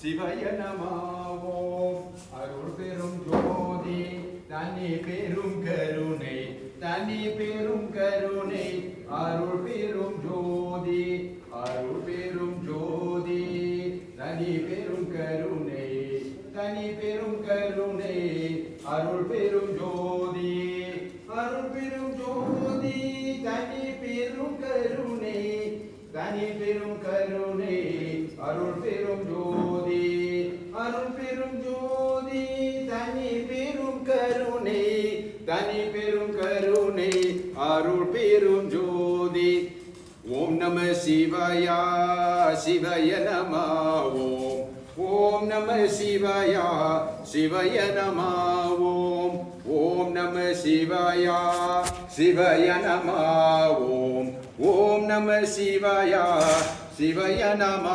சிவய நம ஓம் அருள் பெரும் ஜோதி தனி பெரும் கருணை தனி பெரும் கருணை அருள் பெரும் ஜோதி அருள் பெரும் ஜோதி தனி பெரும் கருணை தனி பெரும் கருணை அருள் பெரும் ஜோதி அருள் பெரும் ஜோதி தனி பெரும் கருணை தனி பெரும் கருணை அருள் பெரும் ஜோதி அருள் பெரும் ஜோதி தனி பெரும் கருணை தனி பெரும் கருணை அருள் பெரும் ஜோதி ஓம் நம சிவாயா சிவய நம ஓம் ஓம் நம சிவாயா சிவய நம ஓம் ஓம் நம சிவாயா சிவய நம ஓம் ஓம் நம சிவாயா சிவய நம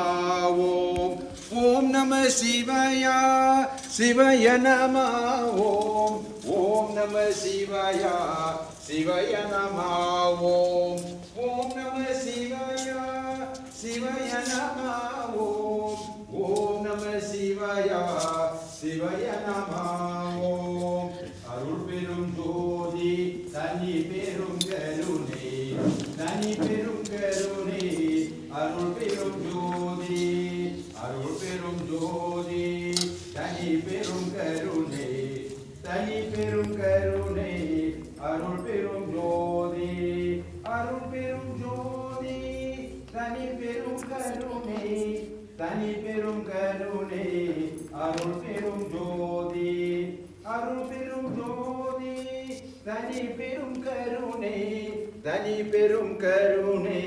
ஓம் ஓம் நம சிவாயா சிவய நம ஓம் ஓம் நம சிவாயா சிவய நம ஓம் ஓம் நம சிவாயா சிவய நம ஓம் ஓம் நம சிவாயா சிவய நம ஓம் அருள் பெரும் ஜோதி தனி பெரும் கருணை தனி பெரும் கருணை அருள் பெரும் ஜோதி அருள் பெரும் ஜோதி தனி பெரும் கருணை தனி பெரும் கருணை அருள் பெரும் ஜோதி அருள் பெரும் ஜோதி தனி பெரும் கருணை தனி பெரும் கருணை அருள் பெரும் ஜோதி அருள் பெரும் ஜோதி தனி பெரும் கருணை தனி பெரும் கருணை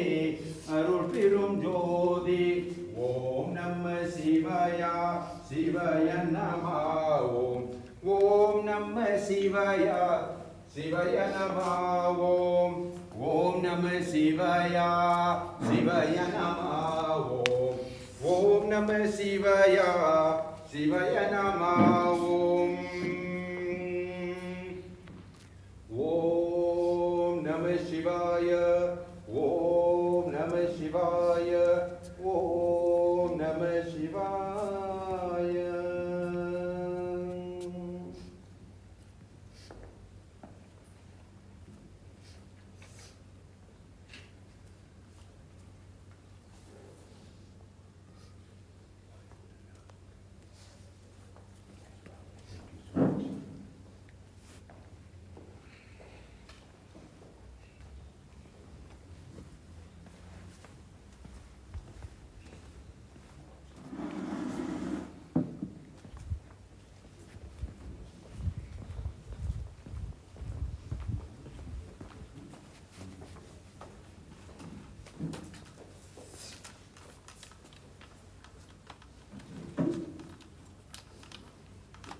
அருள் பெரும் ஜோதி ஓம் நம சிவாயா சிவய நம ஓம் ஓம் நம சிவாயா சிவய நம ஓம் ஓம் நம சிவாயா சிவய நம ஓம் ஓம் நம சிவாயா சிவய நம ஓம் ஓம் நம சிவாய ஓம் நம சிவாய ஓம் நம சிவாய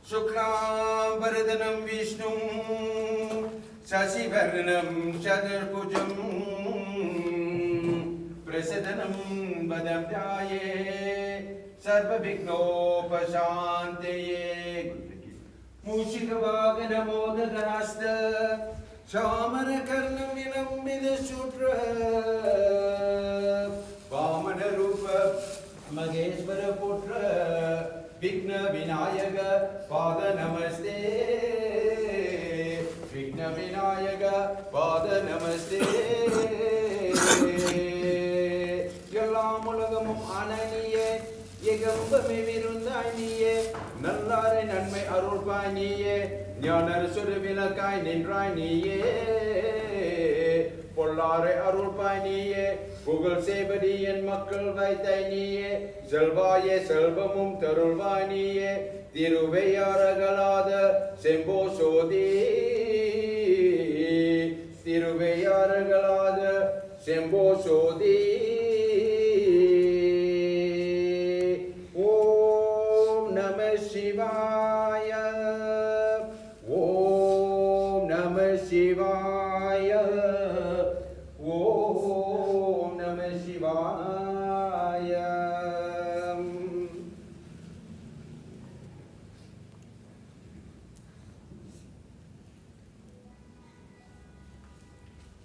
शुक्लां वरदनं विष्णुं शशिवर्णं चतुर्भुजं प्रसन्नं वदं ध्यायेत् सर्वविघ्नोपशान्तये मूषिकवाहनमोदहस्त चामरकर्णं विलम्बितशूद्र वामनरूप महेश्वरपुत्र विघ्न विनायक पाद नमस्ते विघ्न विनायक पाद नमस्ते எல்லாம் உலகமும் ஆனனியே ஏகம்பமே விருந்தாய் நீயே நல்லாரை நன்மை அருள்பாய் நீயே ஞானர் சுரு விளக்காய் நின்றாய் நீயே பொல்லாரை அருள்பாய் நீயே புகழ் சேவடி என் மக்கள் வைத்தாய் நீயே செல்வாயே செல்வமும் தருள்வாய் நீயே திருவையாரகலாத செம்போ சோதி திருவையாரகலாத செம்போ சோதி ஓம் நம சிவாய ஓம் நம சிவாய ஓம் நம சிவாய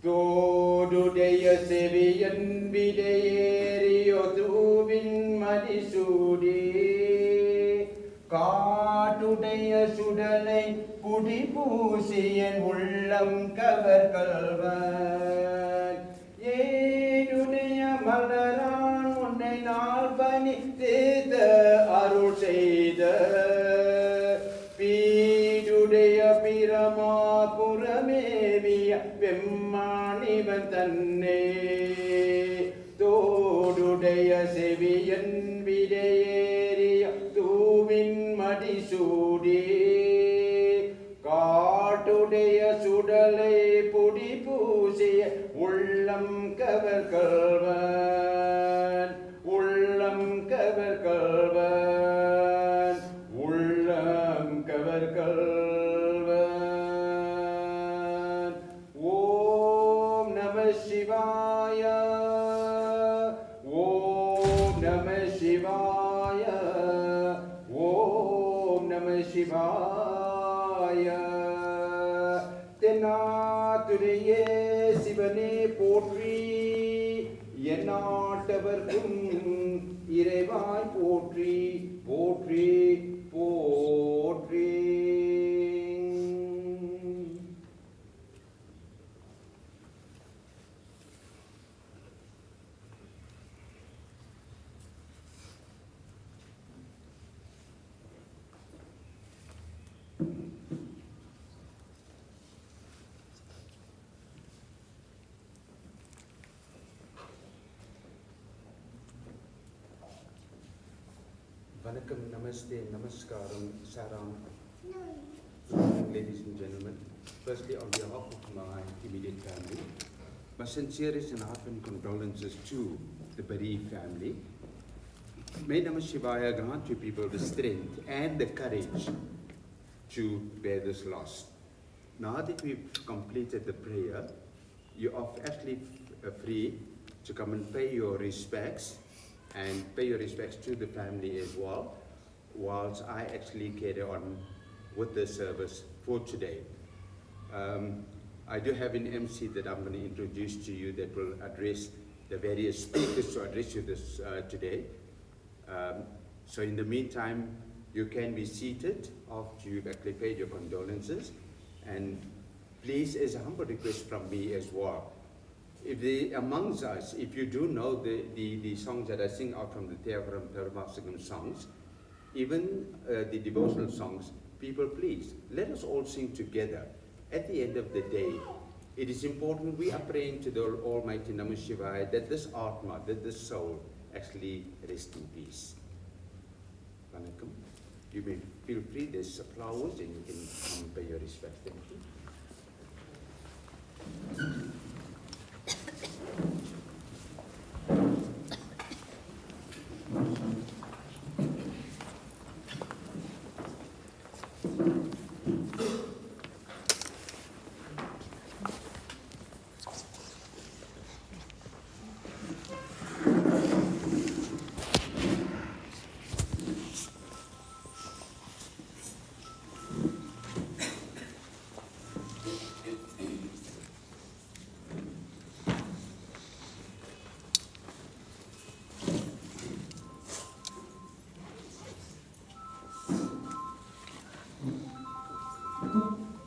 தோடுடைய செவியன் விடையேறியோ தூவின் மதிசூடி காட்டுடைய சுடலை புடி பூசியன் உள்ளம் கவர் கல்வன் ஏடுடைய மலரான் உன்னை நாள் பணி தேத அருள் செய்த பீடுடைய பிரமா புறமேவிய வெம்மாணிவன் தன்னே தோடுடைய செவியன் விடையேறிய தூவின் மடிசூடி காட்டுடைய சுடலை புடி பூசிய உள்ளம் கவர் கல்வன் உள்ளம் கவர் கல்வன் உள்ளம் கவர் கல்வன் ஓம் நம சிவாய ஓம் நம சிவாய ஓம் நம சிவாய தென்னாதுரையே சிவனே போற்றி எந்நாட்டவர்க்கும் இறைவாய் போற்றி போற்றி போற்றி. Vanakkam, Namaste, Namaskaram, Saram. Ladies and gentlemen, firstly on behalf of my immediate family, my sincerest and heartfelt condolences to the bereaved family. May Namah Shivaya grant you people the strength and the courage to bear this loss. Now that we've completed the prayer, you are actually free to come and pay your respects and pay your respects to the family as well, whilst I actually carry on with the service for today. I do have an MC that I'm going to introduce to you that will address the various speakers to address you this today. So in the meantime, you can be seated after you've actually paid your condolences, and please, as a humble request from me as well, if amongst us, if you do know the songs that I sing out from the Theavaram songs, even the devotional songs, people, please, let us all sing together. At the end of the day, it is important we are praying to the Almighty Namah Shivaya that this Atma, that this soul, actually rest in peace. Vanakkam. You may feel free, there's flowers and you can come pay your respect. Thank you.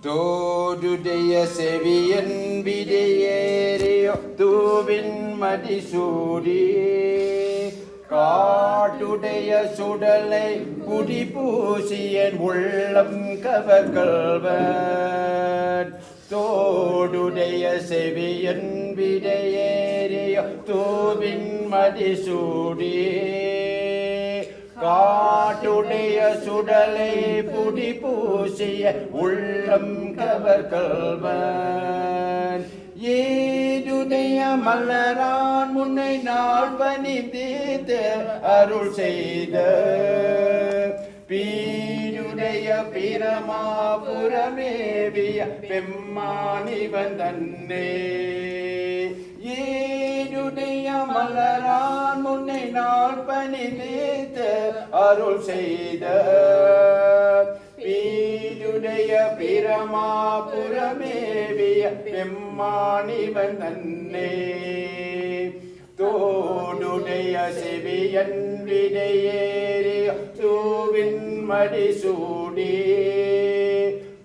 தோடுடைய செவியன் விடையேறியோ தூவின் மதிசூடி காட்டுடைய சுடலை புடி பூசியன் உள்ளம் கவர்கள்வன் தோடுடைய செவியன் விடையேறியோ தூவின் மதிசூடி காட்டுடைய சுடலை புடி பூசிய உள்ளம் கவர்கள்வன் ஏதுடைய மலரான் முன்னை நாள் பணிந்தேத்து அருள் செய்த பீடுடைய பிரமாபுரமேவிய பெம்மானிவன் தன்னே ஏதுடைய மலரான் முன்னை நாள் பணிந்தேத்து அருள் செய்த பீடுடைய பிரமாபுரமேவிய பெம்மானிவன் தன்னே தோடுடைய செவியன் விடையேறி தூவின் மடிசூடி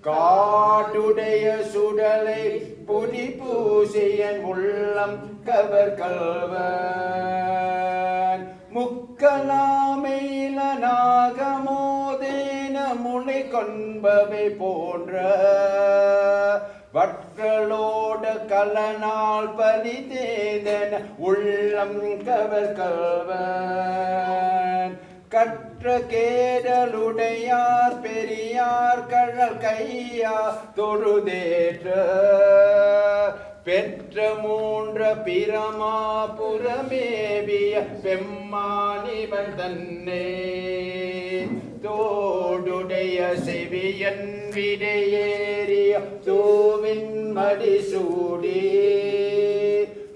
காட்டுடைய சுடலை புடி பூசியன் உள்ளம் கவர் கல்வன் முக்கலாமையில நாகமோதேன முளை கொன்பவை போன்ற வட்களோட கலனால் பலி தேதன உள்ளம் கவர் கல்வன் கற்ற கேடலுடையார் பெரியார் கழல் கையா தொழுதேற்ற பெற்ற மூன்ற பிரமாபுரமேவிய பெம்மானிவன் தன்னே தோடுடைய செவியன் விடையேறிய தூவின் மடிசூடி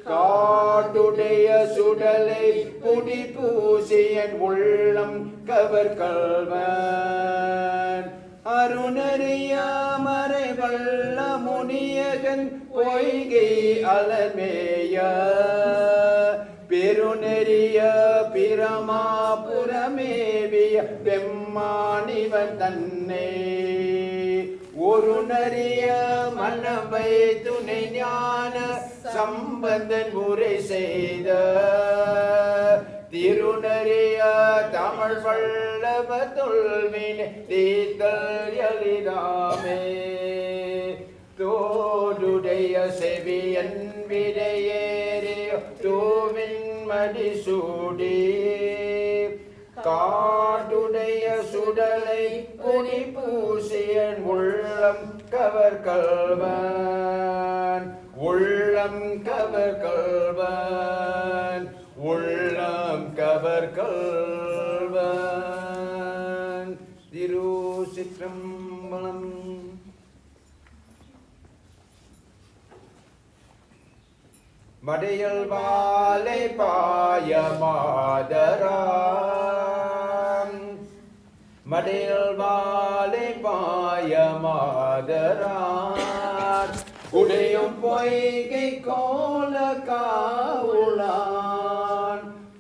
காட்டுடைய சுடலை புடி பூசியன் உள்ளம் கவர் கல்வன் அருணறிய மறை வல்ல முனியகன் பொய்கை அலமேய பெருநெறிய பிரமாபுரமேவிய பெம்மானிவன் தன்னே ஒரு நறிய மனவை துணை ஞான சம்பந்தன் முறை செய்த திருநறிய தமிழ் வல்லவ தொல்வினை தீர்த்தல் எளிதாமே தோடுடைய செவியன் விடையேறிய தூவின் மடிசூடி காட்டுடைய சுடலை புனி பூசியன் உள்ளம் கவர் கல்வன் உள்ளம் கவர் கல்வன் உள்ளம் கவர் கல்வன் திருச்சிற்றம்பலம். மடையல் வாலை பாய மாதராம் மடையல் வாலை பாய மாதரார் உடையும் பொய்கை கோல காவுளான்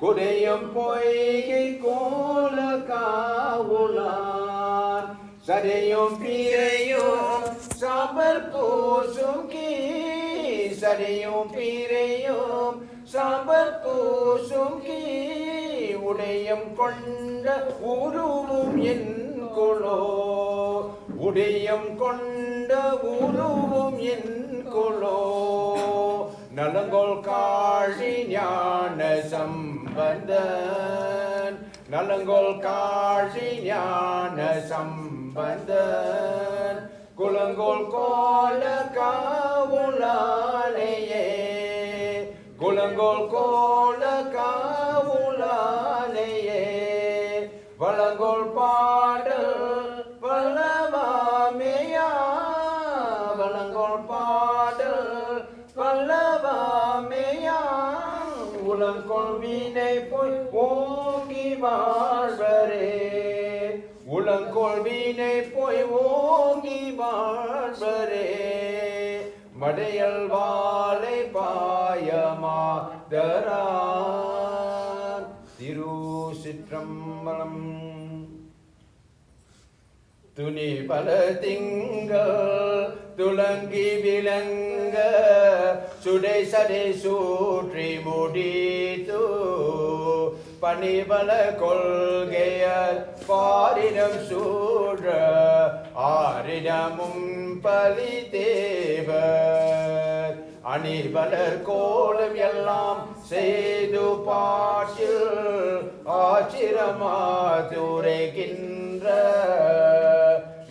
குடையும் பொய்கை கோல காவுளான் சரையும் பிறையும் சபர் பூசும் சரியும் பீரையும் சாம்பல் பூசும் உடையம் கொண்ட உருவும் என் கொலோ உடையம் கொண்ட உருவும் என் கொலோ நலங்கோல் காழி ஞான சம்பந்தன் நலங்கோல் காழி ஞான சம்பந்தன் குலங்கோல் கோல காவுளாலேயே குலங்கோல் கோல காவுளாலேயே வளங்கோல் பாடல் பல்லவாமையா வளங்கோல் பாடல் பல்லவாமையா உலங்கோல் வீணை போய் ஓங்கி வாழ்வரே உலங்கோல் வீணை போய் ஓங்கி வாழ்வரே மடையல் வாலை பாயமாதரான் திருச்சிற்றம்பலம். துணி பல திங்கள் துலங்கி விளங்க சுடை சடை சூற்றி முடித்து பணிபல கொள்கையர் பாரிடம் சூழ ஆரிடமும் பலி தேவர் அணிபலர் கோலம் எல்லாம் செய்து பாட்டில் ஆச்சிரமாதுரைகின்ற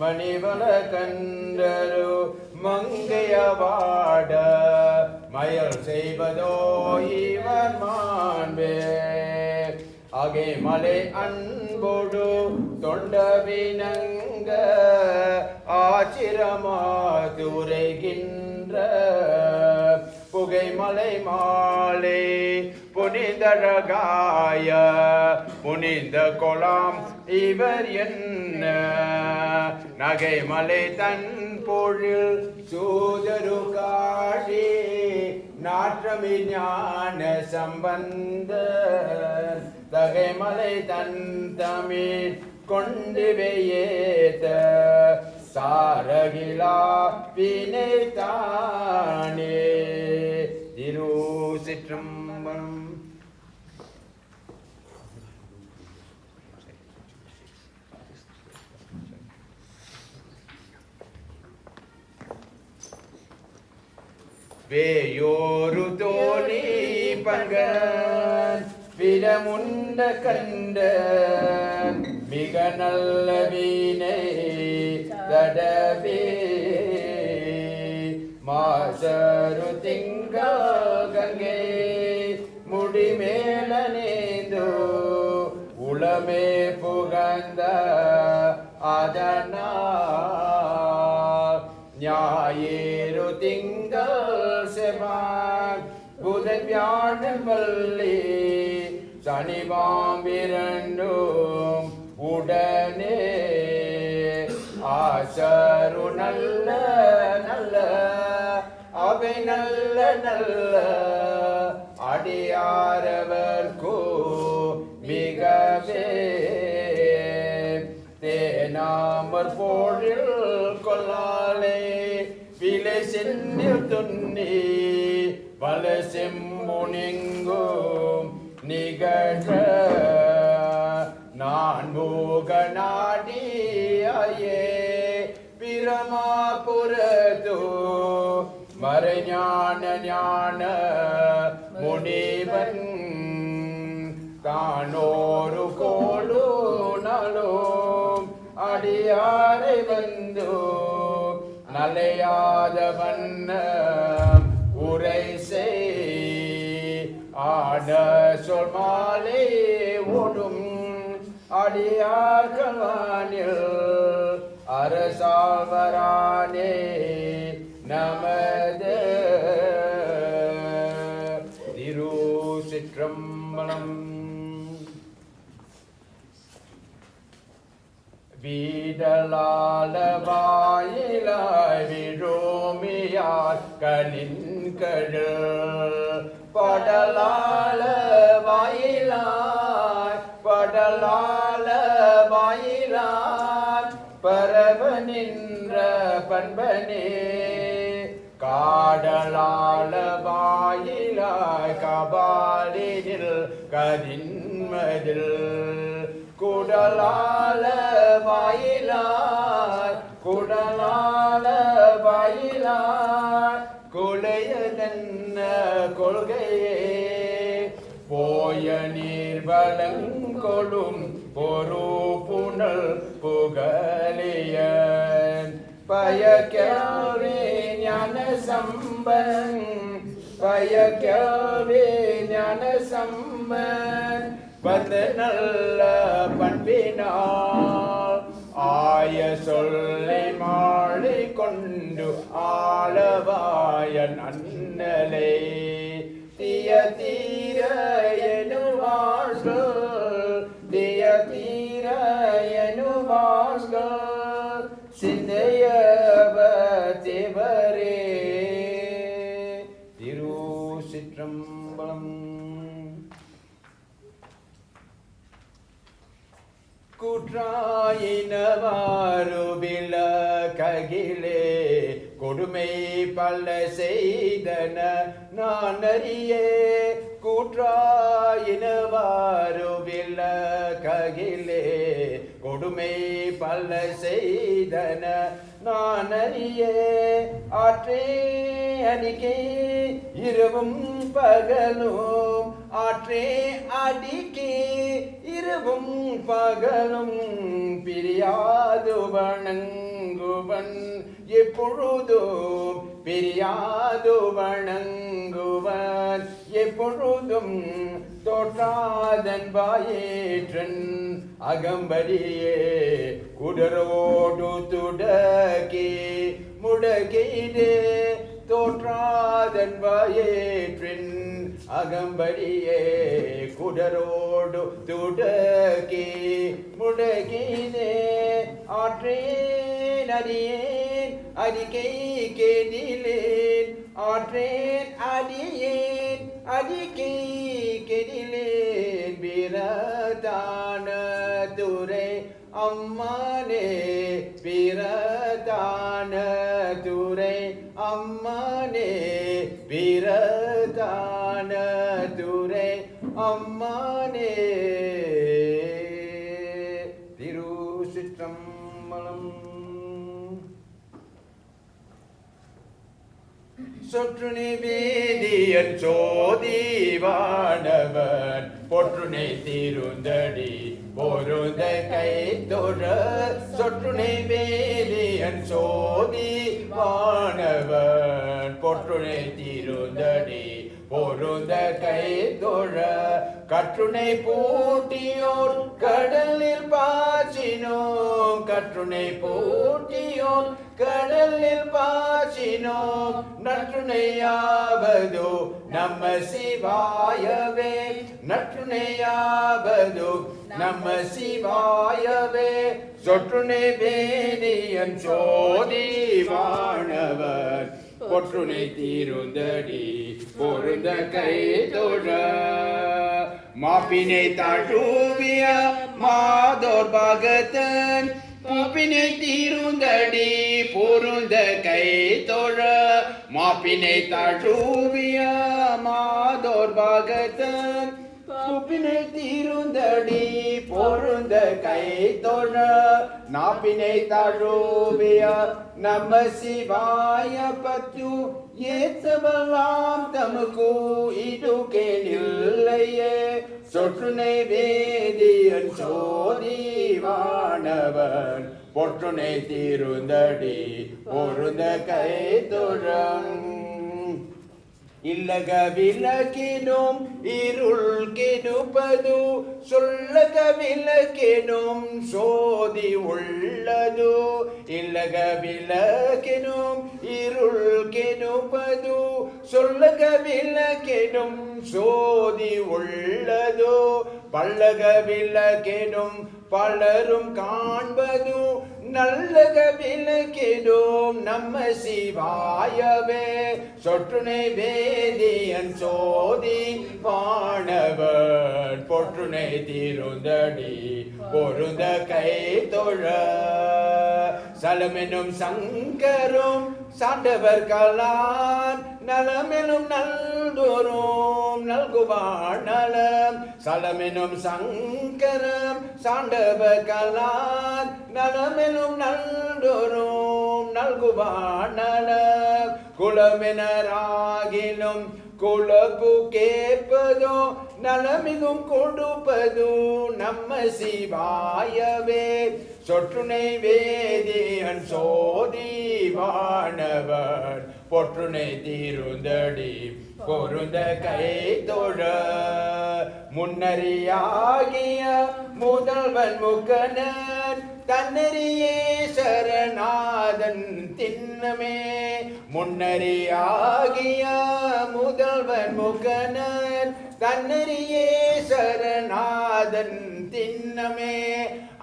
மணிபல கண்டரு மங்கையவாட மயல் செய்வதோ இவர் மாண்பே அகே மலை அன்போடு தொண்டவினங்க ஆச்சிரமாதுரைகின்ற புகைமலை மாலை புனிதரகாய புனித கொலாம் இவர் என்ன நகைமலை தன் பொழில் சூதரு காழி நாற்றமி ஞான சம்பந்தன் தகைமலை தன் தமிழ் கொண்டு வெய்யேத்த சாரகிலா வினை தானே திருச்சிற்றம்பலம். வேயோரு தோழி பங்கன் விடமுண்ட கண்ட மிக நல்ல வீணை தடவே மாசரு திங்கள் கங்கை முடிமேல நேந்தோ உளமே புகழ்ந்த அதனால் ஞாயிறு திங்கள் செவ்வாய் புதன் வியாழன் வள்ளி சனிவாம்பிரண்டும் உடனே ஆசரு நல்ல நல்ல அவை நல்ல நல்ல அடியாரவர்கோ மிகவே தேனாமற் போழில் கொல்லாலே விலை சென்னில் துண்ணி வல செம்புனிங்கும் நிகழ நான் மூக நாடியே பிரமாபுரதோ மறைஞான ஞான முனிவன் தானோரு கோளு நலும் அடியாரை வந்து நலையாத வண்ண உரை செய் ஆட சொல் மாலை ஓடும் அடியார்களானில் அரசாவரானே நமது திருச்சிற்றம்பலம். வீடலால வாயிலாய் விழோமியார் கலின்கடல் படலால வாயிலாய் படலால வாயிலாய் பரவ நின்ற பண்பனே காடலால வாயிலாய் கபாலினில் கதின்மதில் குடலால வாயிலாய் குடலால வாயிலாய் கொலையதென்ன கொள்கையே போய நீர் வளங்கொடும் பொரு புனல் புகழியன் பயக்கவே ஞான சம்பன் பயக்கவே ஞான சம்பன் வந்து நல்ல பண்பினால் ஆய சொல்லை மாலை கொண்டு ஆளவாயன் அண்ணலை திய தீர எனுவார்கள் திய தீர எனுவார்கள் சிந்தையவ தேவரே திருச்சிற்றம்பலம். குற்றாயினவாறு விளக்ககிலே கொடுமை பல செய்தன நான் அறியே கூற்றாயினவாறு விளக்ககிலே கொடுமை பல செய்தன நான் அறியே ஆற்றே அடிக்கே இரவும் பகலும் ஆற்றே அடிக்கே இரவும் பகலும் பிரியாது வணங்குவன் எப்பொழுதும் பிரியாது வணங்குவன் எப்பொழுதும் தோற்றாதன் வாயேற்றன் அகம்படியே குடரோடு துடக்கி முடக்கிடே தோற்றாதன் வாயேற்றின் அகம்படியே குடரோடு துடக்கி முடக்கினே ஆற்றேன் அறியேன் அறிக்கை கேடிலேன் ஆற்றேன் அடியேன் அடிக்கை கெடிலேன் பிரதான துரை அம்மானே பிரதான துரை அம்மானே பிரதான துரை அம்மானே. திருச்சிற்றம்பலம். சொற்றுனை வேதியன் சோதிவானவன் பொற்றுனை தீருந்தடி பொருந்த கை தொழ. சொற்றுனை வேதியன் சோதிவானவன் பொற்றுனை தீருந்தடி பொருந்த கை தொழ. கற்றுனை பூட்டியோர் கடலில் பாய்ச்சினோம் கற்றுனை பூட்டியோர் கடலில் பாய்ச்சினோம் நற்றுணையாவதோ நம்ம சிவாயவே நற்றுணையாவதோ நம்ம சிவாயவே. சொற்றுனை வேதியன் சோதிவானவர் பொற்றுனை தீருந்தடி பொருந்த கை தொழ. மாப்பினை தாழ்விய மாதோர் பகத்தன் பூப்பினை தீருந்தடி பொருந்த கை தொழ. மாப்பினை தாழ்விய மாதோர் பகத்தன் பூப்பினை தீருந்தடி பொருந்த கை தொழ. நாப்பினை தாழ்விய நம சிவாய பத்து ஏத்தவெல்லாம் தமக்கு இதுகே நில்லையே. சொற்றுனை வேதியன் சோதிவானவன் பொற்றுனை தீருந்தடி பொருந்த கை தொழ. இல்லக விலக்கினும் இருள் கெடுப்பது சொல்லக விலக்கினும் சோதி உள்ளது. இல்லக விலக்கினும் இருள் கெடுப்பது சொல்லக விலக்கினும் சோதி உள்ளது. பல்லக விலக்கினும் பலரும் காண்பது நல்லக விலக்கிடும் நம்ம சிவாயவே. சொற்றுனை வேதியன் சோதி வானவன் பொற்றுனை தீருந்தடி பொருந்த கை தொழ. சலமெனும் சங்கரும் சாண்டவர் கலான் நலமெனும் நல்தோறும் நல்குவான் நலம். சலமெனும் சங்கரம் சாண்டவர் கலான் நலமெனும் நல்தோறும் நல்குவான் நலம். குலமெனராகிலும் குலப்பு கேட்பதோ நலமிகும் கொடுப்பதோ நம்ம சிவாயவே. சொற்றுனை வேதியன் சோதிவானவன் பொற்றுனை தீருந்தடி பொருந்த கை தொழ. முன்னறியாகிய முதல்வன் முகனன் தன்னறியே சரணாதன் திண்ணமே. முன்னறியாகிய முதல்வன் முகனன் தன்னறியே சரணாதன் திண்ணமே.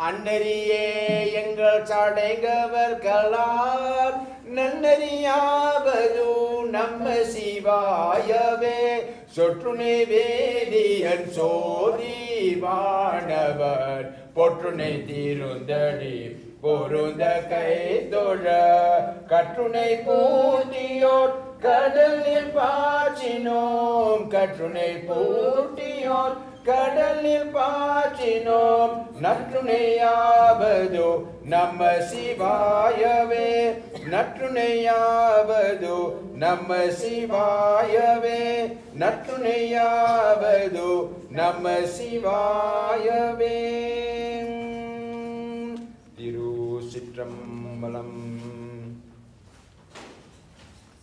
அன்னறியே எங்கள் சடைகவர்களால் நன்னறியாவது நம்ம சிவாயவே. சொற்றுனை வேதியன் சோதிவானவர் பொற்றுனை தீருந்தடி பொருந்த கை தொழ. கற்றுனை பூட்டியோர் கடலில் பாய்ச்சினோம் கற்றுனை பூட்டியோர் கடலில் பாய்ச்சினோம் நற்றுணையாவதோ நம்ம சிவாயவே. நற்றுணையாவதோ நம்ம சிவாயவே. நற்றுணையாவதோ நம்ம சிவாயவே. திருச்சிற்றம்பலம்.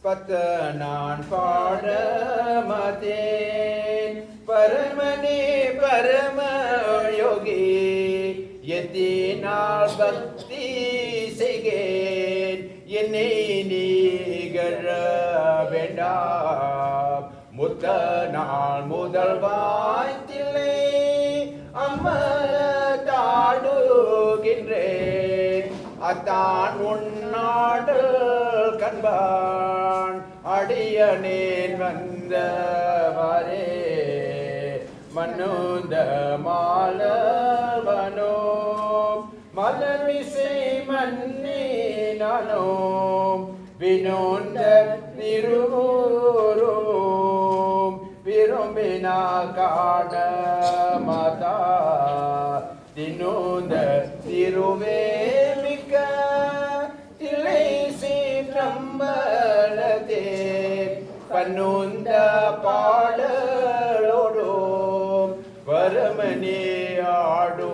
பத்த நான் பாட மாட்டேன் பரமனே பரம யோகி எத்தினால் பக்தி செய்கேன் என்னை நீகழ வேண்டாம். முத்த நாள் முதல் வாய்த்தில்லை அம்மல தாடுகின்றேன் அத்தான் உன்னாடல் கண்பான் அடியனேன் வந்தவரே மன்னுந்த மாலவனோ மலமிசை மன்னி நானோம் வினோந்த திருவோரோம் விரும்பினா காண மாதா தினோந்த திருவே மிக்க தில்லை சீற்றம்பலத்தே பன்னுந்த பாடலோடும் வரமணி ஆடோ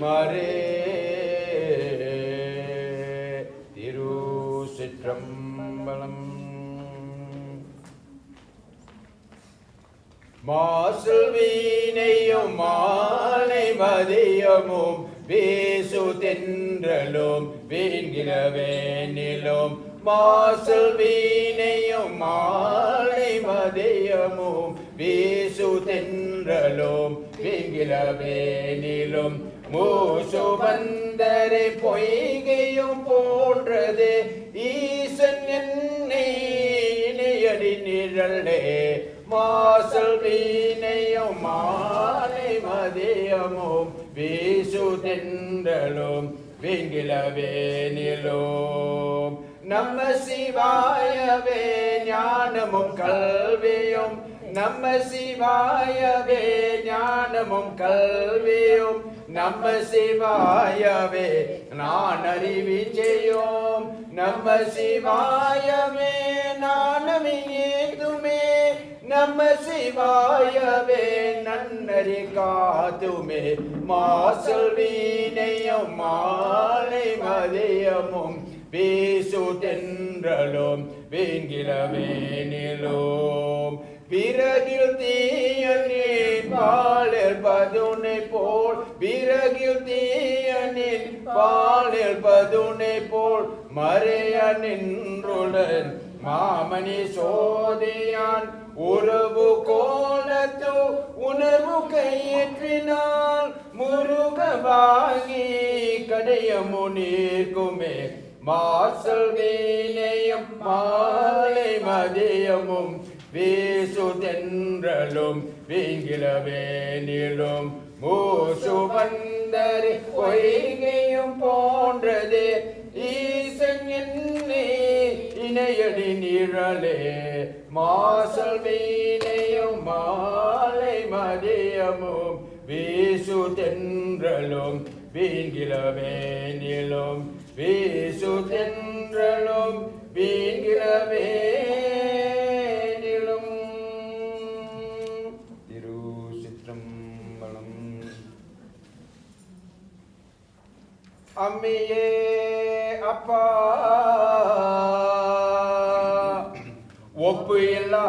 மரே திரு சிற்றம்பலம். மாசுல் வீணையும் மாலை மதியமும் வீசு தென்றலும் வீண்கிழவேனிலும் மாசுல் வீணையும் மாலை மதியமும் வீசு தென்றலும் வீண்கிழவேனிலும் மூசு வந்தரை பொய்கையும் போன்றது ஈசன் என்னை இணையடி நிழலே மாசல் வீணையும் மாலை மதியமும் வீசு தென்றலும் வீண்கிழவேனிலும் நம்ம சிவாயவே ஞானமும் கல்வியும் நம்ம சிவாயவே ஞானமும் கல்வியும் நம்ம சிவாயவே நான் அறிவிச்சையும் நம்ம சிவாயவே நானமே ஏதுமே நம்ம சிவாயவே நன்னறி காத்துமே மாசல் வீணையும் மாலை மதியமும் வீசு தென்றலும் வீண்கிழவேனிலும் விறகில் தீயனின் பாலில் பதுனை போல் விறகில் தீயனின் பாலில் பதுனை போல் மறைய நின்றுடன் மாமணி சோதியான் உறவு கோலத்து உணர்வு கையேற்றினால் முருகவாகி கடையமு நீர்க்குமே மாசல் வீணையும் மாலை மதியமும் வீசு தென்றலும் வீண்கிழவேனிலும் மூசு வந்தரி பொய்கையும் போன்றது ஈசன் என்னே இணையடி நிழலே மாசல் வீணையும் மாலை மதியமும் வீசு தென்றலும் வீண்கிழவேனிலும் வீசு தென்றலும் வீண்கிழவேனிலும். திரு சிற்றம்பலம். அம்மியே அப்பா ஒப்பு இல்லா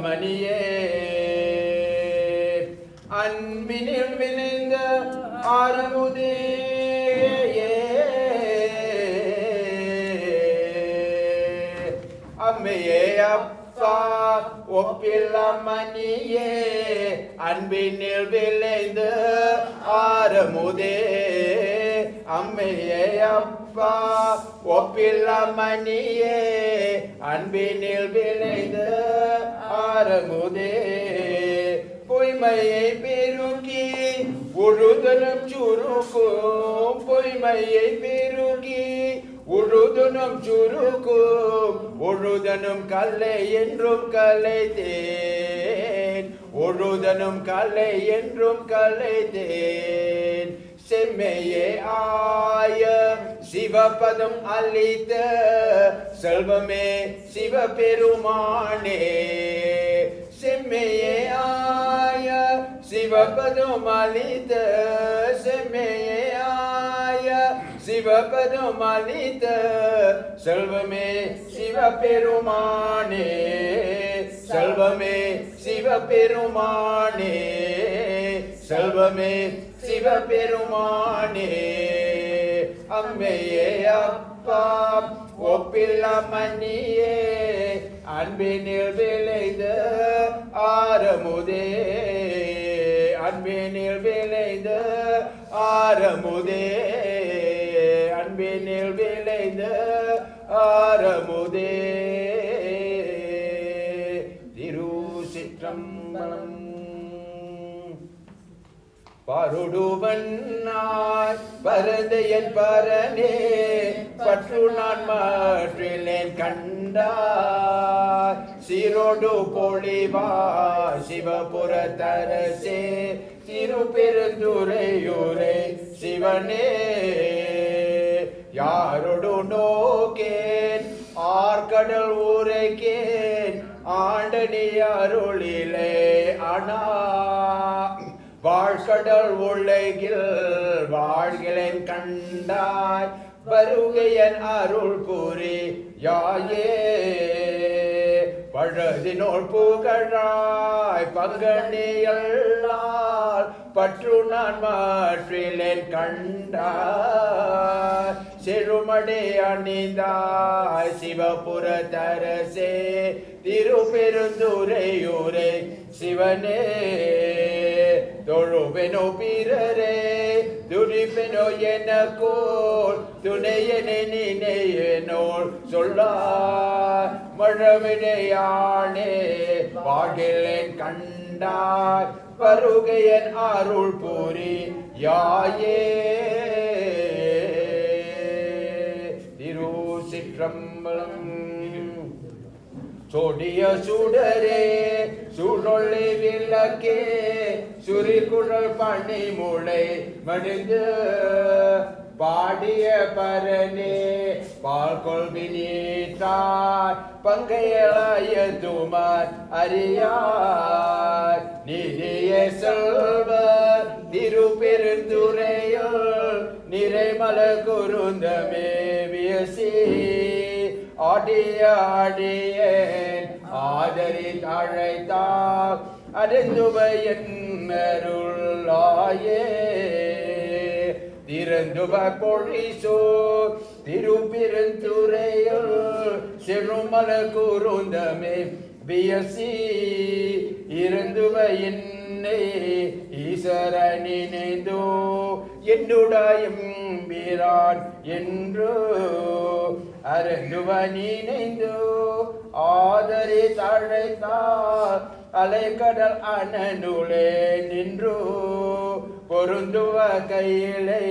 மணியே அன்பினில் விளைந்த ஆரமுதே அம்மையே அப்பா ஒப்பில்லா மணியே அன்பினில் விளைந்த ஆரமுதே அம்மையே அப்பா ஒப்பில்லா மணியே அன்பினில் விளைந்த ஆரமுதே பொய்மையை பெருக்கி உழுதனம் சுருக்கும் பொய்மையை பெருக்கி உழுதனம் சுருக்கும் உழுதனும் கல்லை என்றும் கலைத்தேன் உழுதனும் கல்லை என்றும் கலைத்தேன் செம்மையே ஆய சிவபதம் அளித்த செல்வமே சிவபெருமானே செம்மையே ஆய சிவபதம் அளித்த செம்மையே ஆய சிவபதம் அளித்த செல்வமே சிவபெருமானே செல்வமே சிவபெருமானே செல்வமே சிவபெருமானே அம்மையே அப்பா ஒப்பில்லா மணியே அன்பினில் விளைந்த ஆரமுதே அன்பினில் விளைந்த ஆரமுதே அன்பினில் விளைந்த ஆரமுதே பருடுவன்னாய் பரந்த என் பரனே பற்று நான் மாற்றிலேன் கண்டாய் சீரோடு பொழிவாய் சிவபுர தரசே திருப்பெருந்துறையூரே சிவனே யாரோடு நோக்கேன் ஆர்கடல் ஊரைக்கேன் ஆண்டனி அருளிலே அணா வாழ்கடல் உலகில் வாழ்கிறேன் கண்டாய் வருகையன் அருள் புரி யாயே பழதினோள் புகழாய் பங்கனியல்லால் பற்று நான் மாற்றிலேன் கண்டாய் செழுமடை அணிந்தாய் சிவபுர தரசே திருப்பெருந்துறையூரே சிவனே தொழுவெனோ பிறரே துடிப்பெனோ எனக்கோள் துணையனை நினையனோள் சொல்லாய் மழவிடையானே வாழ்கிறேன் கண்டாய் வருகையன் அருள் புரி யாயே திருச்சிற்றம்பலம் சோடிய சுடரே சுடொளி விளக்கே சுரிகுழல் பனி முளை மடிந்து பாடிய பரனே பால் கொள்வினீத்தாய் பங்கையலாய துமார் அறியாய் நிதிய செல்வர் திருப்பெருந்துறையுள் நிறைமல குருந்தமே வியசி ஆடிய ஆடியேன் ஆதரி அழைத்தார் அறிந்துவையன் அருளாயே திறந்துவ பொழிசோ திருப்பெருந்துறையுள் செழுமல குருந்தமே வியசி இருந்துவ என்னை ஈசரனினைந்தோ என்னுடையும் வீரான் என்று அருந்துவ நினைந்தோ ஆதரி தழைத்தார் அலைக்கடல் அனனுளே நின்று பொருந்துவ கையிலே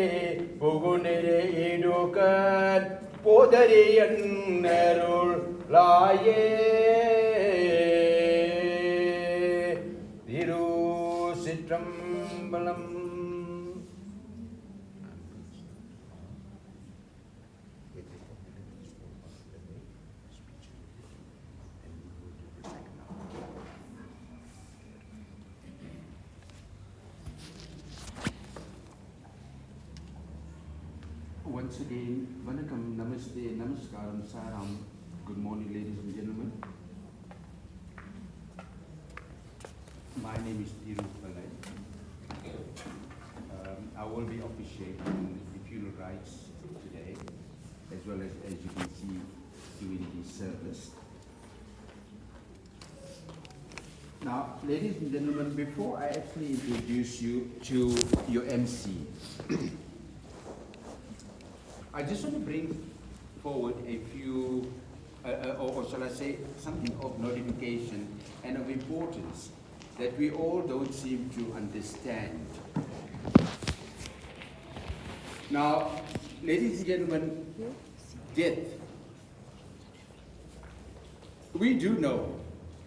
புகுநிறை இடுகர் போதரியன் அருள் லாயே திருச்சிற்றம்பலம். Once again, Vanakkam, Namaste, Namaskaram, Saram. Good morning, ladies and gentlemen. My name is PILLAY. I will be officiating the funeral rites today, as well as you can see, doing the service. Now, ladies and gentlemen, before I actually introduce you to your MC, I just want to bring forward a few, or shall I say, something of notification and of importance that we all don't seem to understand. Now, ladies and gentlemen, death. We do know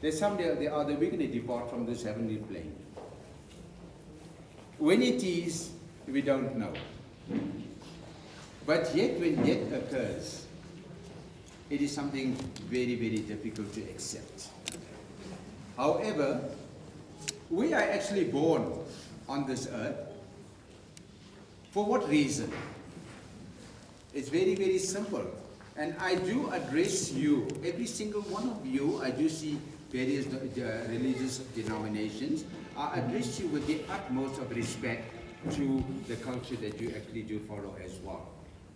that someday or the other we're going to depart from this heavenly plane. When it is, we don't know. But yet when death occurs, it is something very, very difficult to accept. However, we are actually born on this earth. For what reason? It's very, very simple. And I do address you, every single one of you, I do see various religious denominations. I address you with the utmost of respect to the culture that you actually do follow as well.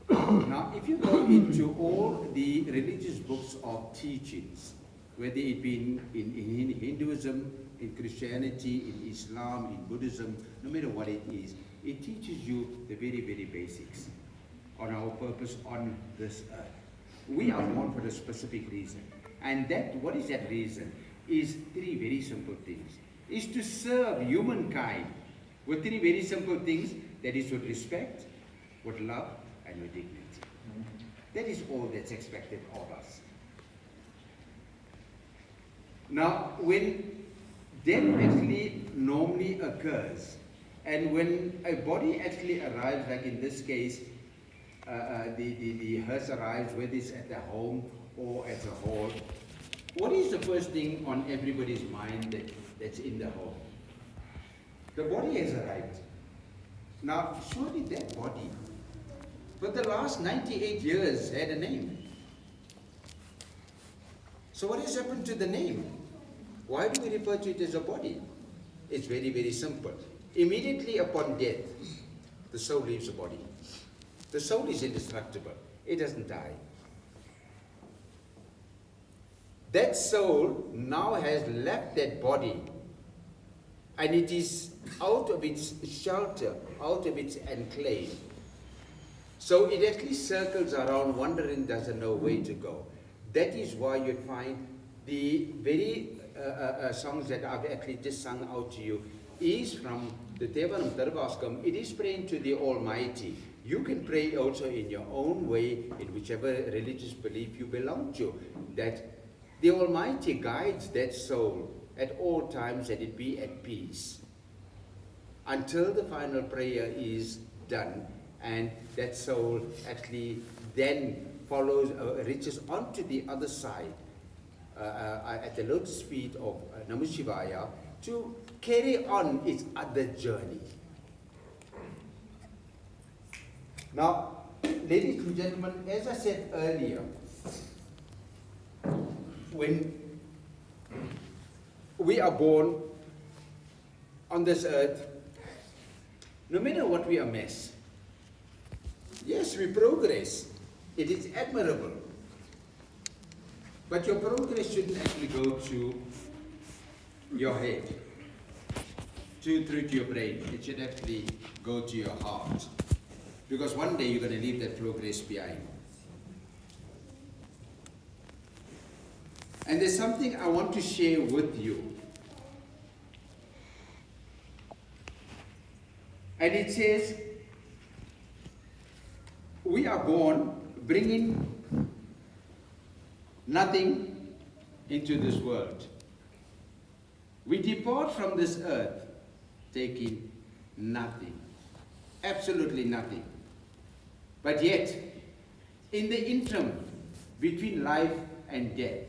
Now, if you go into all the religious books of teachings, whether it be in Hinduism, in Christianity, in Islam, in Buddhism, no matter what it is, it teaches you the very, very basics on our purpose on this earth. We are born for a specific reason. And that, what is that reason? Is three very simple things. Is to serve humankind With three very simple things, that is with respect, with love, and with dignity. That is all that's expected of us. Now, when death actually normally occurs, and when a body actually arrives, like in this case, the hearse arrives, whether it's at the home or at the hall, what is the first thing on everybody's mind that's in the home? The body has arrived. Now, surely that body, for the last 98 years, had a name. So what has happened to the name? Why do we refer to it as a body? It's very, very simple. Immediately upon death, the soul leaves the body. The soul is indestructible. It doesn't die. That soul now has left that body, and it is out of its shelter, out of its enclave. So it actually circles around, wondering, doesn't know where to go. That is why you find the very songs that I've actually just sung out to you is from the Devotional Tarvaskam. It is praying to the Almighty. You can pray also in your own way, in whichever religious belief you belong to, that the Almighty guides that soul at all times, that it be at peace, until the final prayer is done, and that soul actually then follows, reaches onto the other side, at the lotus feet of Namah Shivaya, to carry on its other journey. Now, ladies and gentlemen, as I said earlier, when we are born on this earth, no matter what we amass, yes, we progress. It is admirable. But your progress shouldn't actually go to your head, through to your brain. It should actually go to your heart. Because one day you're going to leave that progress behind. And there's something I want to share with you. And it says, we are born bringing nothing into this world. We depart from this earth taking nothing, absolutely nothing. But yet, in the interim between life and death,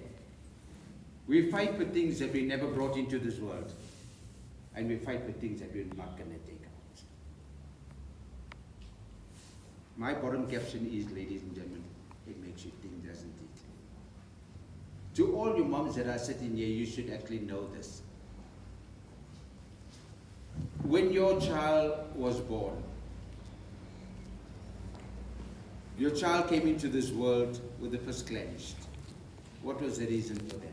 we fight for things that we never brought into this world, and we fight for things that we're not going to take out. My bottom caption is, ladies and gentlemen, it makes you think, doesn't it? To all you moms that are sitting here, you should actually know this. When your child was born, your child came into this world with the fist clenched. What was the reason for that?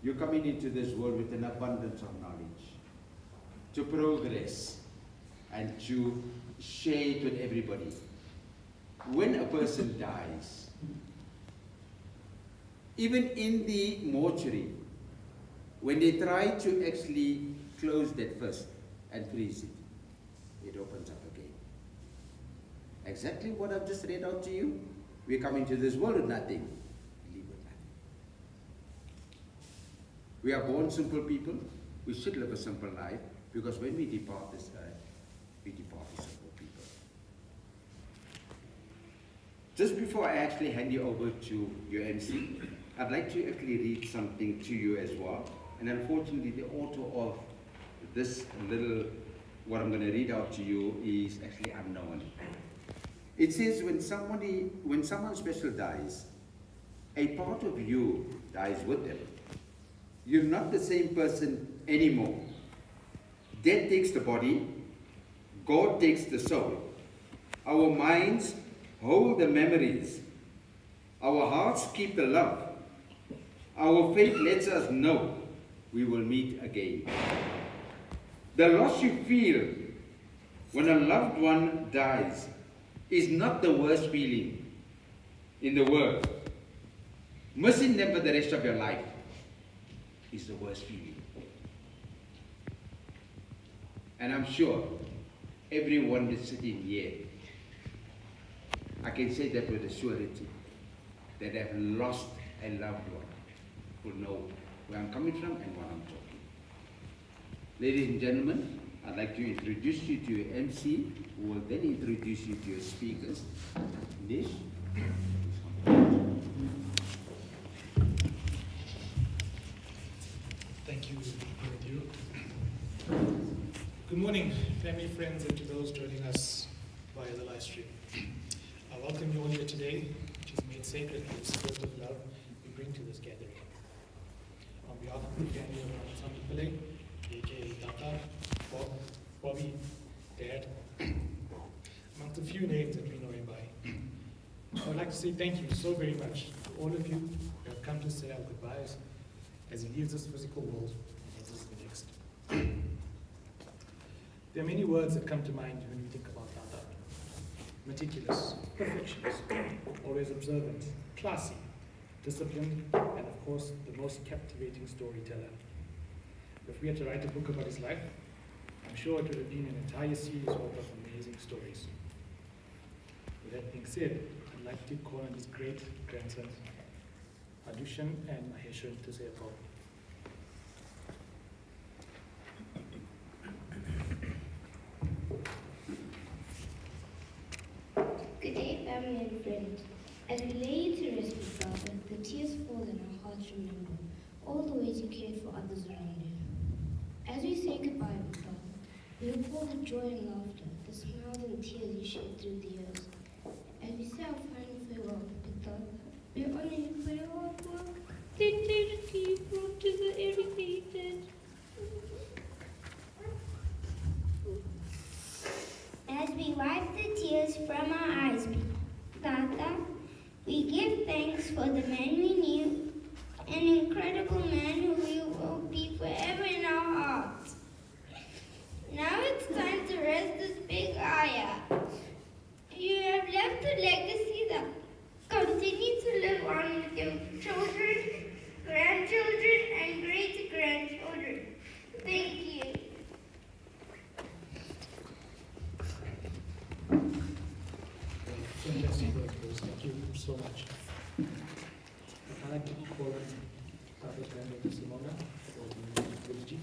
You're coming into this world with an abundance of knowledge, to progress and to share it with everybody. When a person dies, even in the mortuary, when they try to actually close that fist and freeze it, it opens up again. Exactly what I've just read out to you. We come into this world with nothing. We leave with nothing. We are born simple people. We should live a simple life, because when we depart this earth, we depart as simple people. Just before I actually hand you over to your MC, I'd like to actually read something to you as well. And unfortunately, the author of this little, what I'm going to read out to you, is actually unknown. It says, when someone special dies, a part of you dies with them. You're not the same person anymore. Death takes the body, God takes the soul. Our minds hold the memories. Our hearts keep the love. Our faith lets us know we will meet again. The loss you feel when a loved one dies is not the worst feeling in the world. Missing them for the rest of your life is the worst feeling. And I'm sure everyone that's sitting here, I can say that with a surety, that have lost a loved one, will know where I'm coming from and what I'm talking. Ladies and gentlemen, I'd like to introduce you to your MC, who will then introduce you to your speakers. Nish. Thank you, you. Good morning, family, friends, and to those joining us via the live stream. I welcome you all here today, which is made sacred by the spirit of love we bring to this gathering. On behalf of the family of RAMSAMY PILLAY, aka Tata, Bob, Bobby, Dad, amongst a few names that we know him by, I would like to say thank you so very much to all of you who have come to say our goodbyes as he leaves this physical world and enters the next. There are many words that come to mind when we think about Tata. Meticulous, perfectionist, always observant, classy, disciplined, and of course, the most captivating storyteller. If we had to write a book about his life, I'm sure it would have been an entire series worth of amazing stories. With that being said, I'd like to call on his great grandsons, Adushan and Maheshwan, to say a poem. Good day, family and friends. As we lay you to rest with Father, the tears fall and our hearts remember all the ways you cared for others around you. As we say goodbye with Father, we recall the joy and laughter, the smiles and tears you shed through the years. As we say our final farewell with Father, we honor you for your hard work, the dedication you brought to the everything you did. As we wipe the tears from our eyes, Tata, we give thanks for the man we knew, an incredible man who will be forever in our hearts. Now it's time to rest this big ayah. You have left a legacy that continues to live on with your children, grandchildren, and great-grandchildren. Thank you. Fantastic work, Bruce. Thank you so much. I'd like to call on Tata's granddaughter Simona for the eulogy.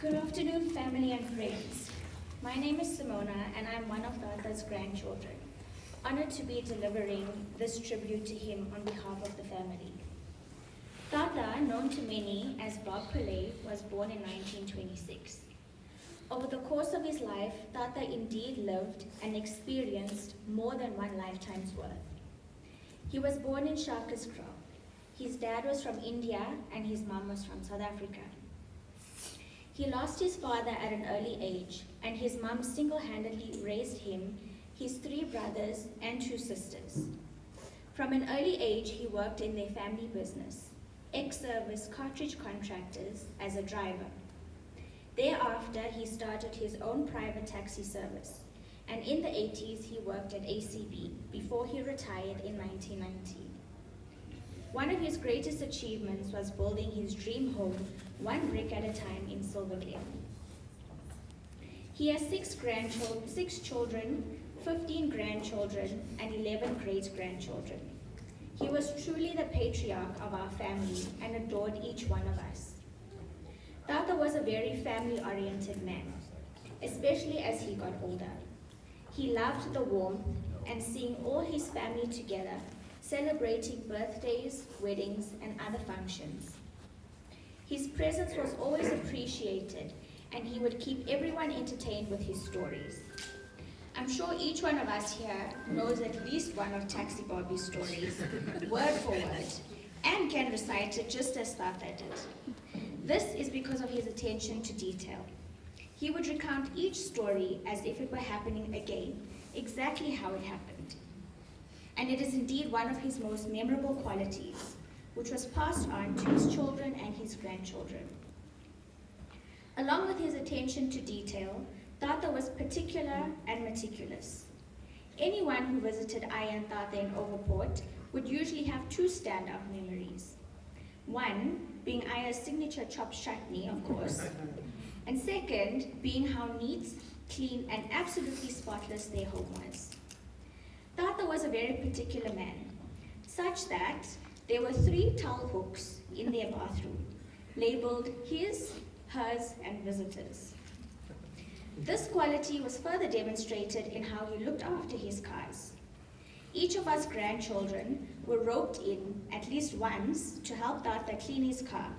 Good afternoon, family and friends. My name is Simona, and I'm one of Tata's grandchildren. Honored to be delivering this tribute to him on behalf of the family. Tata, known to many as Bob PILLAY, was born in 1926. Over the course of his life, Tata indeed lived and experienced more than one lifetime's worth. He was born in Shaka's Kraal. His dad was from India and his mom was from South Africa. He lost his father at an early age, and his mom single-handedly raised him, his 3 brothers, and 2 sisters. From an early age, he worked in their family business, ex-service cartridge contractors, as a driver. Thereafter, he started his own private taxi service, and in the 80s, he worked at ACB before he retired in 1990. One of his greatest achievements was building his dream home, 1 brick at a time in Silver Glen. He has 6 children, 15 grandchildren, and 11 great-grandchildren. He was truly the patriarch of our family and adored each one of us. Tata was a very family-oriented man, especially as he got older. He loved the warmth and seeing all his family together, celebrating birthdays, weddings, and other functions. His presence was always appreciated, and he would keep everyone entertained with his stories. I'm sure each one of us here knows at least one of Taxi Bobby's stories, word for word, and can recite it just as Tata did. This is because of his attention to detail. He would recount each story as if it were happening again, exactly how it happened. And it is indeed one of his most memorable qualities, which was passed on to his children and his grandchildren. Along with his attention to detail, Tata was particular and meticulous. Anyone who visited Aya and Tata in Overport would usually have two standout memories. One being Aya's signature chopped chutney, of course, and second being how neat, clean, and absolutely spotless their home was. Tata was a very particular man, such that there were 3 towel hooks in their bathroom, labeled his, hers, and visitors. This quality was further demonstrated in how he looked after his cars. Each of us grandchildren were roped in at least once to help Tata clean his car.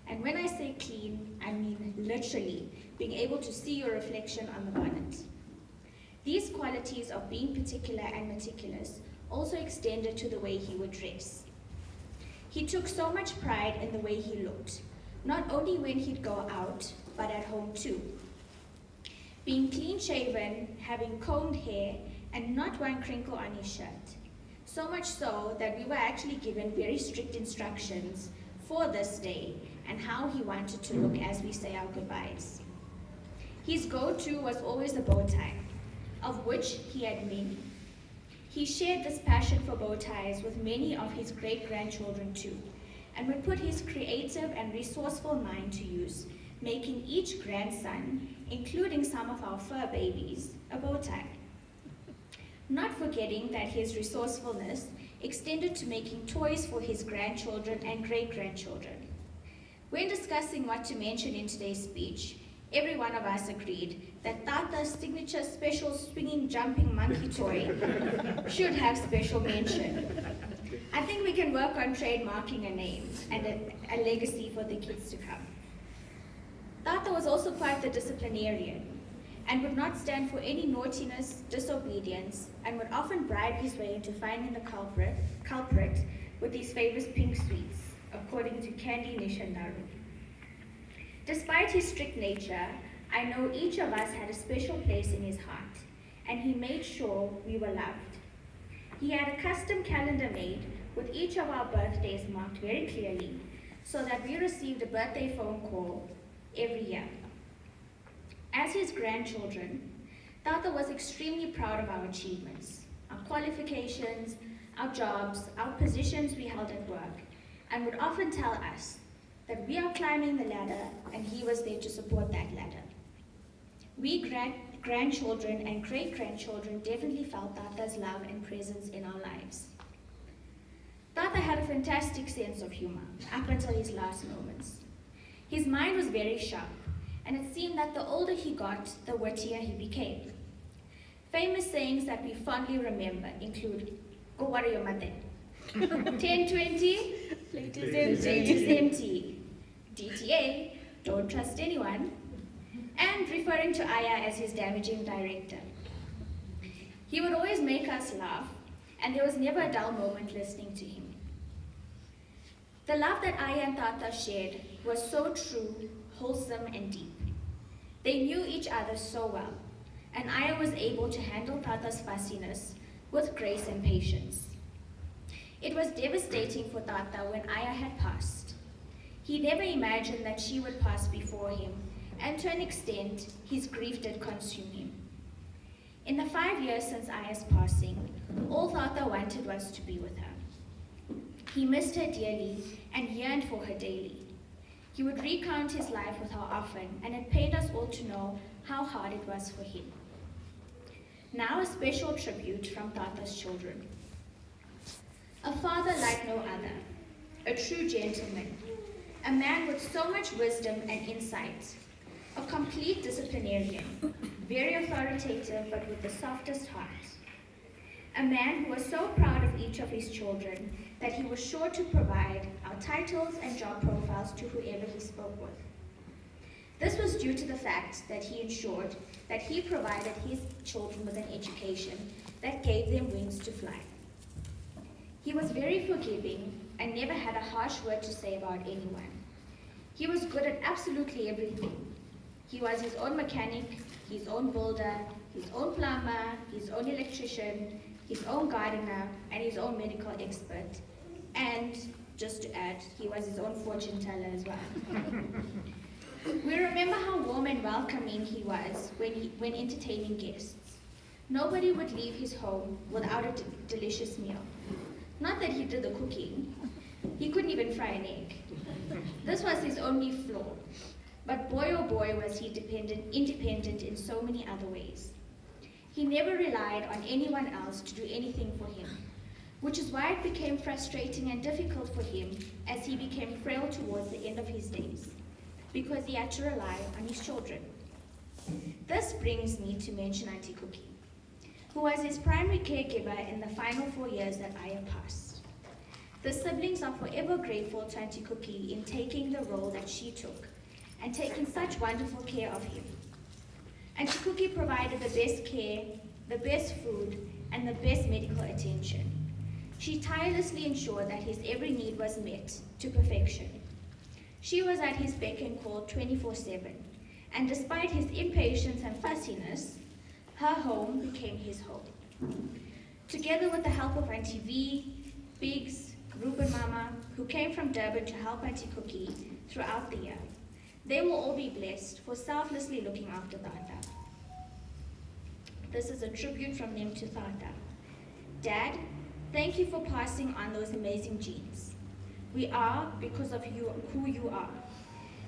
And when I say clean, I mean literally being able to see your reflection on the bonnet. These qualities of being particular and meticulous also extended to the way he would dress. He took so much pride in the way he looked, not only when he'd go out, but at home too. Being clean-shaven, having combed hair, and not one crinkle on his shirt. So much so that we were actually given very strict instructions for this day and how he wanted to look as we say our goodbyes. His go-to was always a bow tie, of which he had many. He shared this passion for bow ties with many of his great-grandchildren too, and would put his creative and resourceful mind to use, making each grandson, including some of our fur babies, a bow tie. Not forgetting that his resourcefulness extended to making toys for his grandchildren and great-grandchildren. When discussing what to mention in today's speech, every one of us agreed that Tata's signature special swinging jumping monkey toy should have special mention. I think we can work on trademarking a name and a legacy for the kids to come. Tata was also quite the disciplinarian and would not stand for any naughtiness, disobedience, and would often bribe his way into finding the culprit with his famous pink sweets, according to Candy Nishandaru. Despite his strict nature, I know each of us had a special place in his heart, and he made sure we were loved. He had a custom calendar made with each of our birthdays marked very clearly, so that we received a birthday phone call every year. As his grandchildren, Tata was extremely proud of our achievements, our qualifications, our jobs, our positions we held at work, and would often tell us that we are climbing the ladder and he was there to support that ladder. We grandchildren and great-grandchildren definitely felt Tata's love and presence in our lives. Tata had a fantastic sense of humor up until his last moments. His mind was very sharp, and it seemed that the older he got, the wittier he became. Famous sayings that we fondly remember include, "Go worry your mother." 10:20, plate is empty. DTA, don't trust anyone. And referring to Aya as his damaging director. He would always make us laugh, and there was never a dull moment listening to him. The love that Aya and Tata shared was so true, wholesome, and deep. They knew each other so well, and Aya was able to handle Tata's fussiness with grace and patience. It was devastating for Tata when Aya had passed. He never imagined that she would pass before him, and to an extent, his grief did consume him. In the 5 years since Aya's passing, all Tata wanted was to be with her. He missed her dearly and yearned for her daily. He would recount his life with her often, and it pained us all to know how hard it was for him. Now a special tribute from Tata's children. A father like no other, a true gentleman, a man with so much wisdom and insight, a complete disciplinarian, very authoritative but with the softest heart. A man who was so proud of each of his children that he was sure to provide our titles and job profiles to whoever he spoke with. This was due to the fact that he ensured that he provided his children with an education that gave them wings to fly. He was very forgiving and never had a harsh word to say about anyone. He was good at absolutely everything. He was his own mechanic, his own builder, his own plumber, his own electrician, his own gardener, and his own medical expert. And, just to add, he was his own fortune teller as well. We remember how warm and welcoming he was when entertaining guests. Nobody would leave his home without a delicious meal. Not that he did the cooking. He couldn't even fry an egg. This was his only flaw. But boy oh boy was he independent in so many other ways. He never relied on anyone else to do anything for him, which is why it became frustrating and difficult for him as he became frail towards the end of his days, because he had to rely on his children. This brings me to mention Auntie Cookie, who was his primary caregiver in the final 4 years that I have passed. The siblings are forever grateful to Auntie Cookie in taking the role that she took and taking such wonderful care of him. Auntie Cookie provided the best care, the best food, and the best medical attention. She tirelessly ensured that his every need was met to perfection. She was at his beck and call 24/7, and despite his impatience and fussiness, her home became his home. Together with the help of Auntie V, Biggs, Ruben Mama, who came from Durban to help Auntie Cookie throughout the year, they will all be blessed for selflessly looking after Tata. This is a tribute from them to Tata. Dad, thank you for passing on those amazing genes. We are because of you, who you are.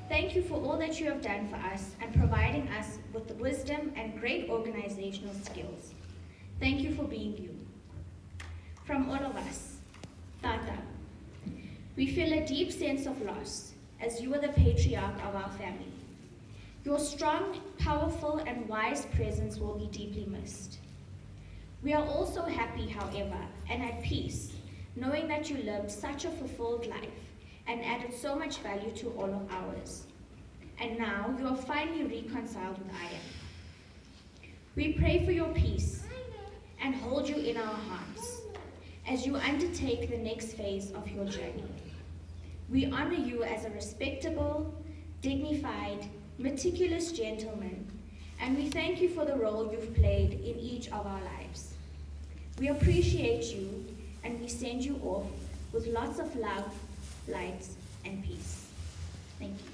Thank you for all that you have done for us and providing us with the wisdom and great organizational skills. Thank you for being you. From all of us, Tata, we feel a deep sense of loss as you are the patriarch of our family. Your strong, powerful, and wise presence will be deeply missed. We are also happy, however, and at peace, knowing that you lived such a fulfilled life and added so much value to all of ours. And now you are finally reconciled with I am. We pray for your peace and hold you in our hearts as you undertake the next phase of your journey. We honor you as a respectable, dignified, meticulous gentleman, and we thank you for the role you've played in each of our lives. We appreciate you, and we send you off with lots of love, light, and peace. Thank you.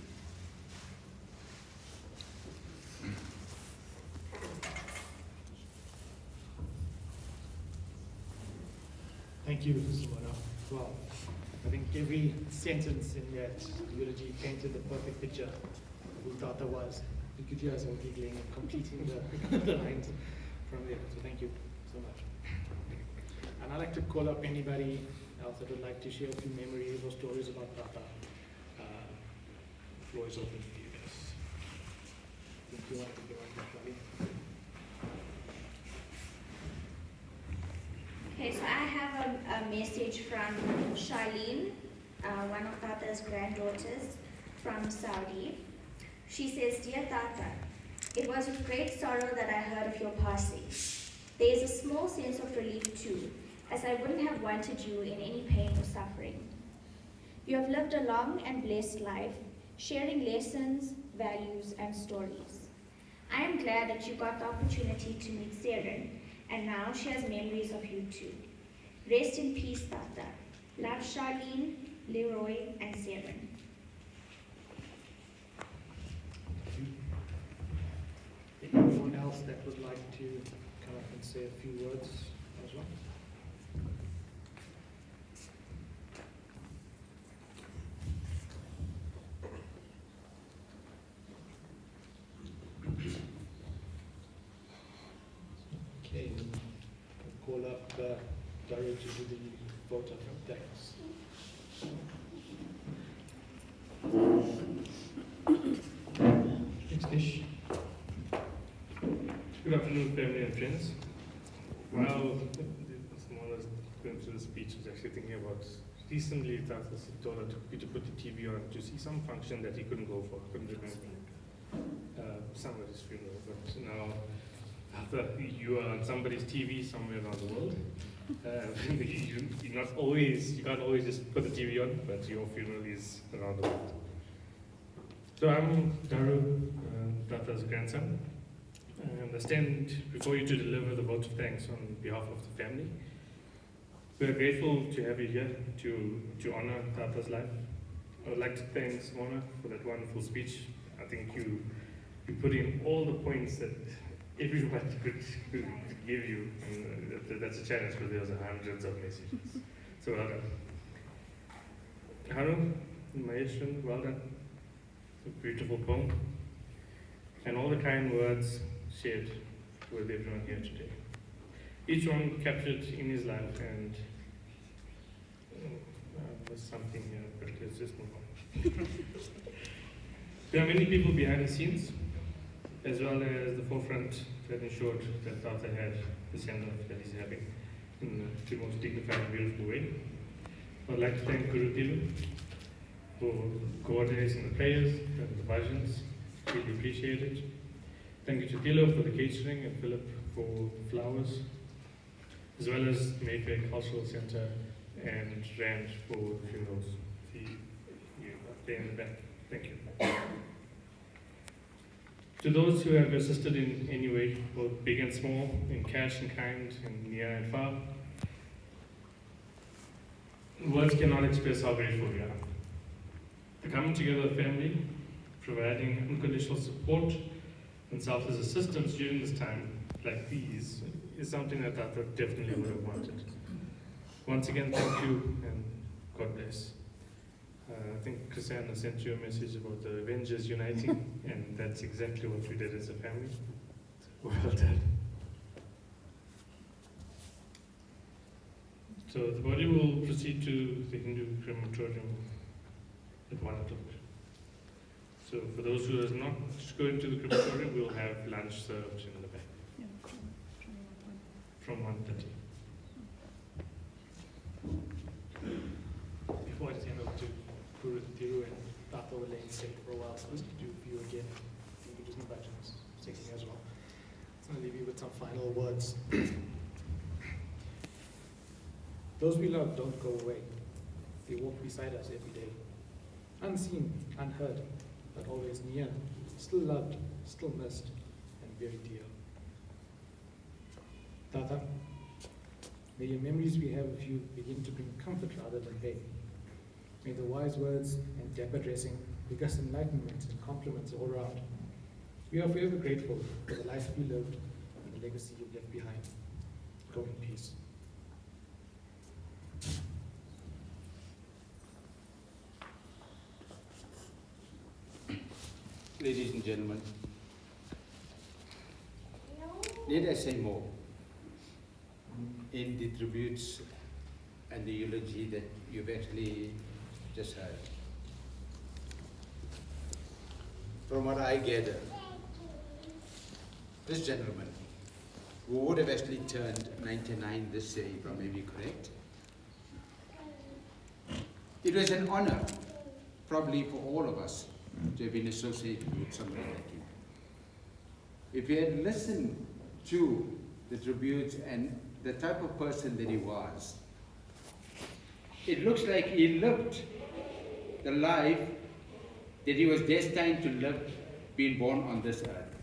Thank you, Simona. Wow. I think every sentence in that eulogy painted the perfect picture of who Tata was. You could hear us all giggling and completing the lines from there. So thank you so much. And I'd like to call up anybody else that would like to share a few memories or stories about Tata. The floor is open for you guys. I think you want to go on, Charlie. Okay, so I have a message from Charlene, one of Tata's granddaughters from Saudi. She says, "Dear Tata, it was with great sorrow that I heard of your passing. There is a small sense of relief too, as I wouldn't have wanted you in any pain or suffering. You have lived a long and blessed life, sharing lessons, values, and stories. I am glad that you got the opportunity to meet Seren, and now she has memories of you too. Rest in peace, Tata. Love, Charlene, Leroy, and Seren." Anyone else that would like to come up and say a few words as well? Okay, we'll call up Dario to do the vote of thanks. Thanks, Kish. Good afternoon, family and friends. While someone was going through the speech, I was actually thinking about recently Tata told her to put the TV on to see some function that he couldn't go for, couldn't remember. Somebody's funeral, but now after you are on somebody's TV somewhere around the world, you can't always just put the TV on, but your funeral is around the world. So I'm Daru, Tata's grandson. I stand before you to deliver the vote of thanks on behalf of the family. We are grateful to have you here to honor Tata's life. I would like to thank Simona for that wonderful speech. I think you put in all the points that everyone could give you. And that's a challenge because there was hundreds of messages. So well done. Haru, Maheshwan, well done. It's a beautiful poem. And all the kind words shared with everyone here today. Each one captured in his life, and there's something here, but let's just move on. There are many people behind the scenes, as well as the forefront that ensured that Tata had the send-off that he's having in the most dignified and beautiful way. I'd like to thank Guru Tilu for coordinating the prayers and the bhajans. Really appreciate it. Thank you to Tilo for the catering and Philip for flowers, as well as Mayfair Cultural Center and Rand for the funerals. See you up there in the back. Thank you. To those who have assisted in any way, both big and small, in cash and kind, and near and far, words cannot express how grateful we are. The coming together of family, providing unconditional support and selfless assistance during this time, like these, is something that I definitely would have wanted. Once again, thank you and God bless. I think Christiana sent you a message about the Avengers uniting, and that's exactly what we did as a family. Well done. So the body will proceed to the Hindu crematorium at 1 o'clock. So for those who are not going to the crematorium, we'll have lunch served in the back. From 1:30. Before I just hand over to Guru Thiru and Tata will lay in stay for a while, so let's do you again. You can just invite us singing as well. So I'll leave you with some final words. Those we love don't go away. They walk beside us every day. Unseen, unheard, but always near. Still loved, still missed, and very dear. Tata, may your memories we have of you begin to bring comfort rather than pain. May the wise words and dapper dressing bring us enlightenment and compliments all around. We are forever grateful for the life you lived and the legacy you left behind. Go in peace. Ladies and gentlemen, need I say more in the tributes and the eulogy that you've actually just heard? From what I gather, this gentleman, who would have actually turned 99 this year, if I may be correct, it was an honor, probably for all of us, to have been associated with somebody like you. If you had listened to the tributes and the type of person that he was, it looks like he lived the life that he was destined to live, being born on this earth.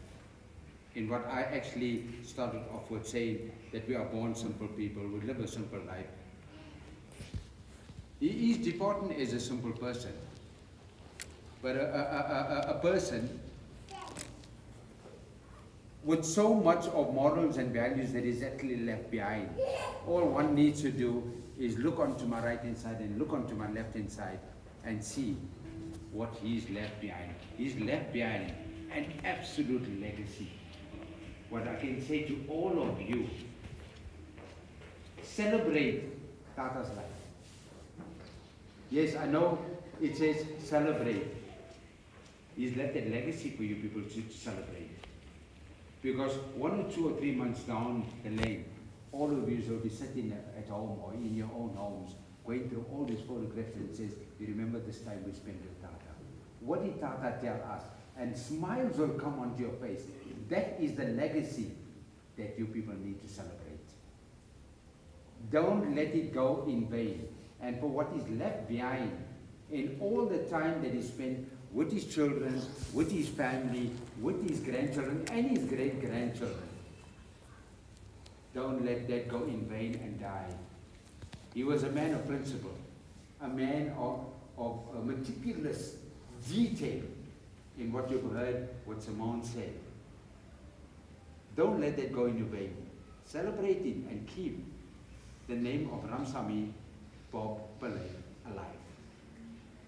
In what I actually started off with saying, that we are born simple people, we live a simple life. He is departing as a simple person, but a person with so much of morals and values that is actually left behind. All one needs to do is look onto my right hand side and look onto my left hand side and see what he's left behind. He's left behind an absolute legacy. What I can say to all of you, celebrate Tata's life. Yes, I know it says celebrate. He's left a legacy for you people to celebrate. Because 1 or 2 or 3 months down the lane, all of you will be sitting at home or in your own homes, going through all these photographs and says, you remember this time we spent with Tata. What did Tata tell us? And smiles will come onto your face. That is the legacy that you people need to celebrate. Don't let it go in vain. And for what is left behind, in all the time that he spent with his children, with his family, with his grandchildren, and his great-grandchildren, don't let that go in vain and die. He was a man of principle, a man of meticulous detail in what you've heard, what Simone said. Don't let that go in your way. Celebrate it and keep the name of RAMSAMY Bob PILLAY alive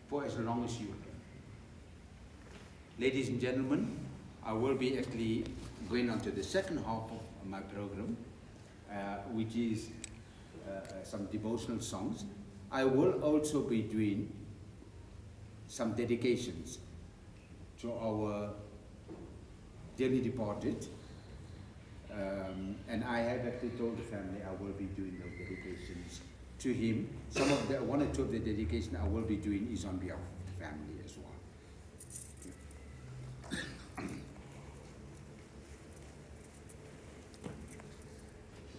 for as long as you can. Ladies and gentlemen, I will be actually going on to the second half of my program, which is some devotional songs. I will also be doing some dedications to our dearly departed, and I have actually told the family I will be doing those dedications to him. One or two of the dedication I will be doing is on behalf of the family as well.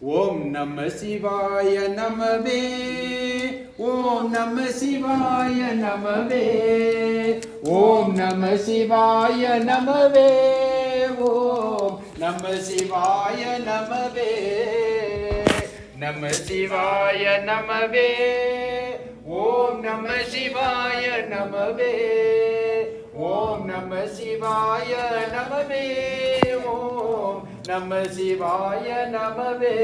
Om Namah Shivaya Namabe. Om Namah Shivaya Namabe. Om Namah Shivaya Namabe. Om Namah Shivaya Namabe. Namah Shivaya Namabe. Om Namah Shivaya Namabe. Om Namah Shivaya Namabe. Om Namah Shivaya Namabe.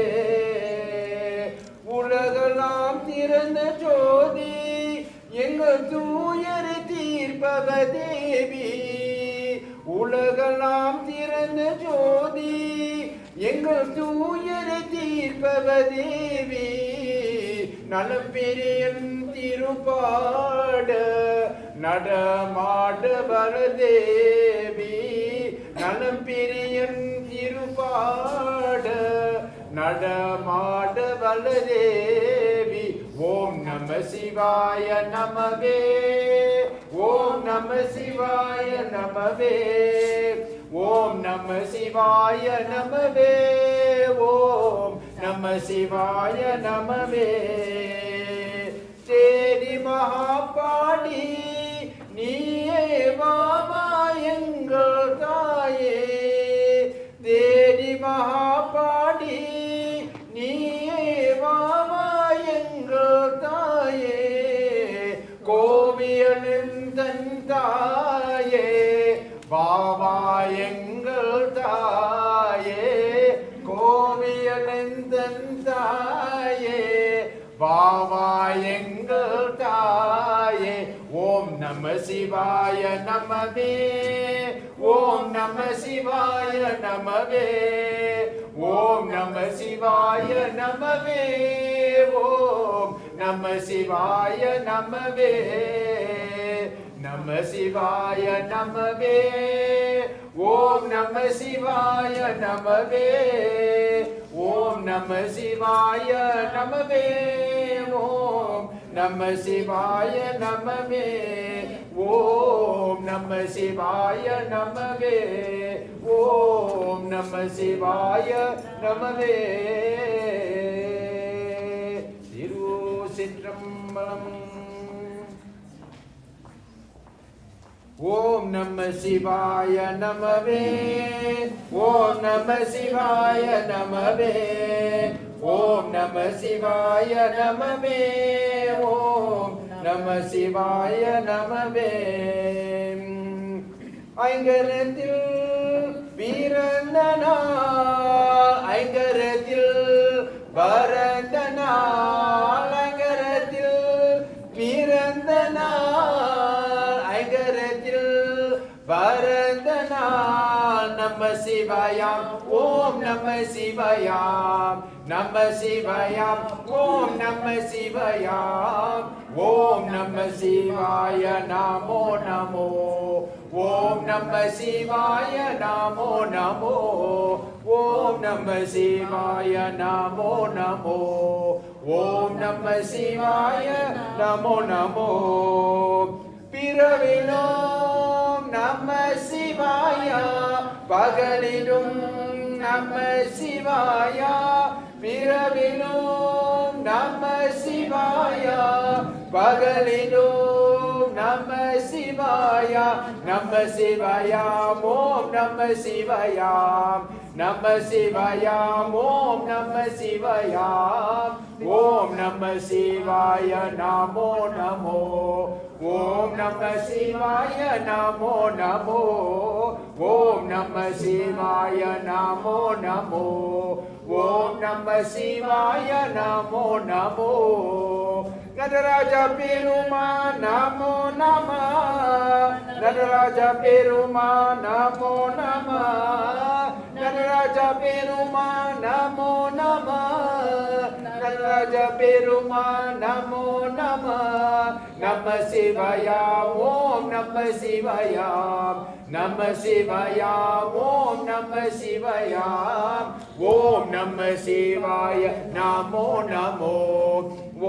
உலகெல்லாம் திறந்த ஜோதி எங்கள் தூயரை தீர்ப்பவ தேவி. உலகெல்லாம் திறந்த ஜோதி எங்கள் தூயரை தீர்ப்பவ தேவி. நலம் பெரியன் திருப்பாட நடமாட வரதேவி. நலம் பெரியன் திருப்பாட நடமாட வல்லதேவி. ஓம் நம சிவாய நமவே. ஓம் நம சிவாய நமவே. ஓம் நம சிவாய நமவே. ஓம் நம சிவாய நமவே. தேடி மகாபாடி நீயே வாமா எங்கள் தாயே. தேடி மகாபாடி நீயே வாமா எங்கள் தாயே. கோவியலின் தன் தாயே வாவா எங்கள் தாயே. கோவியலின் தன் தாயே வாவா எங்கள் தாயே. ஓம் நம சிவாய நமவே. ஓம் நம சிவாய நமவே. ஓம் நம சிவாய நமவே. ஓம் நம சிவாய நமவே. நம சிவாய நமவே. ஓம் நம சிவாய நமவே. ஓம் நம சிவாய நமவே. ஓம் நம சிவாய நமவே. ஓம் நம சிவாய நமவே. ஓம் நம சிவாய நமவே. திருச்சிற்றம்பலம். ஓம் நம சிவாய நமவே. ஓம் நம சிவாய நமவே. ஓம் நம சிவாய நமவே. ஓம் நம சிவாய நமவே. ஐங்கரத்தில் பிறந்த நாள். ஐங்கரத்தில் பரந்த நாள். ஐங்கரத்தில் பிறந்த நாள். ஐங்கரத்தில் பரந்த நாள். நம சிவாயாம். ஓம் நம சிவாயாம். நம சிவாயாம். ஓம் நம சிவாயாம். ஓம் நம சிவாய நமோ நமோ. ஓம் நம சிவாய நமோ நமோ. ஓம் நம சிவாய நமோ நமோ. ஓம் நம சிவாய நமோ நமோ. பிறவிலும் நம சிவாய. பகலிலும் நம சிவாய. பிறவிலும் நம சிவாய. பகலிலும் நம சிவாய. நம சிவாயாம். ஓம் நம சிவாயாம். நம சிவாயாம். ஓம் நம சிவாயாம். ஓம் நம சிவாய நமோ நமோ. ஓம் நம சிவாய நமோ நமோ ஓம் நம சிவாய நமோ நமோ ஓம் நம சிவாய நமோ நமோ நடராஜ பெருமான் நமோ நம நடராஜ பெருமான் நமோ நம நடராஜ பெருமான் நமோ நம நடராஜ பெருமான் நமோ நம நம சிவாயா ஓம் நம சிவாயா நம சிவாயா ஓம் நம சிவாயா ஓம் நம சிவாய நமோ நமோ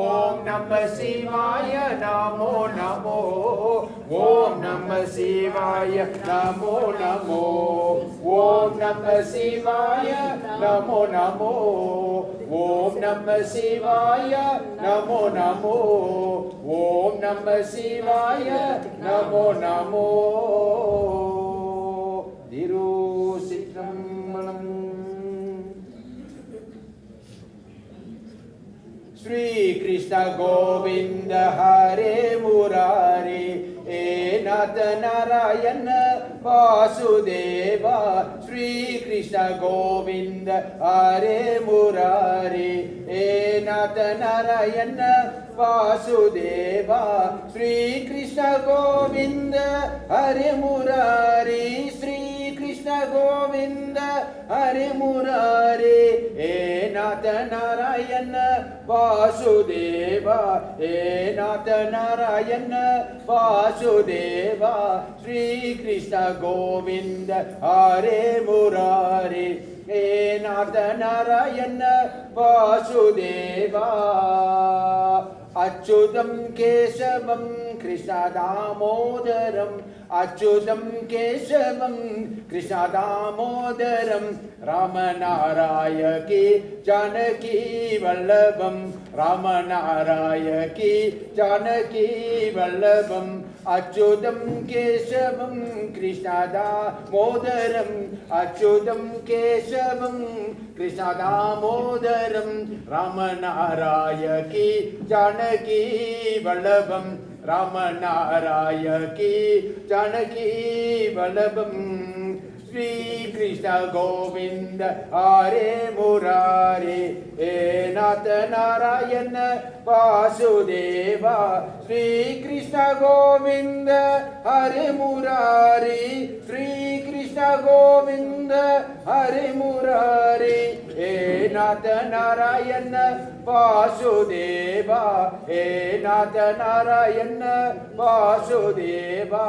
ஓம் நம சிவாய நமோ நமோ ஓம் நம சிவாய நமோ நமோ ஓம் நம சிவாய நமோ நமோ ஓம் நம சிவாய நமோ நமோ ஓம் நம சிவாய நமோ நமோ திருச்சிற்றம்பலம். श्री कृष्ण गोविंद हरे मुरारी हे नाथ नारायण वासुदेवा श्री कृष्ण गोविंद हरे मुरारी हे नाथ नारायण वासुदेवा श्री कृष्ण गोविंद हरे मुरारी श्री कृष्ण गोविंद हरे मुरारी हे नाथ नारायण वासुदेवा हे नाथ नारायण वासुदेवा श्री कृष्ण गोविंद हरे मुरारी हे नाथ नारायण वासुदेवा अच्युतं केशवं कृष्ण दामोदरं अच्युतं केशवं कृष्ण दामोदरं रामनारायकी जानकी वल्लभं रामनारायकी जानकी वल्लभं अच्युतं केशवं कृष्ण दामोदरं अच्युतं केशवं कृष्ण दामोदरं रामनारायकी जानकी वल्लभं रामनारायकी जानकी वल्लभं श्री कृष्ण गोविंद हरे मुरारी हे नाथ नारायण वासुदेवा श्री कृष्ण गोविंद हरे मुरारी श्री कृष्ण गोविंद हरे मुरारी हे नाथ नारायण वासुदेवा हे नाथ नारायण वासुदेवा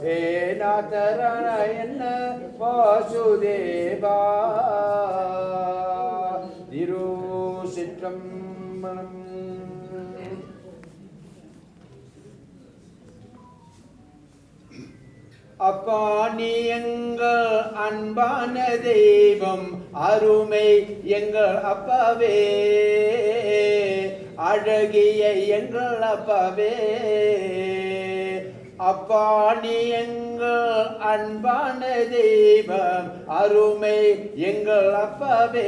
हे नाथ नारायण वासुदेवा திருச்சிற்றம்பலம். அப்பா நீ எங்கள் அன்பான தெய்வம் அருமை எங்கள் அப்பாவே அழகிய எங்கள் அப்பாவே அப்பா நீ எங்கள் அன்பான தெய்வம் அருமை எங்கள் அப்பாவே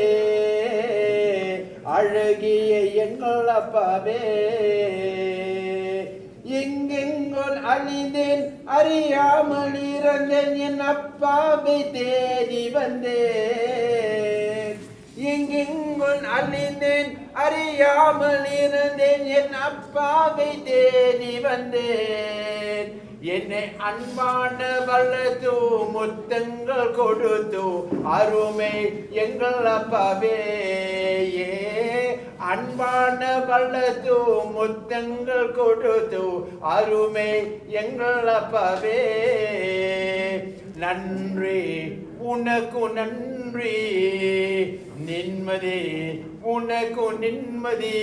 அழகிய எங்கள் அப்பாவே எங்கெங்கோல் அழிந்தேன் அறியாமல் இறந்தேன் என் அப்பாவை தேடி வந்தேன் எங்கெங்கோல் அழிந்தேன் அறியாமல் இருந்தேன் என் அப்பாவை தேடி வந்தேன் என்னை அன்பான வல்லது முத்தங்கள் கொடுத்து அருமை எங்கள் அப்பாவே அன்பான வல்லது முத்தங்கள் கொடுத்து அருமை எங்கள் அப்பாவே நன்றி உனக்கு நன்றி நிம்மதி உனக்கு நிம்மதி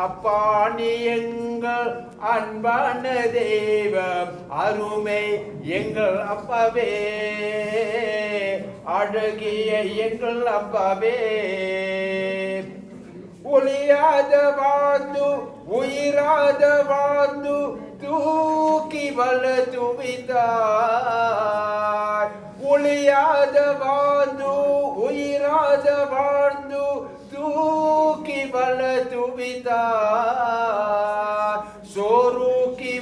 அப்பா நீ எங்கள் அன்பான தெய்வம் அருமை எங்கள் அப்பாவே அழகிய எங்கள் அப்பாவே ஒளியாத வாழ்ந்து உயிராத வாழ்ந்து தூக்கி வளர்த்துவித்தார் ஒளியாத வாழ்ந்து உயிராத வாழ்ந்து தூக்கி வளர்த்துவித்தார் சோறுக்கி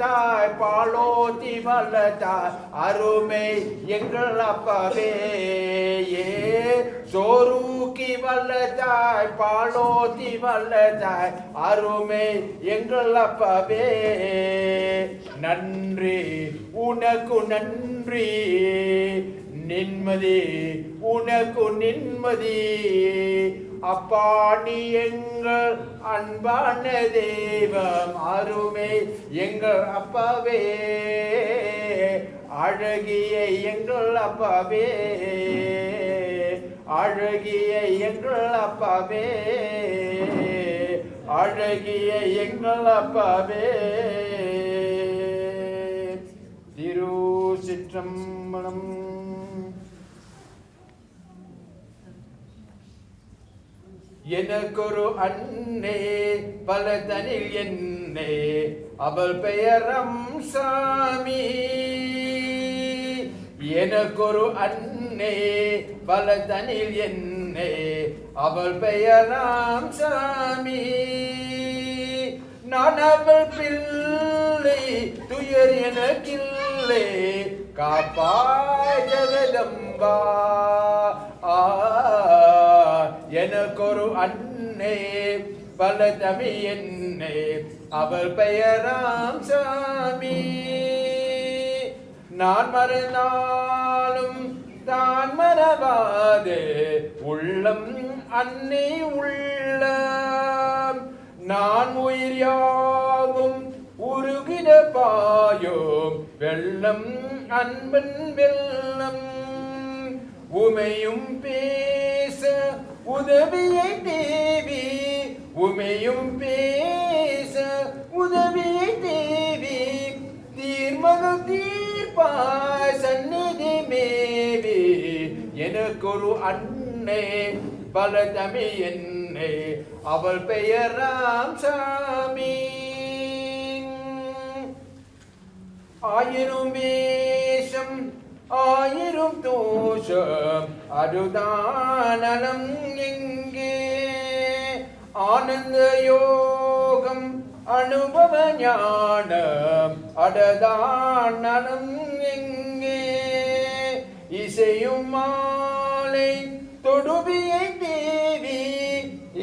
தாய் பாலோத்தி வல்ல தாய் அருமை எங்கள் அப்பாவே சோரூக்கி வல்ல தாய் பாலோத்தி வல்ல தாய் அருமை எங்கள் அப்பாவே நன்றி உனக்கு நன்றி நிம்மதி உனக்கு நிம்மதி அப்பா நீ எங்கள் அன்பான தெய்வம் அருமை எங்கள் அப்பாவே அழகிய எங்கள் அப்பாவே அழகிய எங்கள் அப்பாவே அழகிய எங்கள் அப்பாவே திருச்சிற்றம்பலம். எனக்கொரு அன்னே பலதனில் என்னே அவள் பெயர் ரம்சாமி. எனக்கொரு அன்னே பலதனில் என்னே அவள் பெயர் ராம்சாமி. நான் அவள் பிள்ளை துயர் எனக்கில்லை காப்பாய் ஜெகதம்பா. எனக்கொரு அன்னே பலதமி என்னே அவள் பெயர் ராம்சாமி. நான் மறந்தாலும் தான் மறவாதே உள்ளம் அன்னை உள்ளம். நான் உயிர் யாவும் உருகிட பாயும் வெள்ளம் அன்பன் வெள்ளம். உமையும் பேச உதவியை தேவி உமையும் பேச உதவியை தேவி. தீர்மகள் தீர்ப்பாய் சந்நிதி மேவி. எனக்கொரு அன்னை பலதமி என்னை அவள் பெயர் ராம்சாமி. ஆயிரம் வேஷம் ஆயிரம் தோஷம் அதுதான் நலம் எங்கே. ஆனந்த யோகம் அனுபவ ஞானம் அடதான் நலம் எங்கே. இசையும் மாலை தொடுவியை தேவி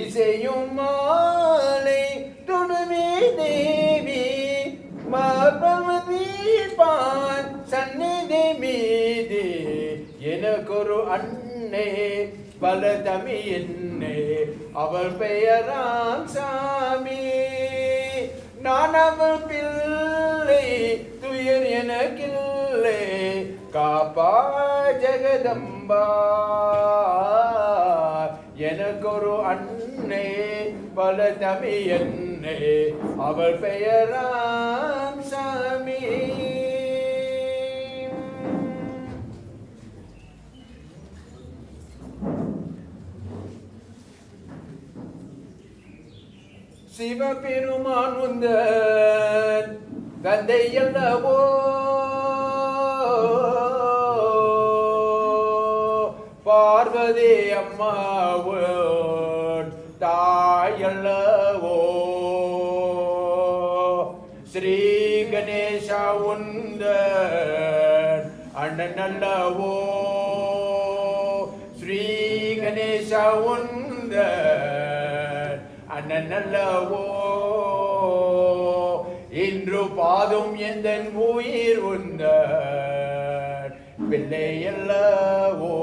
இசையும் மாலை தொடுவியை தேவி. மபவதீபான் சந்நிதி மீது எனக்கொரு அன்னை பலதமி என்னே அவள் பெயர் ராம்சாமி. நான் அவள் பிள்ளை துயர் எனக்கில்லை காப்பா ஜெகதம்பா. எனக்கொரு அன்னை பலதமி என்னே அவள் பெயர் ராம்சாமி. சிவபெருமான் உந்தன் தந்தை அல்லவோ. பார்வதி அம்மாவன் தாய் அல்லவோ. ஸ்ரீ கணேசா உந்தன் அண்ணன் அல்லவோ. ஸ்ரீ கணேசா உந்தன் அண்ணன் அல்லவோ. இன்று பாதும் எந்தன் உயிர் உந்தன் பிள்ளை அல்லவோ.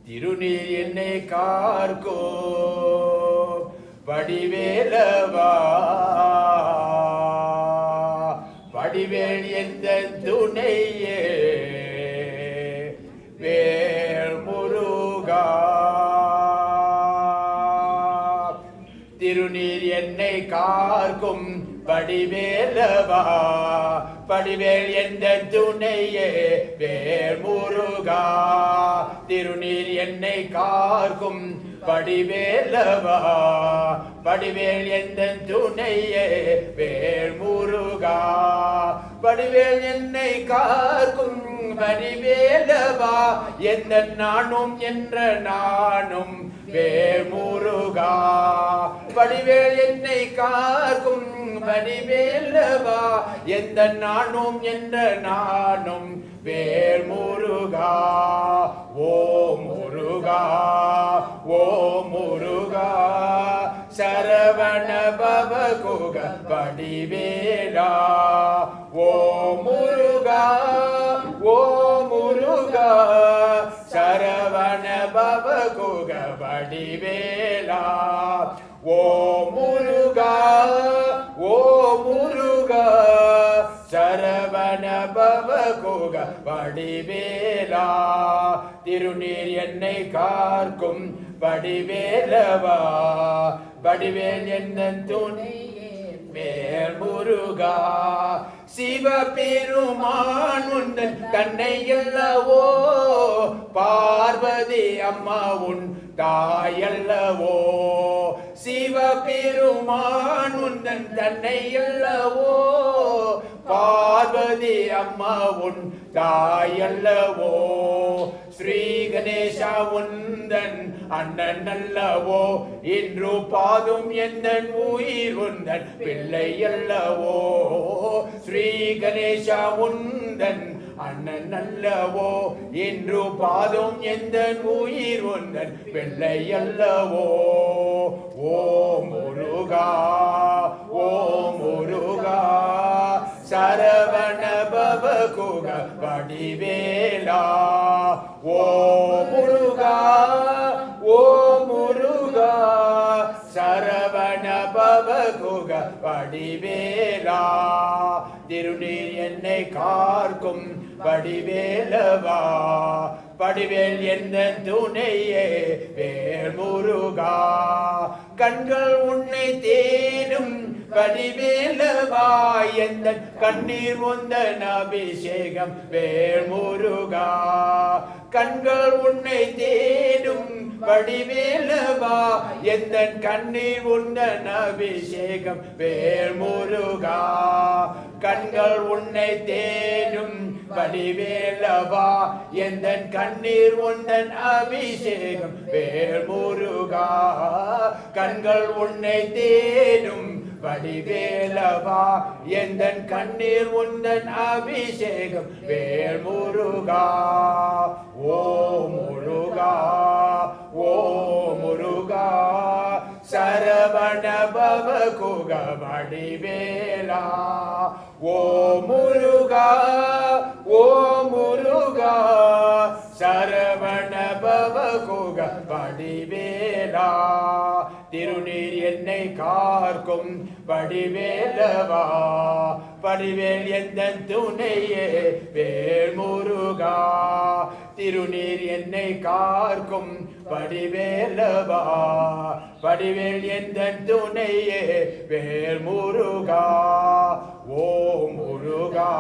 திருநீர் என்னை கார்கோ வடிவேலவா. வடிவேல் எந்த துணையே வேல் முருகா. திருநீர் என்னை கார்க்கும் வடிவேலவா. வடிவேல் எந்த துணையே வேல் முருகா. திருநீர் என்னை கார்க்கும் வடிவேலவா. வடிவேல் எந்த துணையே வேல் முருகா. வடிவேல் என்னை கார்க்கும் வடிவேலவா. எந்த நானும் என்ற நானும் வேல் முருகா. வடி வடிவேல் என்னை காக்கும் வடிவேலவா எந்த நானும் என்ற நானும் வேல் முருகா ஓ முருகா ஓ முருகா சரவண பவ குக வடிவேலா ஓ முருகா ஓ முருகா சரவண பவ குக வடிவேலா ஓ முருகா ஓ முருகா சரவண பவ குக வடிவேலா திருநீர் என்னை காக்கும் வடிவேலவா வடிவேல் என்ன துணையே வேல் முருகா சிவபெருமான் உந்தன் தன்னை அல்லவோ பார்வதி அம்மா உன் தாயல்லவோ சிவபெருமான் உந்தன் தன்னை அல்லவோ பார்வதி அம்மா உன் தாயல்லவோ ஸ்ரீ கணேசா உந்தன் அண்ணன் அல்லவோ இன்று பாதும் எந்தன் உயிர் உந்தன் பிள்ளை அல்லவோ ஸ்ரீ கணேசா உந்தன் அண்ணன் அல்லவோ இன்று பாதும் எந்தன் உயிர் உந்தன் பிள்ளை அல்லவோ ஓ முருகா ஓ முருகா சரவண பவ குக வடிவேலா ஓ முருகா ஓ முருகா சரவண பவ குக வடிவேலா திருநீர் என்னை காக்கும் வடிவேலவா வடிவேல் என்ன துணையே வேல் முருகா கண்கள் உன்னை தேடும் வடிவேலவா எந்த கண்ணீர் உந்தன் அபிஷேகம் வேல் முருகா கண்கள் உன்னை தேடும் வடிவேலவா எந்த கண்ணீர் உந்தன் அபிஷேகம் வேல் முருகா கண்கள் உன்னை தேடும் வடிவேலவா எந்த கண்ணீர் உந்தன் அபிஷேகம் வேல் முருகா கண்கள் உன்னை தேடும் வடிவேலவா எந்த கண்ணீர் உந்தன் அபிஷேகம் வேல் முருகா ஓ முருகா ஓ முருகா சரவண பவ குக வடிவேலா ஓ முருகா ஓ முருகா சரவண பவ குக வடிவேலா திருநீர் என்னை காக்கும் வடிவேலவா வடிவேல் எந்த துணையே வேல் முருகா திருநீர் என்னை காக்கும் வடிவேலவா வடிவேல் எந்த துணையே வேல் முருகா ஓ முருகா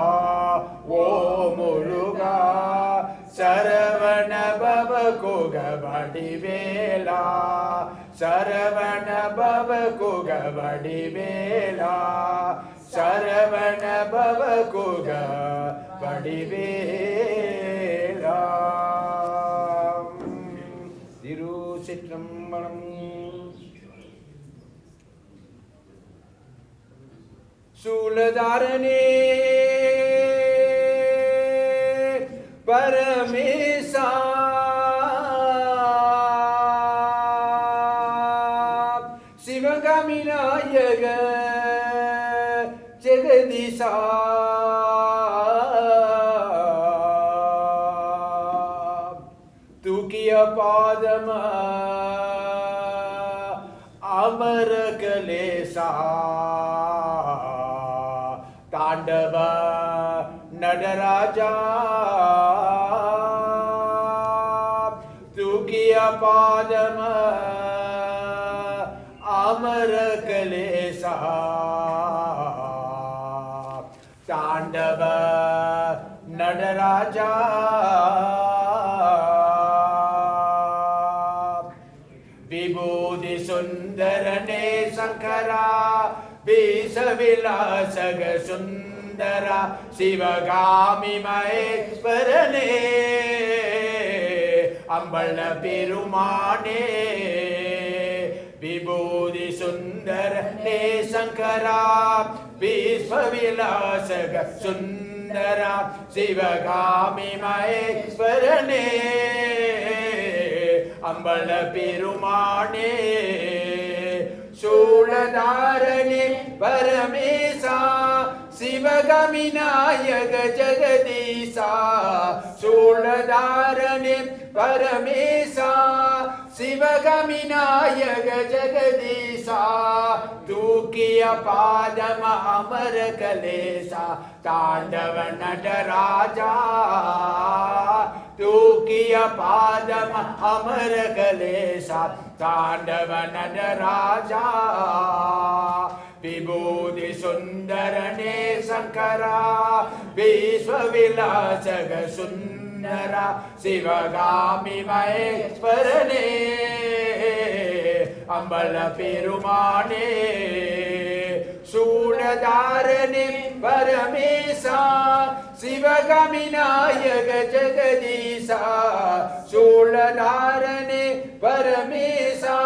ஓ முருகா சரவண பவ குக வடிவேலா சரவண பவ குக வடிவேலா சரவண பவ குக வடிவேலா திருச்சிற்றம்பலம் சூலதாரனே பரமேசா சிவகாமி நாயக ஜெகதீசா தூக்கிய பாதமா அமர கலேசா தாண்டவ நடராஜா தூக்கிய பாதம அமர கலேசா தாண்டவ நடராஜா விபூதி சுந்தரனே சங்கரா பீச விலாசக சுந்தரா சிவகாமி மகேஸ்வரனே அம்பல பெருமானே விபூதி சுந்தர சங்கரா விஸ்வவிலாசக சுந்தரா சிவகாமி மகேஸ்வரனே அம்பல பெருமானே சூழதாரணி பரமேசா சிவகாமி நாயக ஜெகதீசா சூழதாரணி பரமேசா சிவகாமி நாயக ஜெகதீசா தூக்கிய பாதம அமர கலேசா தாண்டவ நடராஜா தூக்கிய பாதம அமர கலேசா தாண்டவ நடராஜா விபூதி சுந்தரனே சங்கரா விஸ்வவிலாசக சுந்தரா சிவகாமி மகேஸ்வரனே அம்பல பெருமானே சூழதாரணி பரமேசா சிவகாமி நாயக ஜெகதீசா சூழதாரணி பரமேசா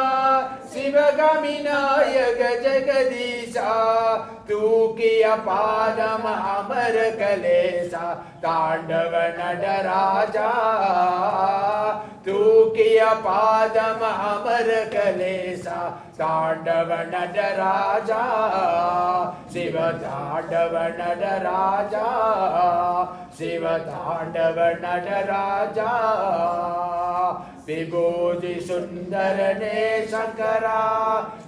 சிவகாமி நாயக ஜெகதீசா தூக்கிய பாதம அமர கலேசா தாண்டவ நடராஜா தூக்கிய பாதம அமர கலேசா தாண்டவ நடராஜா சிவ தாண்டவ நடராஜா சிவ தாண்டவ நடராஜா விபூதி சுந்தரனே சங்கரா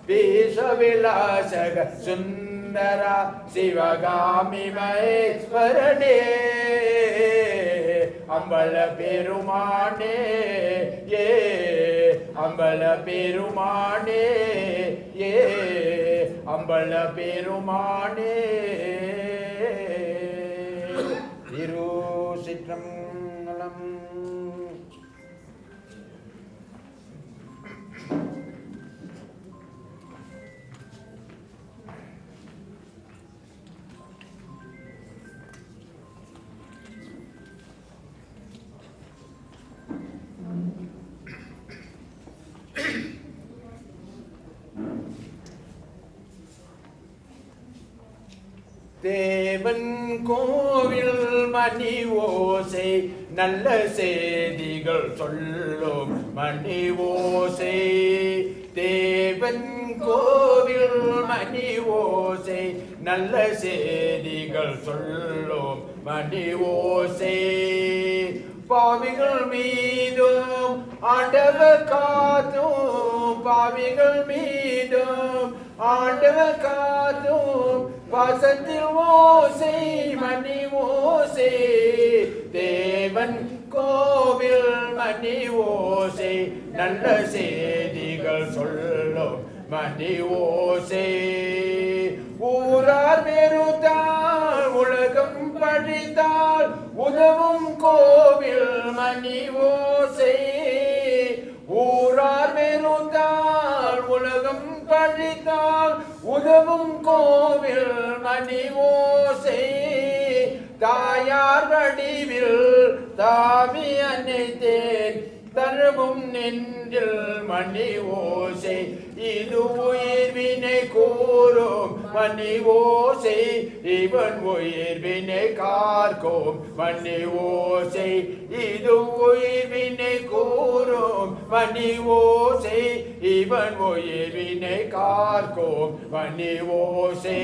விஸ்வவிலாசக சுந்தரா சிவகாமி மகேஸ்வரனே அம்பல பெருமானே ஏ அம்பல பெருமானே ஏ அம்பல பெருமானே திருச்சிற்றம்பலம். தேவன் கோவில் மணி ஓசை நல்ல செய்திகள் சொல்லும் மணி ஓசை தேவன் கோவில் மணி ஓசை நல்ல செய்திகள் சொல்லும் மணி ஓசை பாவிகள் மீதும் ஆண்டவர் காத்தும் பாவிகள் மீதும் ஆண்டவர் காத்தும் வாசத்தில் ஓசை மணி ஓசை தேவன் கோவில் மணி ஓசை நல்ல செய்திகள் சொல்லும் மணி ஓசை ஊரார் வெறுத்தால் உலகம் பழித்தால் உதவும் கோவில் மணி ஓசை ஊரார் வெறுத்தால் உலகம் பழித்தால் உதவும் கோவில் மணி ஓசை தாயார் வடிவில் தாவி அணைத்தேன் தருவும் நெஞ்சில் மணி ஓசை இது உயிர்வினை கூறும் மணி ஓசை இவன் உயிர்வினை கார்க்கும் மணி ஓசை இது உயிர்வினை கூறும் மணி ஓசை இவன் உயிர்வினை கார்க்கும் மணி ஓசை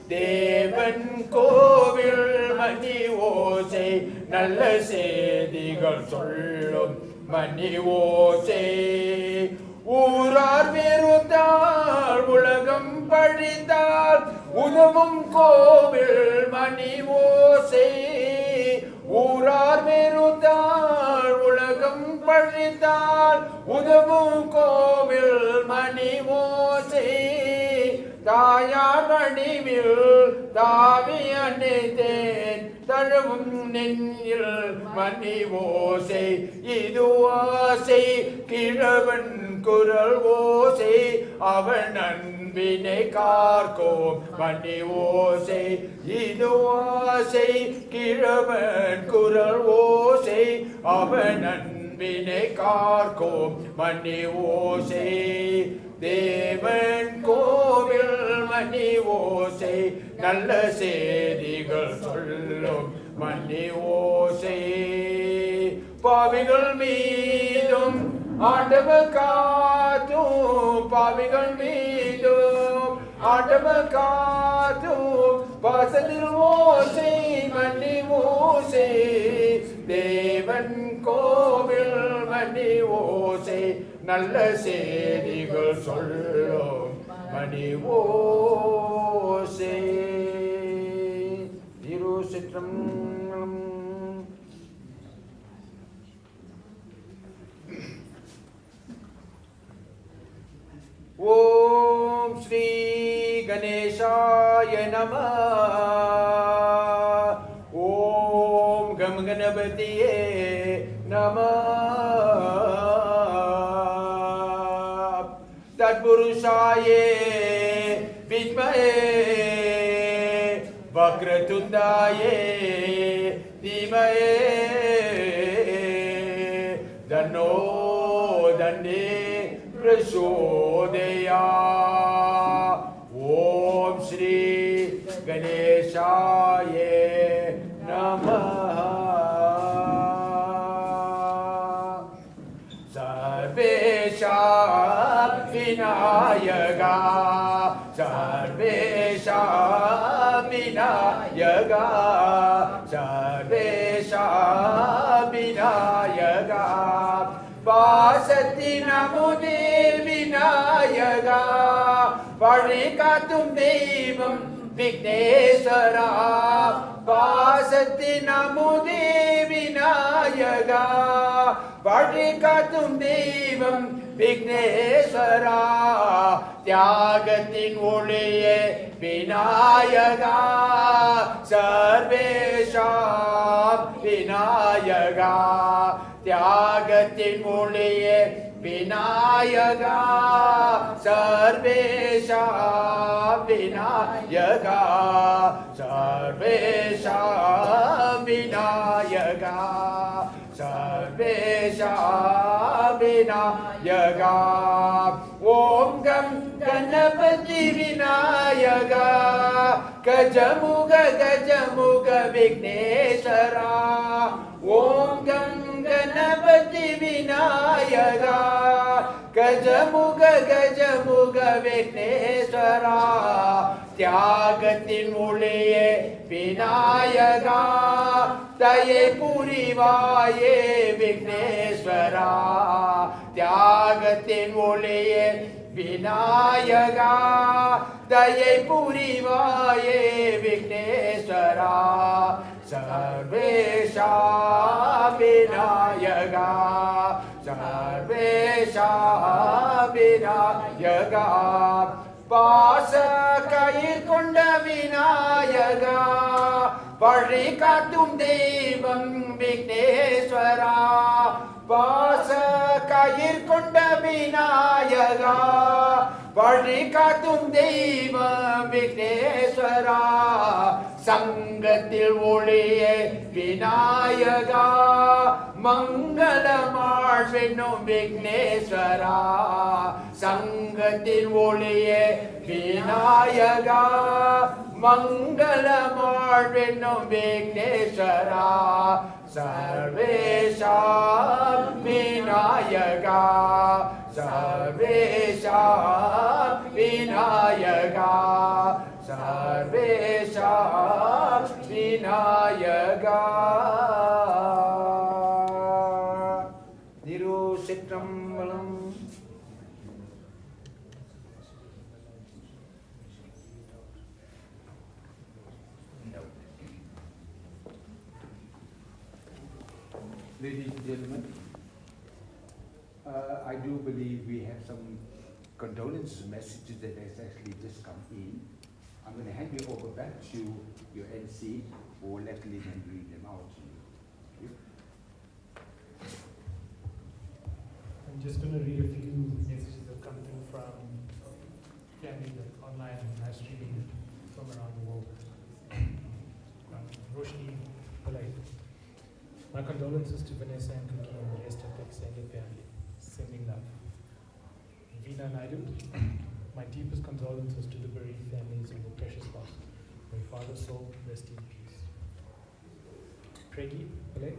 தேவன் கோவில் மணி ஓசை நல்ல செய்திகள் சொல்லும் மணி ஓசை ஊரார் வெறுத்தால் உலகம் பழித்தால் உதவும் கோவில் மணி ஓசை ஊரார் வெறுத்தால் உலகம் பழித்தால் உதவும் கோவில் மணி ஓசை தாயார் வடிவில் தாவி அணைத்தேன் தழுவும் நெஞ்சில் மணி ஓசை இது ஓசை கிழவன் குரல் ஓசை அவன் அன்பினை கார்க்கும் மணி ஓசை இது ஓசை கிழவன் குரல் ஓசை அவன் அன்பினை கார்க்கும் மணி ஓசை தேவன் கோவில் மணி ஓசை நல்ல செய்திகள் சொல்லும் மணி ஓசை பாவிகள் மீதும் ஆண்டவர் காத்தும் பாவிகள் மீதும் ஆண்டவர் காத்தும் வாசலில் ஓசை மணி ஓசை தேவன் கோவில் மணி ஓசை நல்ல செய்திகள் சொல்லும் மணி ஓசை திருச்சிற்றம்பலம். ஓம் ஸ்ரீ கணேசாய நமः. ஓம் கம் கணபதியே நமः. तत्पुरुषाये विद्महे वक्रतुण्डाये धीमहि तन्नो दन्डी प्रचोदयात्. ॐ श्री गणेशाय नमः. सर्वेषां विनायका सर्वेषां विनायका सर्वेषां विनायका वासति नमुदे विनायका वழிகாட்டும் தெய்வம் விக்னேஸ்வரா வாசத்தி நமுதே விநாயகா வழிகாட்டும் தெய்வம் விக்னேஸ்வரா தியாகத்தின் ஒளியே விநாயகா சர்வேஷாம் விநாயகா தியாகத்தின் ஒளியே விநாயகா சர்வேஷாம் விநாயகா சர்வேஷாம் விநாயகா சர்வேஷாம் விநாயகா. ஓம் கம் கணபதி விநாயகா கஜமுக கஜமுக விக்னேஸ்வரா. ஓம் கம் கணபதி விநாயகா கஜமுக கஜமுக விக்னேஸ்வரா தியாகத்தின் ஒளியே விநாயகா தயை புரிவாயே விக்னேஸ்வரா தியாகத்தின் ஒளியே விநாயகா தயை புரிவாயே விக்னேஸ்வரா सर्वेषां विनायका सर्वेषां विनायका பாசக்கயிர் கொண்ட விநாயகா வழிகாட்டும் தெய்வம் விக்னேஸ்வரா பாசக்கயிர் கொண்ட விநாயகா வழிகாட்டும் தெய்வம் விக்னேஸ்வரா சங்கத்தில் ஒளியே விநாயகா மங்களமாழ்வென்னும் விக்னேஸ்வரா சங்கத்தில் ஒளியே விநாயகா மங்களமாழ்வென்னும் விக்னேஸ்வரா சர்வேஷாம் விநாயகா சர்வேஷாம் விநாயகா சர்வேஷாம் விநாயகா. திருச்சிற்றம்பலம். Ladies and gentlemen, I do believe we have some condolence messages that has actually just come in. I'm going to hand you over back to your NC, who will actually then read them out to you. Thank you. I'm just going to read a few messages that come through from family that's online and live streaming from around the world. Roshni, PILLAY. My condolences to Vanessa and Cookie and the rest of the extended family. Sending love. Veena Naidu. My deepest condolences to the bereaved families of the precious loss. May Father's soul rest in peace. Preggy, PILLAY.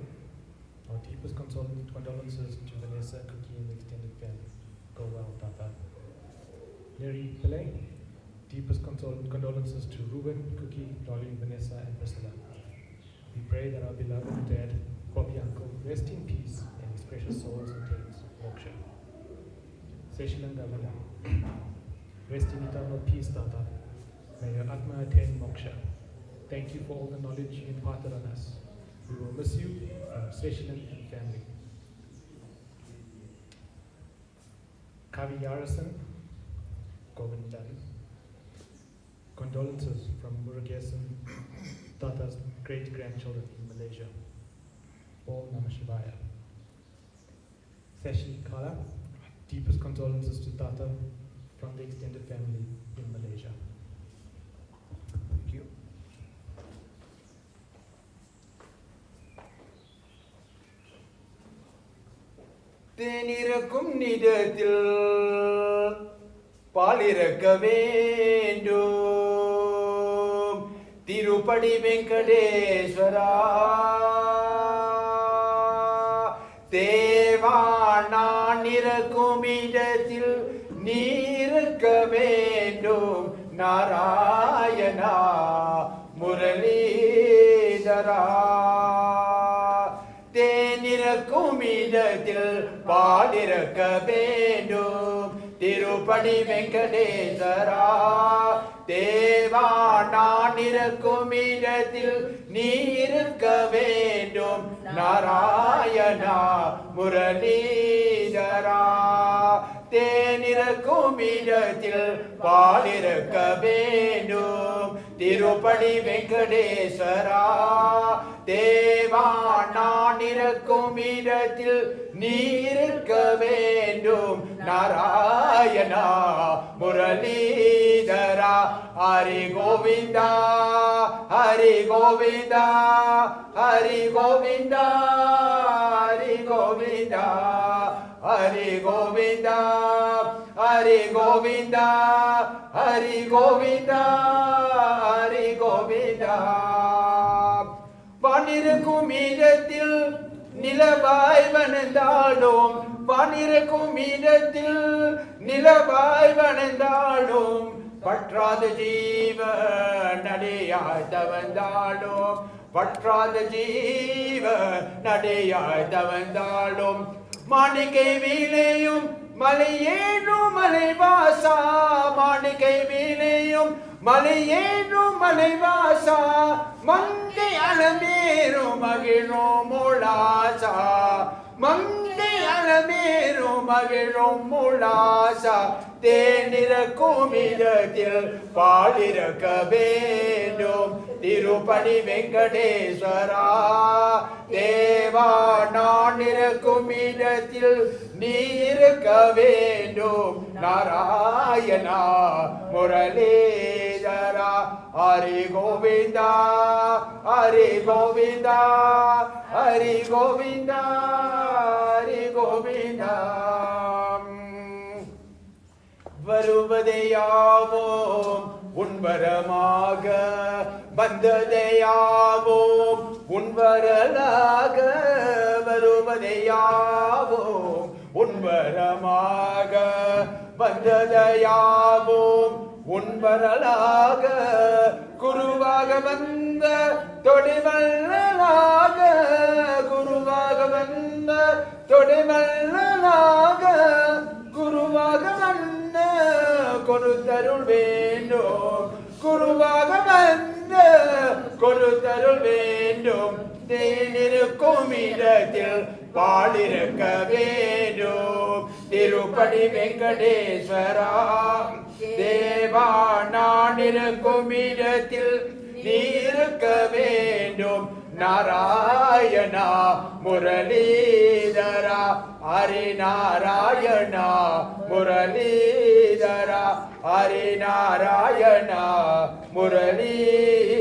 Our deepest condolences to Vanessa, Cookie, and the extended family. Go well, Tata. Larry, PILLAY. Deepest condolences to Ruben, Cookie, Dolly, Vanessa, and Priscilla. We pray that our beloved dad, Bobby Uncle, rest in peace and his precious souls attains moksha. Seshilan Davana. Rest in eternal peace, Tata. May your Atma attain moksha. Thank you for all the knowledge you imparted on us. We will miss you from Seshilan and family. Kavi Yarison, Govindan. Condolences from Murugesan, Tata's great-grandchildren in Malaysia. All Namah Shivaya. Sashi Kala, deepest condolences to Tata from the extended family in Malaysia. Thank you. தேனிருக்கும் நிதத்தில் பாலிறக்க வேண்டும் திருப்படி வெங்கடேஸ்வரா தேவா நான் இருக்கும் இடத்தில் நீருக்க வேண்டும் நாராயணா முரளிதரா தேனிருக்கும் இடத்தில் பாலிறக்க வேண்டும் திருப்படி வெங்கடேஸ்வரா தேவா நான் இருக்கும் இடத்தில் நீருக்க வேண்டும் நாராயணா முரளிதரா தேனிருக்கும் இடத்தில் பாலிறக்க வேண்டும் திருப்படி வெங்கடேஸ்வரா தேவா நான் இருக்கும் இடத்தில் நீருக்க வேண்டும் நாராயணா முரளிதரா ஹரி கோவிந்தா ஹரி கோவிந்தா ஹரி கோவிந்தா ஹரி கோவிந்தா ஹரி கோவிந்தா ஹரி கோவிந்தா ஹரி கோவிந்தா ஹரி கோவிந்தா வானிருக்கும் இடத்தில் நிலவாய் வணந்தாடும் வானிருக்கும் இடத்தில் நிலவாய் வணந்தாடும் பற்றாத ஜீவ நடையாய் தவந்தாடும் பற்றாத ஜீவ நடையாய் தவந்தாடும் மாணிக்கை வீணையும் மலையேனும் மலைவாசா மாணிக்கை வீணையும் மலையேனும் மலைவாசா மங்கை அலமேரும் மகிழும் முளாசா மங்கை அலமேரும் மகிழும் முளாசா தேனிருக்கும் இடத்தில் பாலிறக்க வேண்டும் திருப்படி வெங்கடேஸ்வரா தேவா நான் இருக்கும் இடத்தில் நீருக்க வேண்டும் நாராயணா முரளிதரா ஹரி கோவிந்தா ஹரி கோவிந்தா ஹரி கோவிந்தா ஹரி கோவிந்தா வருவதையாவோம் உன்வரமாக வந்ததையாவோம் உன்வரலாக வருவதையாவோம் உன்வரமாக வந்ததையாவோம் உன்வரலாக குருவாக வந்த தொடைவல்லாக குருவாக வந்த தொடைவல்லாக குருவாக வந்த கொடுத்தருள் வேண்டும் குருவாக வந்த கொடுத்தருள் வேண்டும் தேனிருக்கும் இடத்தில் பாலிறக்க வேண்டும் திருப்படி வெங்கடேஸ்வரா தேவா நான் இருக்கும் இடத்தில் நீருக்க வேண்டும் நாராயணா முரளிதரா ஹரி நாராயணா முரளிதரா ஹரி நாராயணா முரளிதரா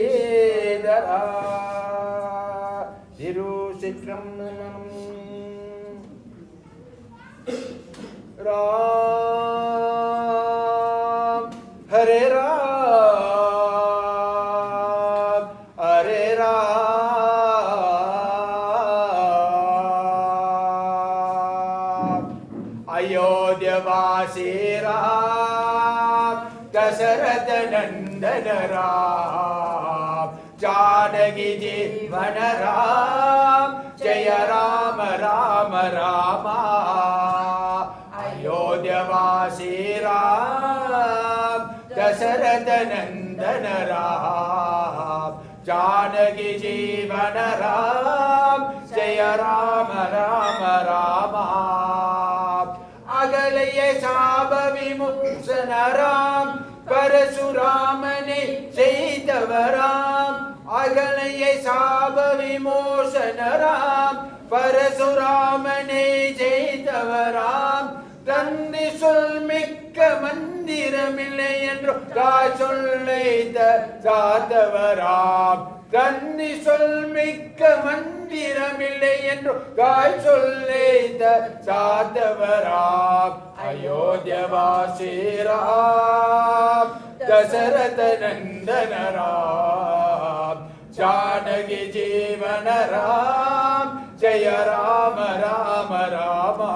திருச்சிற்றம்பலம் Hare Ram, Hare Ram. Ayodhya Vasi Ram, Dasharatha Nandana Ram, Janaki Jeevana Ram, Jaya Rama Rama Rama. Ayodhya Vasi Ram, Dasharatha Nandana Ram, Janaki Jeevana Ram, Jaya Rama Rama Rama. Agalaya Saba Vimochana Ram, Parasuramane Jaitavaram. Agalaya Saba Vimochana Ram, Parasuramane Jaitavaram. தந்தி சொல் மிக்க மந்திரமில்லை என்று தாய் சொல்லைத்த சாத்தவராம். தந்தி சொல் மிக்க மந்திரமில்லை என்று தாய் சொல்லைத்த சாத்தவராம். அயோத்தியவாசி ராம், தசரத நந்தன ராம், ஜானகி ஜீவன ராம், ஜெய ராம ராம ராமா.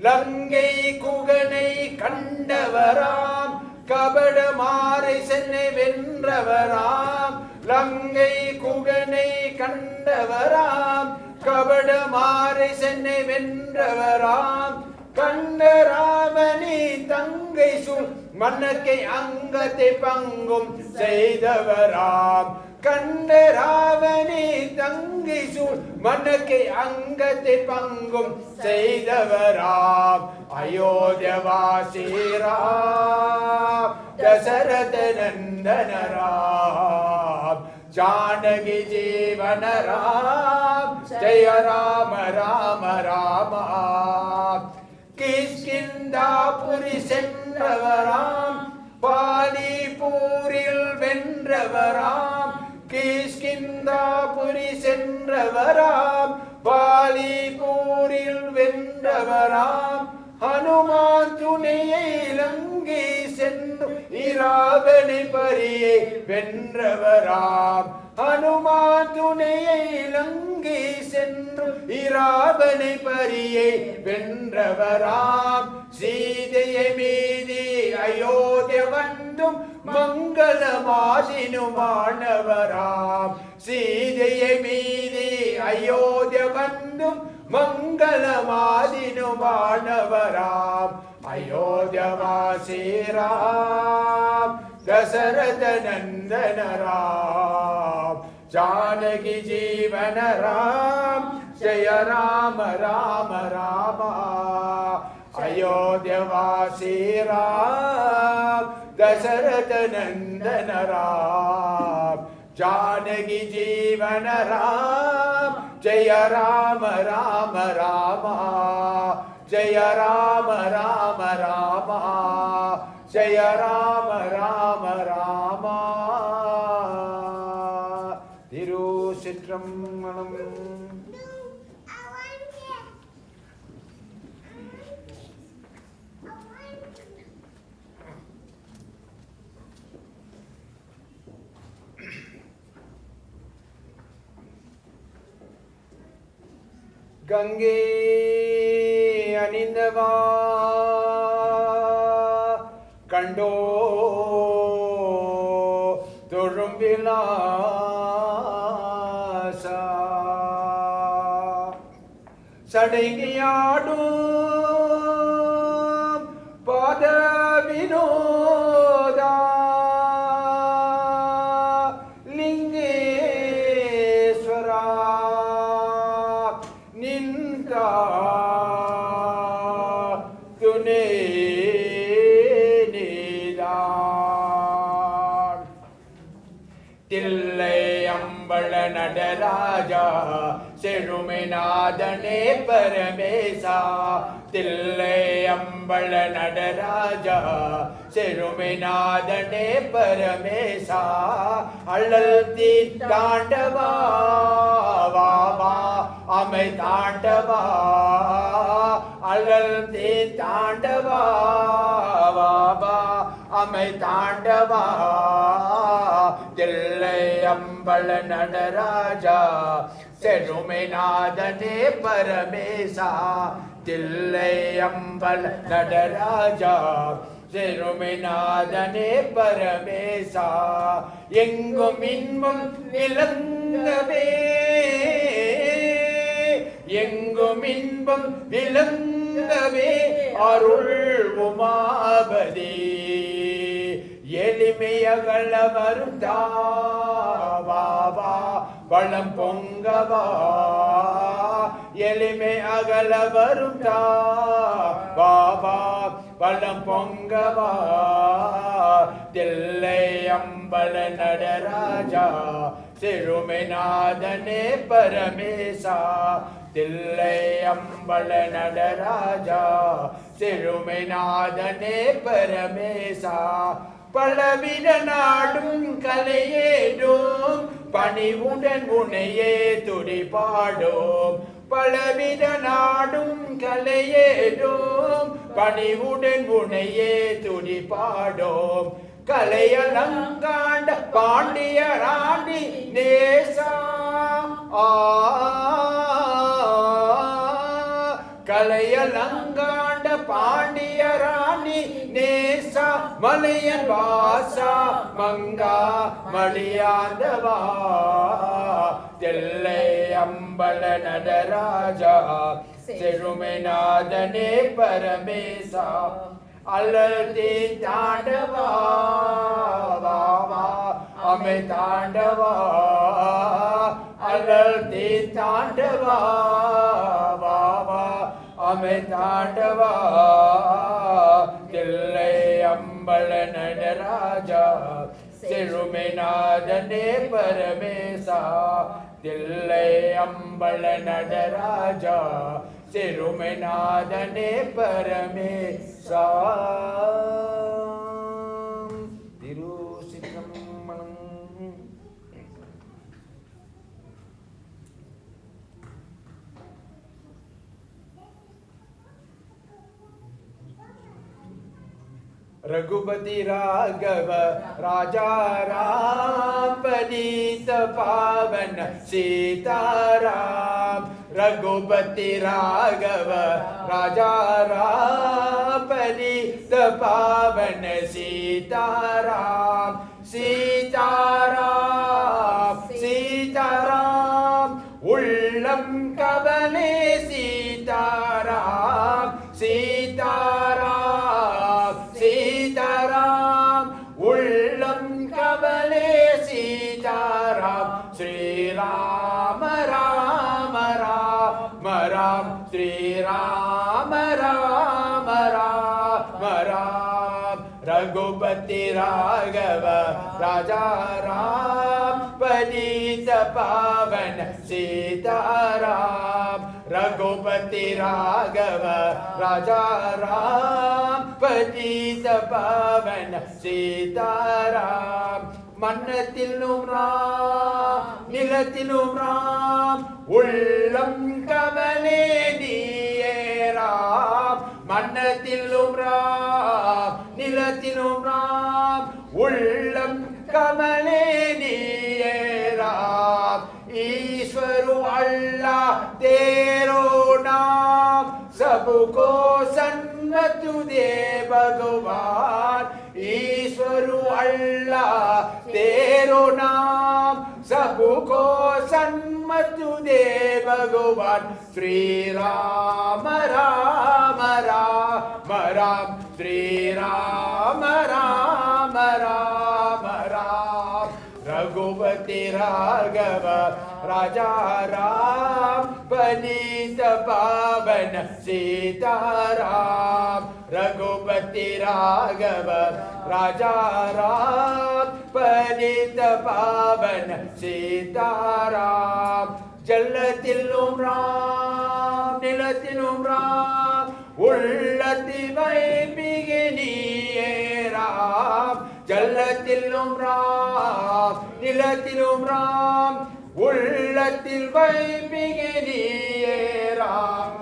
லங்கை குகனை கண்டவராம், கபட மாறை சென்னை வென்றவராம். லங்கை குகனை கண்டவராம், கபட மாறை சென்னை வென்றவராம். கண்டராமனி தங்கை சுள் மன்னக்கை அங்கத்தை பங்கும் செய்தவராம். கண்டராவணி தங்கை சூழ் மன்னக்கை அங்கத்தை பங்கும் செய்தவராம். அயோத்தியவாசி ராம், தசரத நந்தன ராம், ஜானகி ஜீவன ராம், ஜெய ராம ராம ராமா. கிஷ்கிந்தாபுரி சென்றவராம், பாலிபூரில் வென்றவராம். கிஷ்கிந்தாபுரி சென்றவராம், பாலிபூரில் வென்றவராம். ஹனுமான் துணையை இலங்கை சென்று இராவணை பரியை வென்றவராம். ஹனுமான் துணையை இலங்கை சென்று இராவணை பரியை வென்றவராம். சீதையை மீதி அயோத்திய வந்தும் மங்களமாசினுமானவராம். சீதையை மீதி அயோத்திய வந்தும் மங்களமாதினுமானவராம். அயோத்தியவாசி ராம், தசரத நந்தன ராம், ஜானகி ஜீவன ராம், ஜெய ராம ராம ராமா. அயோத்தியவாசி ராம், தசரத நந்தன ராம், ஜானகி ஜீவன ராம், ஜெய ராம ராம ராமா. ஜெய ராம ராம ராமா, ஜெய ராம ராம ராமா. திருச்சிற்றம்பலம். கங்கே அணிந்தவா கண்டோ தொழும்பிலாசா சடங்கியாடும் பாத வினோதா லிங்கேஸ்வரா நின்றா துணை நீதான். தில்லை அம்பள நடராஜா செழுமைநாதனே பரமேசா. தில்லை அம்பள நடராஜா செழுமைநாதனே பரமேசா. அள்ளல் தீ தாண்டவா வாவா அமை தாண்டவா. அள்ளல் தீ தாண்டவா வாவா அமை அமை தாண்டவா தில்லை அம்பல நடராஜா செருமை நாதனே பரமேசா தில்லை அம்பல நடராஜா செருமை நாதனே பரமேசா எங்கும் இன்பம் விளங்கவே எங்கும் இன்பம் விளங்கவே அருள் உமாபதி எளிமையகல வரும் தாவா வளம் பொங்கவா எளிமை அகல வரும் தாவா வளம் பொங்கவா தில்லை அம்பல நடராஜா சிறுமை நாதனே பரமேசா தில்லை அம்பல நடராஜா சிறுமை நாதனே பரமேசா பலவித நாடும் கலையேடும் பணிவுடன் உனையே துடிபாடும் பலவித நாடும் கலையேடும் பணிவுடன் உனையே துடிபாடும் கலையலங்காண்ட பாண்டிய ராணி நேசா கலையலங்காண்ட பாண்டிய ராணி நேசா மலையன் வாசா மங்கா மணியாந்தவா தில்லை அம்பல நடராஜா சிறுமை நாதனே பரமேசா அலர்தி தாண்டவா அமை தாண்டவா அலர்தி தாண்டவா அமை தாண்டவா தில்லை அம்பல நடராஜா சிறுமை நாதனே பரமேசா தில்லை அம்பல நடராஜா சிறுமை நாதனே பரமேசா திருச்சிற்றம்பலம். रघुपति राघव राजा राम पतित पावन सीताराम रघुपति राघव राजा राम पतित पावन सीताराम सीताराम सीताराम उल्लम कवले सीताराम सीताराम सीताराम उल्लम कवले सीताराम श्री राम राम राम राम श्री राम राम राम राम रघुपति राघव राजा राम पतित पावन सीताराम रघुपति राघव राजा राम पतित पावन सीताराम மன்னத்திலும் ராம் நிலத்திலும் ராம் உள்ளம் கவலே நீயே ராம் மன்னத்திலும் ராம் நிலத்திலும் ராம் உள்ளம் கமலே நீயே राम ईश्वर अल्लाह तेरो नाम सबको सन्मत दे भगवान ईश्वर अल्लाह तेरो नाम सबको सन्मत दे भगवान श्री राम राम राम राम श्री राम राम राम राम रघुपति राघव राजा राम पतित पावन सीताराम रघुपति राघव राजा राम पतित पावन सीताराम जलतिलुम राम निलतिलुम राम उल्लति வைப்பிகே நீயே ராம் ஜல்லத்திலும் ராம் நிலத்திலும் ராம் உள்ளத்தில் வைப்பிகே நீயே ராம்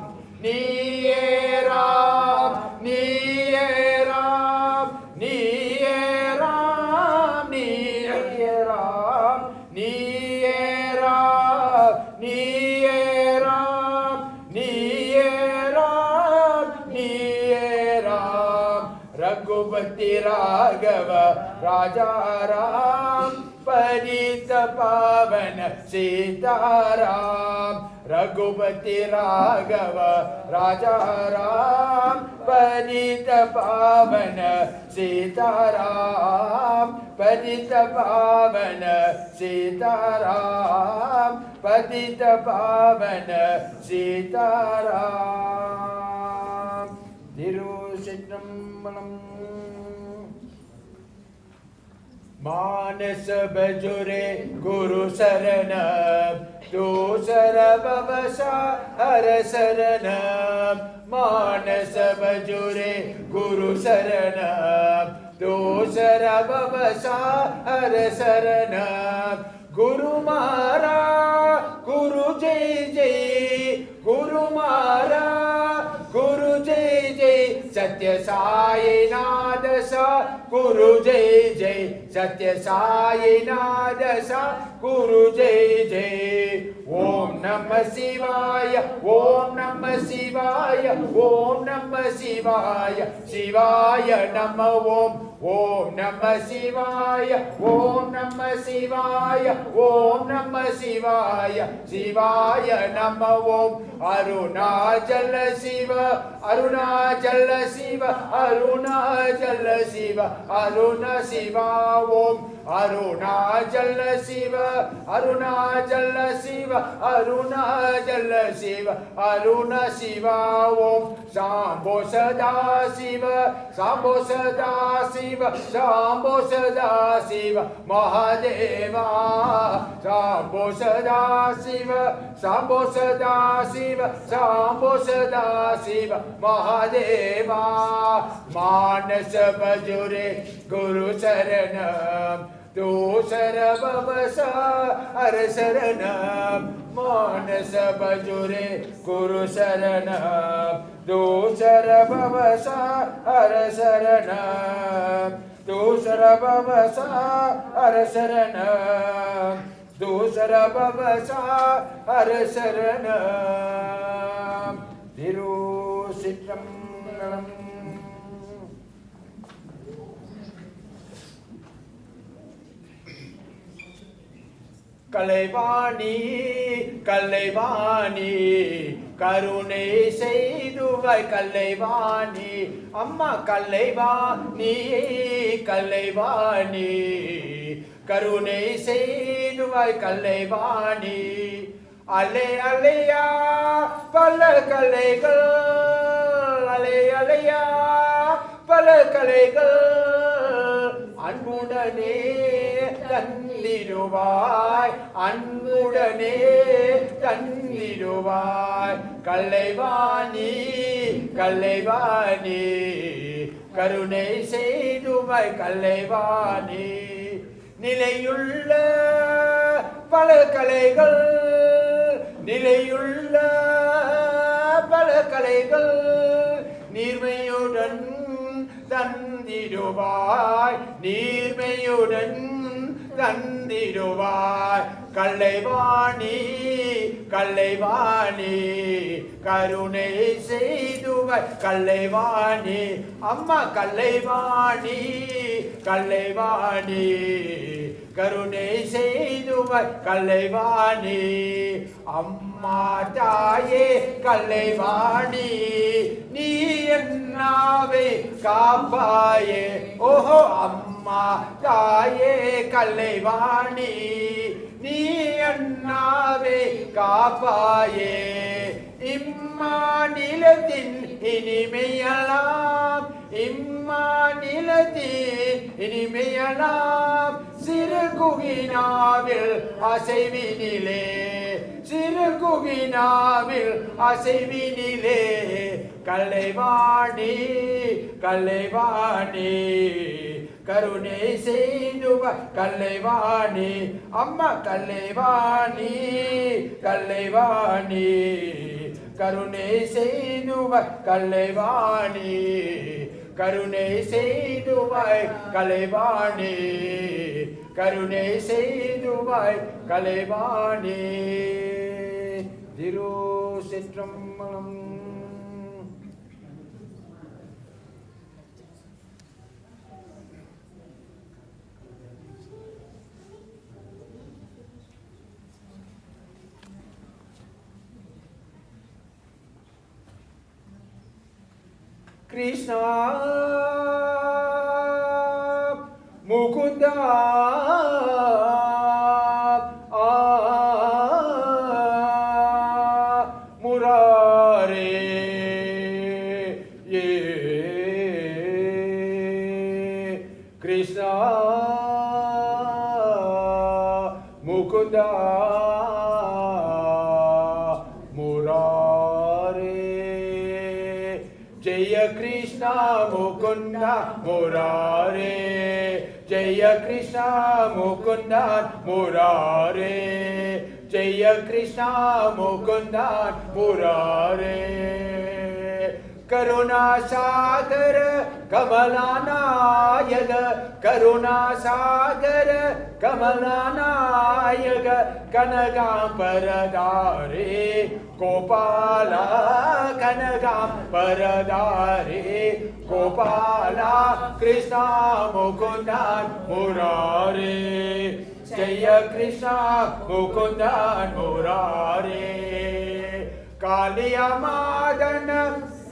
நீயே ராம் நீயே ராம் நீயே रघुपति राघव राजा राम पतित पावन सीताराम रघुपति राघव राजा राम पतित पावन सीताराम पतित पावन सीताराम पतित पावन सीताराम तिरुचित्रंबलम मानस बजुरे गुरु शरण दूसर बवसा हर शरण मानस बजुरे गुरु शरण दूसर बवसा हर शरण गुरु मारा गुरु जय जय गुरु मारा गुरु जय जय सत्य साई नाद सा गुरु जय जय सत्य साई नाद सा गुरु जय जय ओम नमः शिवाय ओम नमः शिवाय ओम नमः शिवाय शिवाय नमः ओम नमः शिवाय ओम नमः शिवाय ओम नमः शिवाय शिवाय नमः ओम अरुणाचल शिव अरुणाचल शिव अरुणाचल शिव अरुण शिवा ओम अरुणाचल शिव अरुणाचल शिव अरुणाचल शिव अरुण शिवा ओम शंभो सदा शिव शंभो सदा शिव शंभो सदा शिव महादेवा शंभो सदा शिव शंभो सदा शिव शंभो सदा शिव महादेवा मानस बजुरे गुरु शरण दूसर बवसा हर शरण मानस बजुरे गुरु शरण दूसर बवसा हर शरण दूसर बवसा हर शरण दूसर बवसा हर शरण तिरुचित्रंबलम கலைவாணி கலைவாணி கருணை செய்துவாய் கலைவாணி அம்மா கலைவாணி கலைவாணி கருணை செய்துவாய் கலைவாணி அலை அலையா பல கலைகள் அலை அலையா பல கலைகள் அன்புடனே தந்திடுவாய் அன்புடனே தந்திடுவாய் கலைவாணி கலைவாணி கருணை செய்துவாய் கலைவாணி நிலையுள்ள பல கலைகள் நிலையுள்ள பல கலைகள் நீர்மையுடன் தந்திடுவாய் நீர்மையுடன் தந்திடுவாய் கலைவாணி கலைவாணி கருணை செய்துவாய் கலைவாணி அம்மா கலைவாணி கலைவாணி கருணை செய்துவாய் கலைவாணி அம்மா தாயே கலைவாணி நீ என்னாவை காப்பாயே ஓஹோ அம்மா தாயே கலைவாணி நீ அண்ணாவே காப்பாயே இம்மாநிலத்தின் இனிமையெல்லாம் இம்மாநிலத்தின் இனிமையெல்லாம் சிறு குகினாவில் அசைவினிலே சிறு குகினாவில் அசைவினிலே கலைவாணி கலைவாணி கருணை செய்துவாய் கலைவாணி அம்மா கலைவாணி கலைவாணி கருணை செய்துவாய் கலைவாணி கருணை செய்துவாய் கலைவாணி கருணை செய்துவாய் கலைவாணி திருச்சிற்றம்பலம் Krishna Mukunda Murare Krishna Mukunda Murare Jaya Krishna Mukunda Murare Jaya Krishna Mukunda Murare Jaya Krishna Mukunda Murare Karuna Sagar Kamalanayaka Karuna Sagar Kamalanayaka Kanagam Paradare Gopala Kanagam Paradare Gopala Krishna Mukundan Murare Jaya Krishna Mukundan Murare Kaliya Madana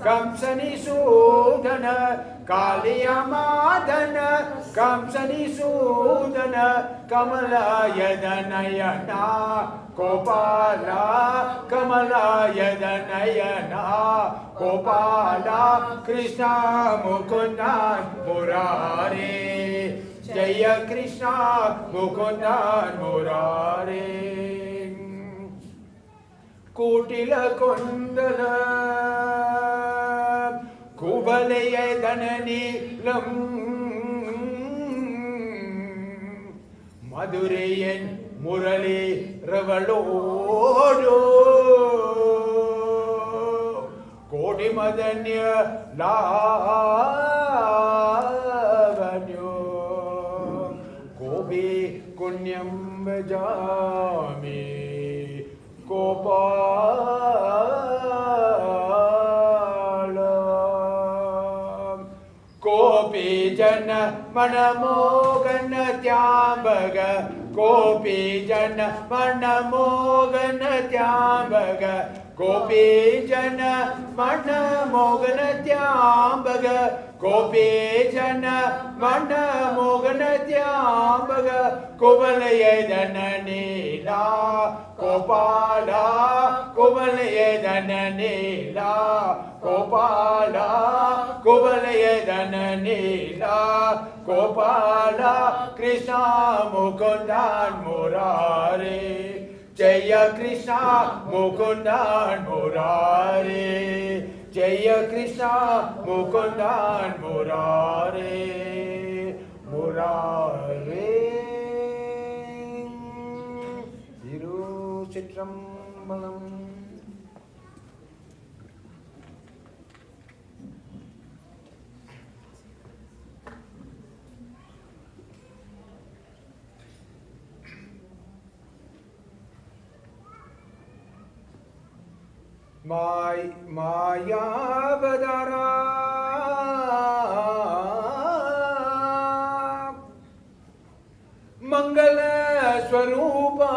Kamsani Sudana Kaliya Madana Kamsani Sudana Kamala Yadanayana Gopala Kamala Yadanayana Gopala Krishna Mukundan Murare Jaya Krishna Mukundan Murare Kutila Kundala Kubalaya Dananilam Madurayan Murali Ravalodo Kodi Madanya Lavanyo Kobi Kunyam Bajami Gopala Gopi Jana Manamogana Tyambaga Gopi Jana Manamogana Tyambaga Gopi Jana Manamogana Tyambaga Gopi Jana Manamogana Tyambaga Kubalaya Dananila Gopala Kubalaya Dananila Gopala Kubalaya Dananila Gopala Krishna Mukundan Murare Jaya Krishna Mukundan Murare Jaya Krishna Mukundan Murare Murare Chitrambalam Maya Vadara Mangala Swarupa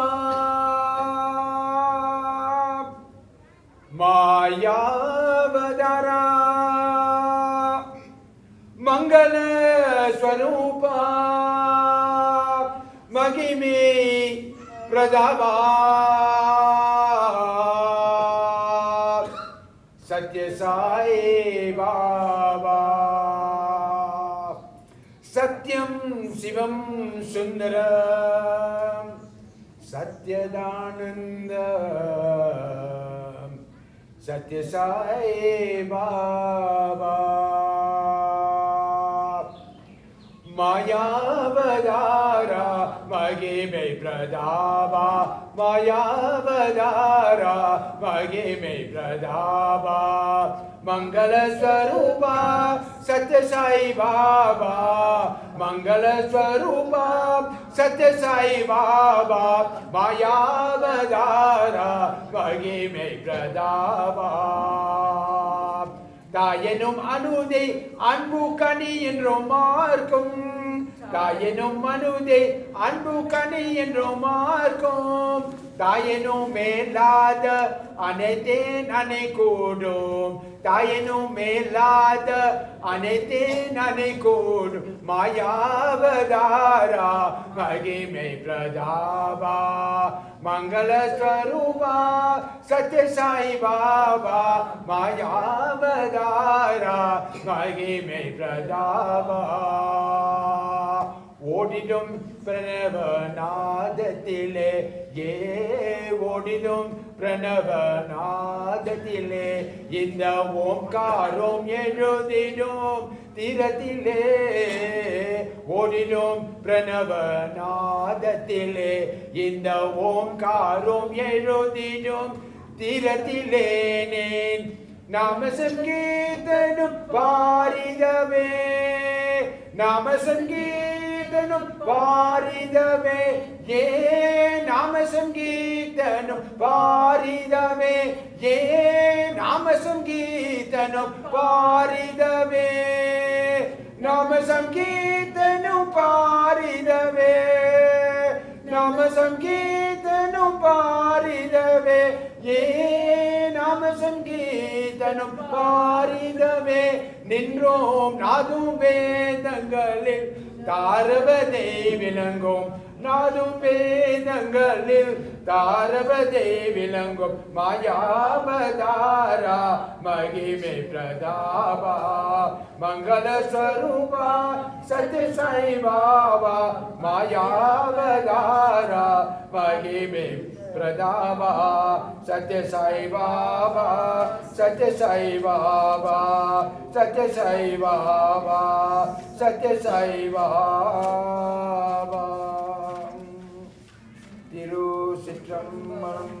Maya Vadara Mangala Swarupa Magimi Pradava Satya Sai Baba Satyam Shivam Sundaram Satyadananda Satya Sai Baba Mayavadara Magime Pradava Mayavadara Magime Pradava Mangala Swarupa Satya Sai Baba Mangala Swarupa Satya Sai Baba Mayavadara Magime Pradava தாயனும் அனுதை அன்பு கனி என்றும் மார்க்கும் தாயெனும் மனுதை அன்பு கனி என்றும் மார்க்கும் தாயெனும் மேலாத அனைத்தேன் அனை கூடும் தாயெனும் மேலாத அனைத்தேன் அனை கூடும் மாயாவதாரா மகிமை பிரதாபா மங்கள ஸ்வரூபா சத்ய சாய் பாபா மாயாவதாரா மகிமை பிரதாபா ஓடிடும் பிரணவநாதத்திலே ஓடிடும் பிரணவநாதத்திலே இந்த ஓம்காரம் எழுதிடும் தீரத்திலே ஓடிடும் பிரணவநாதத்திலே இந்த ஓம்காரம் எழுதிடும் தீரத்திலே நேன் நாம சங்கீதனும் பாரிதமே நாம சங்கீதனும் பாரிதமே ஏ நாம சங்கீதனும் பாரிதமே ஏ நாம சங்கீதனும் பாரிதமே நாம சங்கீதனும் பாரிதமே நாம சங்கீதனும் பாரிதமே ஏ நாம சங்கீதனும் பாரிதமே நின்றோம் நாதும் வேதங்களில் தாரவதை விளங்கும் நாதும் வேதங்களில் தாரவதை விளங்கும் மாயாவதாரா மகிமை பிரதாபா மங்கள ஸ்வரூபா சத்ய சாய் பாபா மாயாவதாரா மகிமை பிரதாபா சத்ய சாய் பாபா சத்ய சாய் பாபா சத்ய சாய் பாபா சத்ய சாய் பாபா திருச்சிற்றம்பலம்.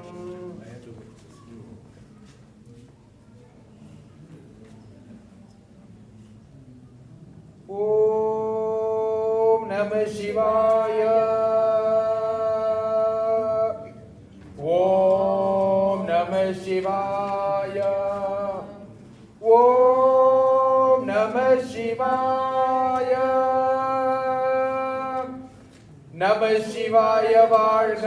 ஓம் நம சிவாய ஓம் நம சிவாய ஓம் நம சிவாய நம சிவாய வாழ்க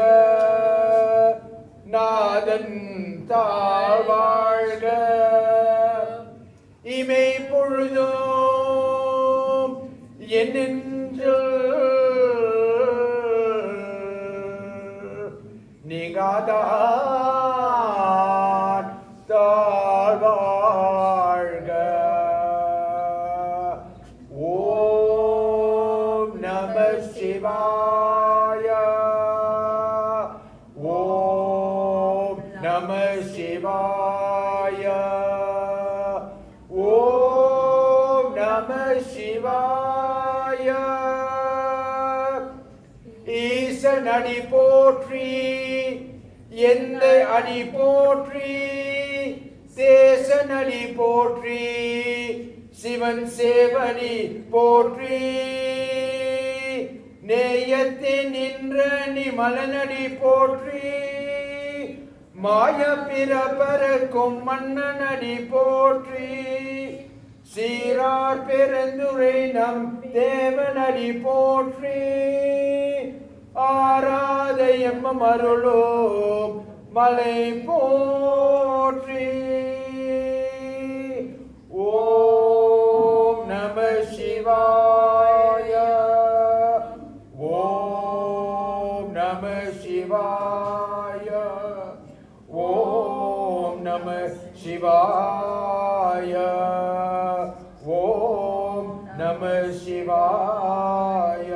நாதன் தாழ்வாழ்க இமை பொழுதும் என்னென்று நீங்காதான் தாழ்வாழ்க ஓம் நம சிவாய ஓம் நம சிவாய ஓம் நம சிவாய ஈசன் அடி போற்றி எந்த அடி போற்றி தேசன் அடி போற்றி சிவன் சேவடி போற்றி நேயத்தின் நின்ற நிமலனடி போற்றி மாய பிறப்பரக்கும் மன்னனடி போற்றி சீரார் பெருந்துரை நம் தேவனடி போற்றி ஆராத எம்மம் அருளோம் மலை போற்றி ஓம் நம சிவாய ஓம் நம சிவாய ஓம் நம சிவாய ஓம் நம சிவாய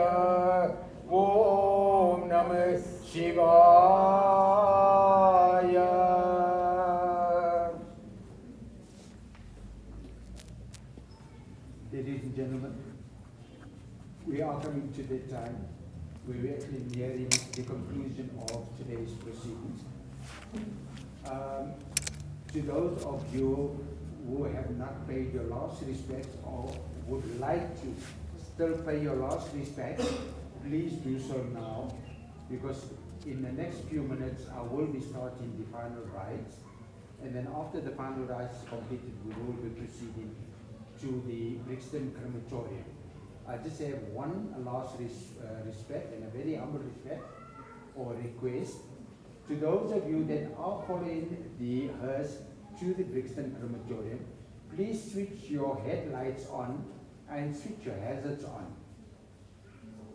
ஓம் நம சிவாய. Ladies and gentlemen, we are coming to the time where we're actually nearing the conclusion of today's proceedings. To those of you who have not paid your last respects or would like to still pay your last respects, please do so now, because in the next few minutes I will be starting the final rites, and then after the final rites is completed, we will be proceeding to the Brixton crematorium. I just have one last respect and a very humble respect or request to those of you that are following the hearse to the Brixton crematorium. Please switch your headlights on and switch your hazards on.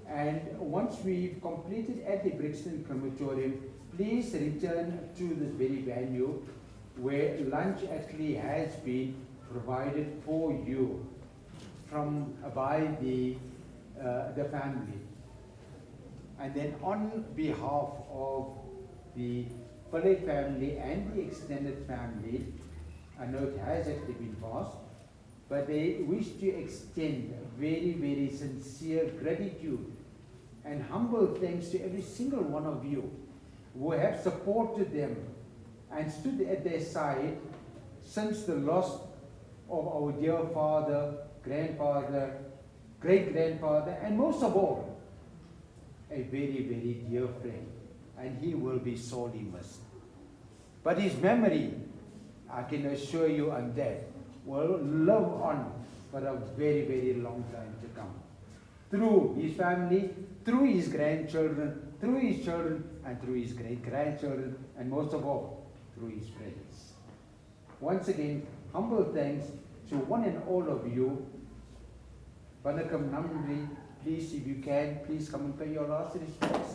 And once we've completed at the Brixton crematorium, please return to this very venue where lunch actually has been provided for you by the family. And then on behalf of the PILLAY family and the extended family, I know it has actually been passed, but they wish to extend very, very sincere gratitude and humble thanks to every single one of you who have supported them and stood at their side since the loss of our dear father, grandfather, great-grandfather, and most of all, a very, very dear friend. And he will be sorely missed. But his memory, I can assure you on that, will live on for a very, very long time to come. Through his family, through his grandchildren, through his children, and through his great-grandchildren, and most of all, through his friends. Once again, humble thanks to one and all of you. Banakam Namri, please, if you can, please come and pay your last respects.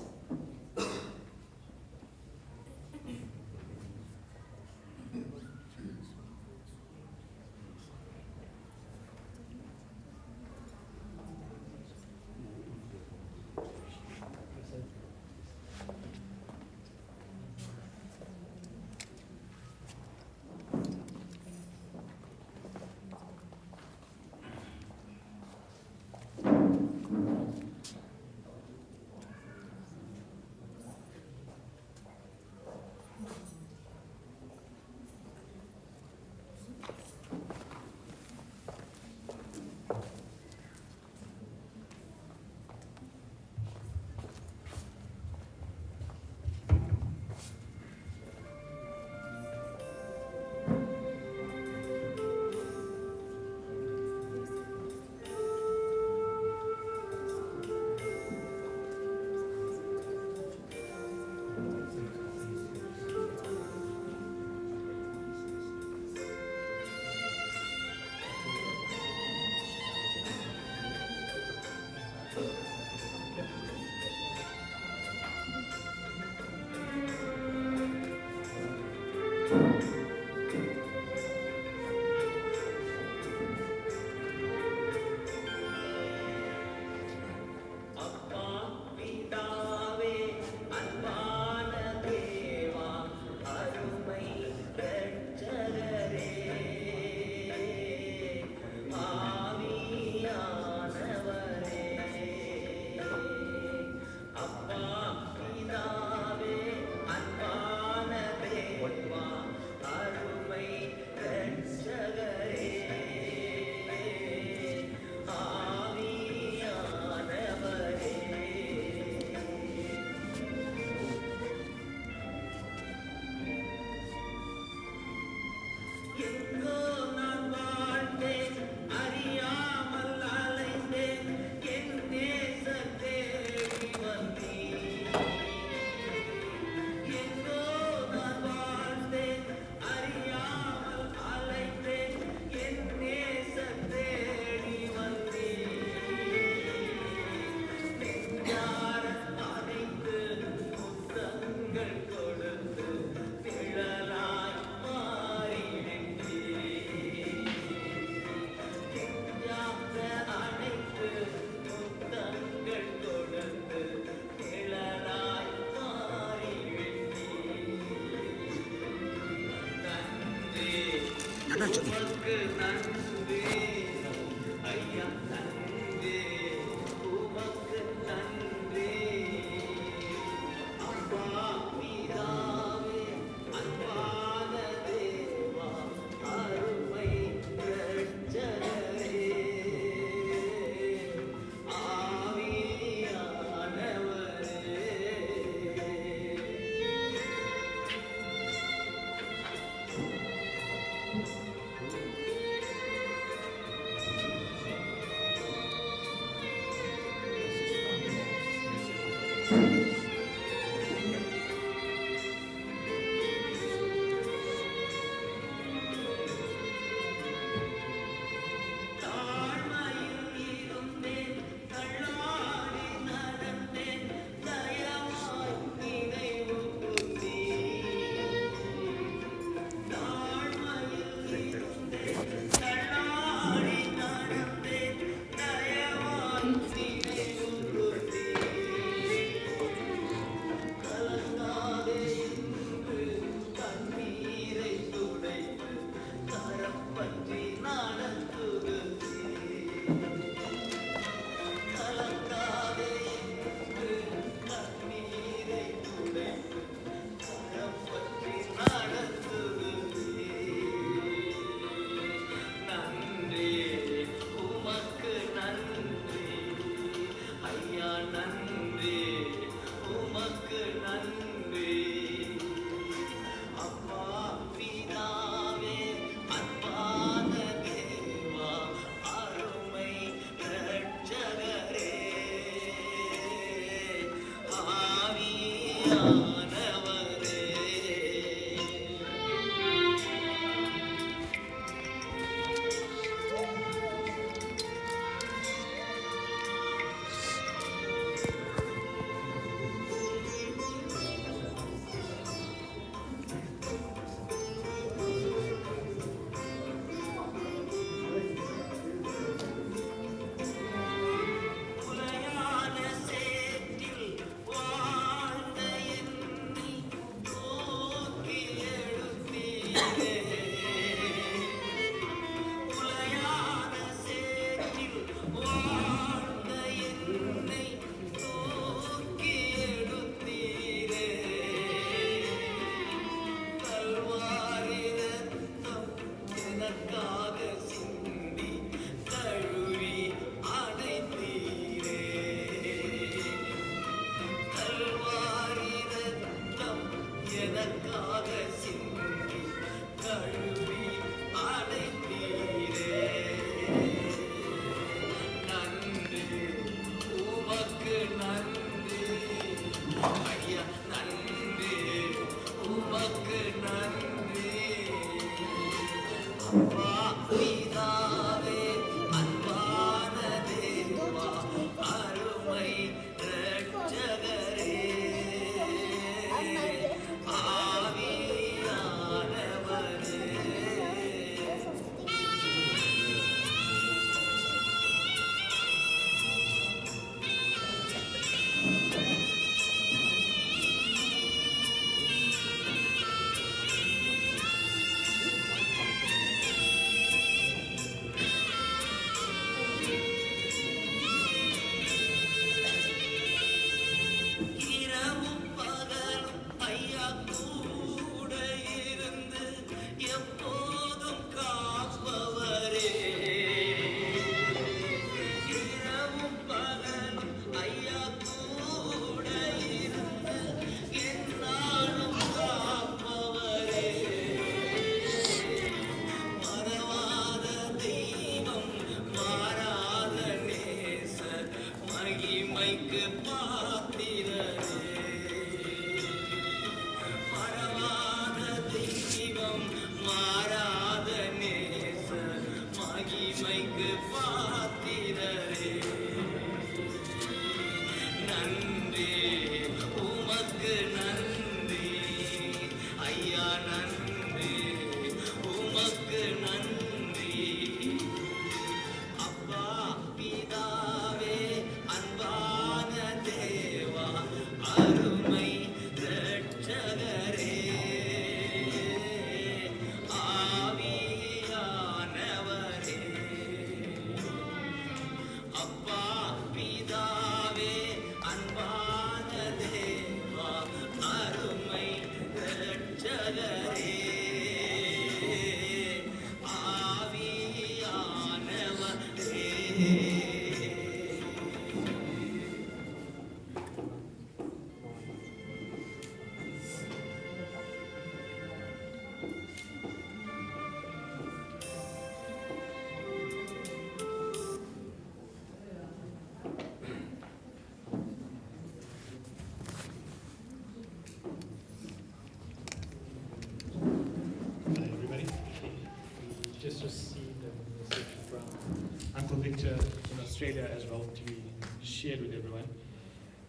In Australia as well to be shared with everyone.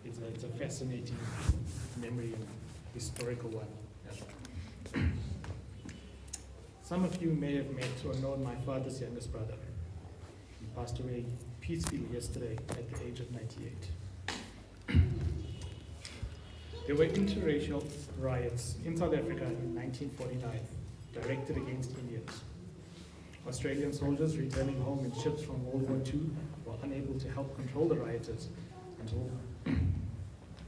It's a fascinating memory and historical one as well. Some of you may have met or known my father's youngest brother. He passed away peacefully yesterday at the age of 98. There were interracial riots in South Africa in 1949 directed against Indians. Australian soldiers returning home in ships from World War II were unable to help control the rioters until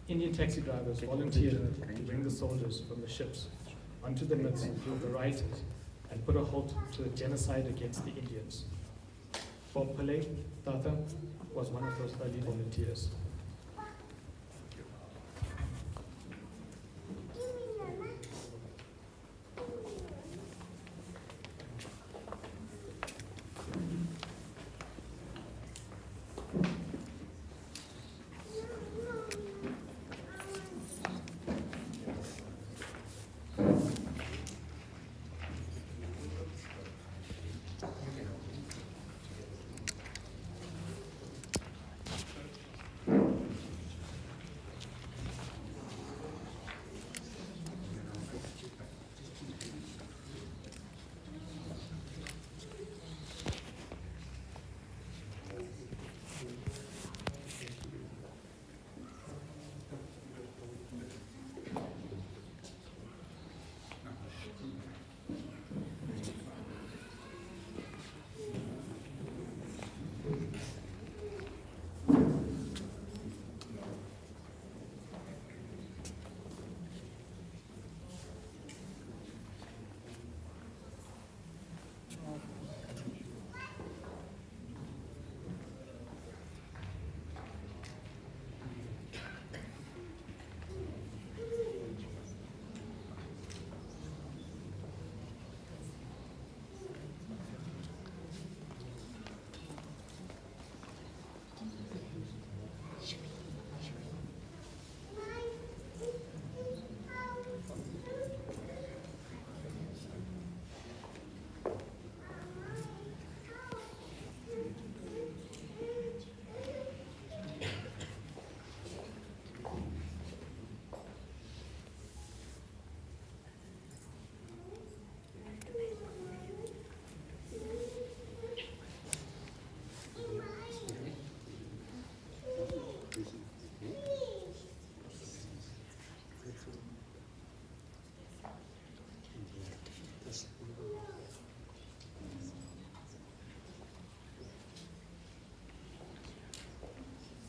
Indian taxi drivers volunteered to bring the soldiers from the ships onto the midst of the rioters and put a halt to the genocide against the Indians. Bob PILLAY, Tata, was one of those early volunteers.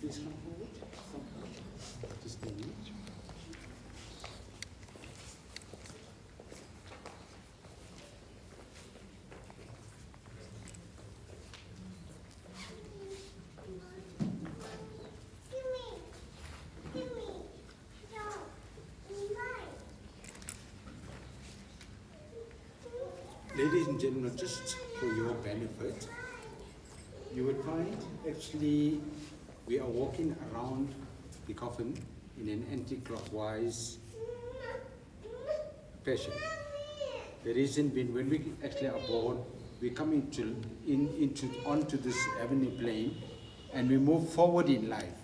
please come forward. Just a minute. Ladies and gentlemen, just for your benefit, you would find actually we are walking around the coffin in an anti-clockwise fashion. The reason being, when we actually are born, we come onto this heavenly plane and we move forward in life.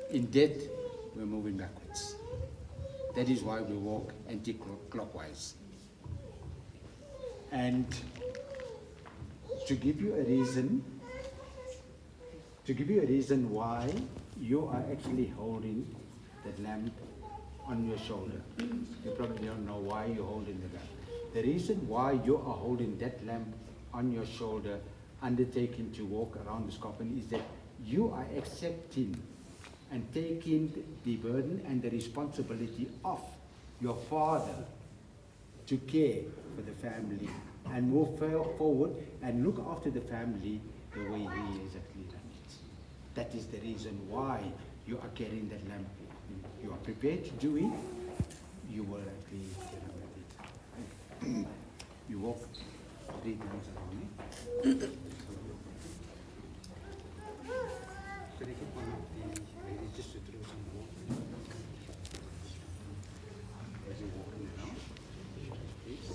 In death, we're moving backwards. That is why we walk anti-clockwise. And to give you a reason why you are actually holding that lamp on your shoulder. You probably don't know why you're holding the lamp. The reason why you are holding that lamp on your shoulder, undertaking to walk around this coffin, is that you are accepting and taking the burden and the responsibility of your Father to care for the family and move forward and look after the family the way He has actually done it. That is the reason why you are carrying that lamp. You are prepared to do it, you will actually carry it. You walk 3 times around it. Could I get one of the ladies just to throw some water? As you're walking around, please.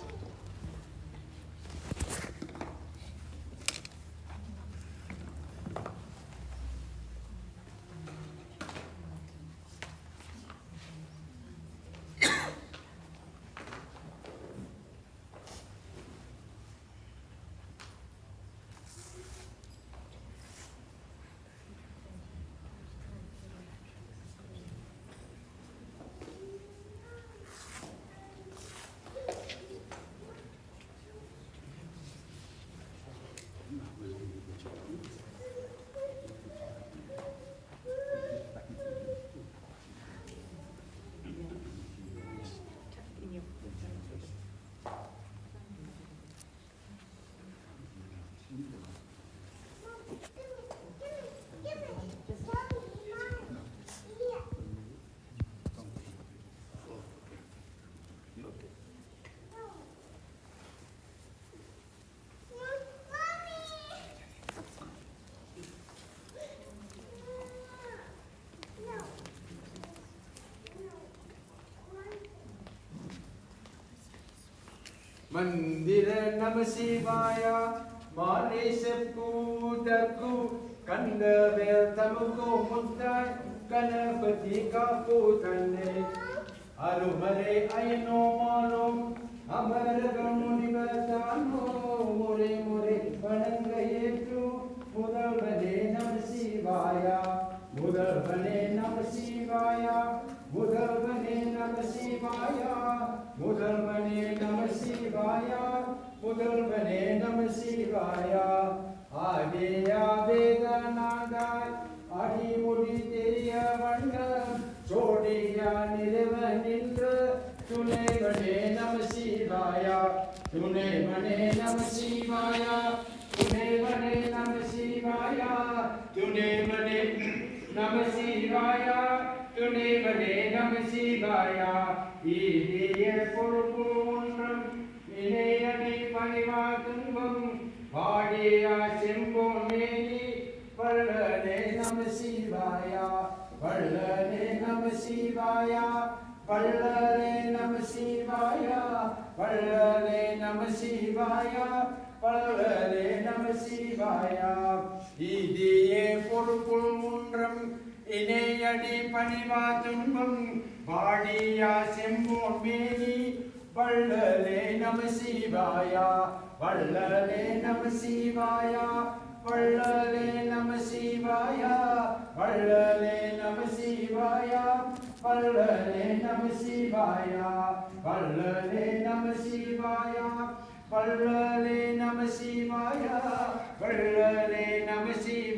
Mandira Namasivaya, Manisapku Taku, Kanda Veltamuko Mutta, Kanapati Kapu Tande, Arumare Ayano Mano, Amaragamu Nibatano, More More, Panangayetu, Mudavane Namasivaya, Mudavane Namasivaya, Mudavane Namasivaya, Mudavane Namasivaya, Mudavane Namasivaya, Adeya Vedanadai, Adi Muditeya Vanda, Chodiya Nirevanindra, Tunevane Namasivaya, Tunevane Namasivaya, Tunevane Namasivaya, Tunevane Namasivaya, Tunevane Namasivaya, Idiye Purupundram, Inayani Panivatunvam, Vadiya Simbo Meni, Pallane Namasivaya, Pallane Namasivaya, Pallane Namasivaya, Pallane Namasivaya, Pallane Namasivaya, Idiye Purupundram, Inayani Panivatunvam, Vadiya Simbo Meni, Pallale Namasivaya, Pallale Namasivaya, Pallale Namasivaya, Pallale Namasivaya, Pallale Namasivaya, Pallale Namasivaya, Pallale Namasivaya, Pallale Namasivaya.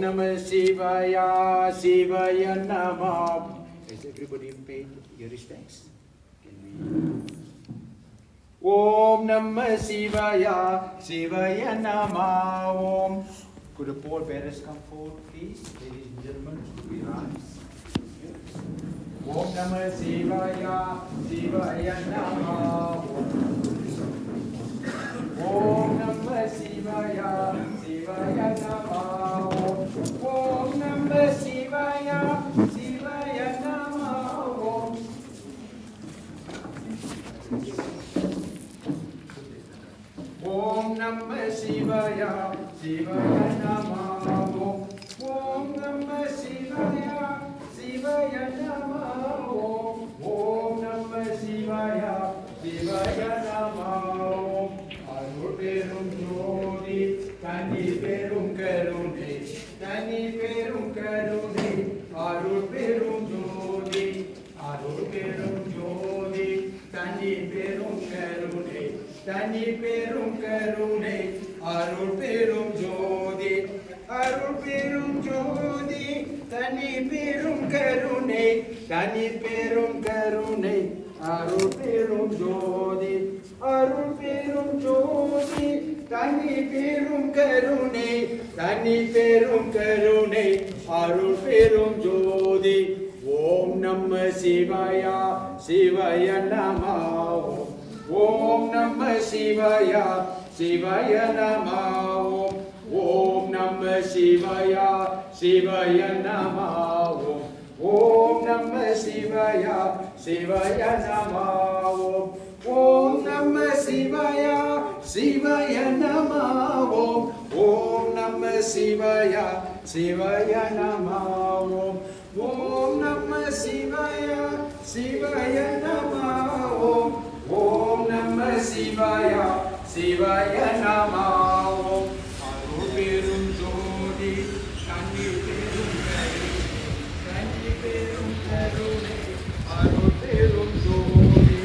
Namah Shivaya, Shivaya Namah. Has everybody paid your respects? Can we? Om Namah Shivaya, Shivaya Namah. Om. Could the pallbearers come forward, please? Ladies and gentlemen, we rise. Om Namah Shivaya, Shivaya Namah. Om Namah Shivaya, Shivaya Namah. Om Namah Shivaya, Shivaya Namah. Om Namah Shivaya, Shivaya Namah. Om Namah Shivaya, Shivaya Namah. Om Namah Shivaya, Shivaya Namah. Arul perum jodi, tani perum karune, tani perum karune. Arul perum jodi, arul perum jodi, tani perum karune, tani perum karune. Arul perum jodi, arul perum jodi, tani perum karune, tani perum karune. Arul perum jodi, arul perum jodi, tani perum karune, tani perum karune. Arul perum jodi. Om Namah Shivaya, Shivaya Namah. Om Namah Shivaya, Shivaya Namah. Om Namah Shivaya, Shivaya Namah. Om Namah Shivaya, Shivaya Namah. Om Namah Shivaya, Shivaya Namah. Om Namah Shivaya, Shivaya Namah. Om Namah Shivaya, Shivaya Namah. Om Namah Shivaya, Shivaya Namah. Arul perum jodi, tani perum karune, arul perum jodi,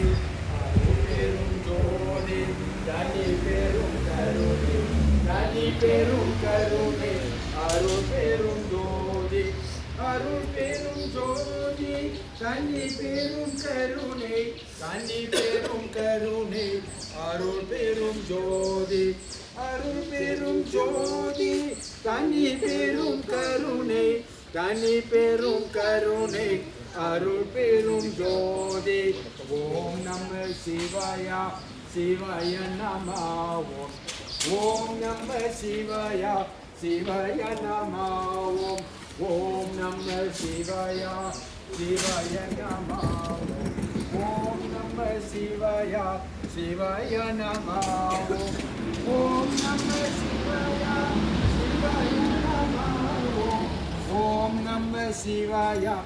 arul perum jodi, tani perum karune, tani perum karune. Arul perum jodi, arul perum jodi, tani perum karune, tani perum karune. Arul perum jodi, arul perum jodi, tani perum karune, tani perum karune. Arul perum jodi. Om Namah Shivaya, Shivaya Namah. Om Namah Shivaya, Shivaya Namah. Om Namah Shivaya, Shivaya Namah. Om Namah Shivaya, Shivaya Namah. Om Namah Shivaya, Shivaya Namah. Om Namah Shivaya,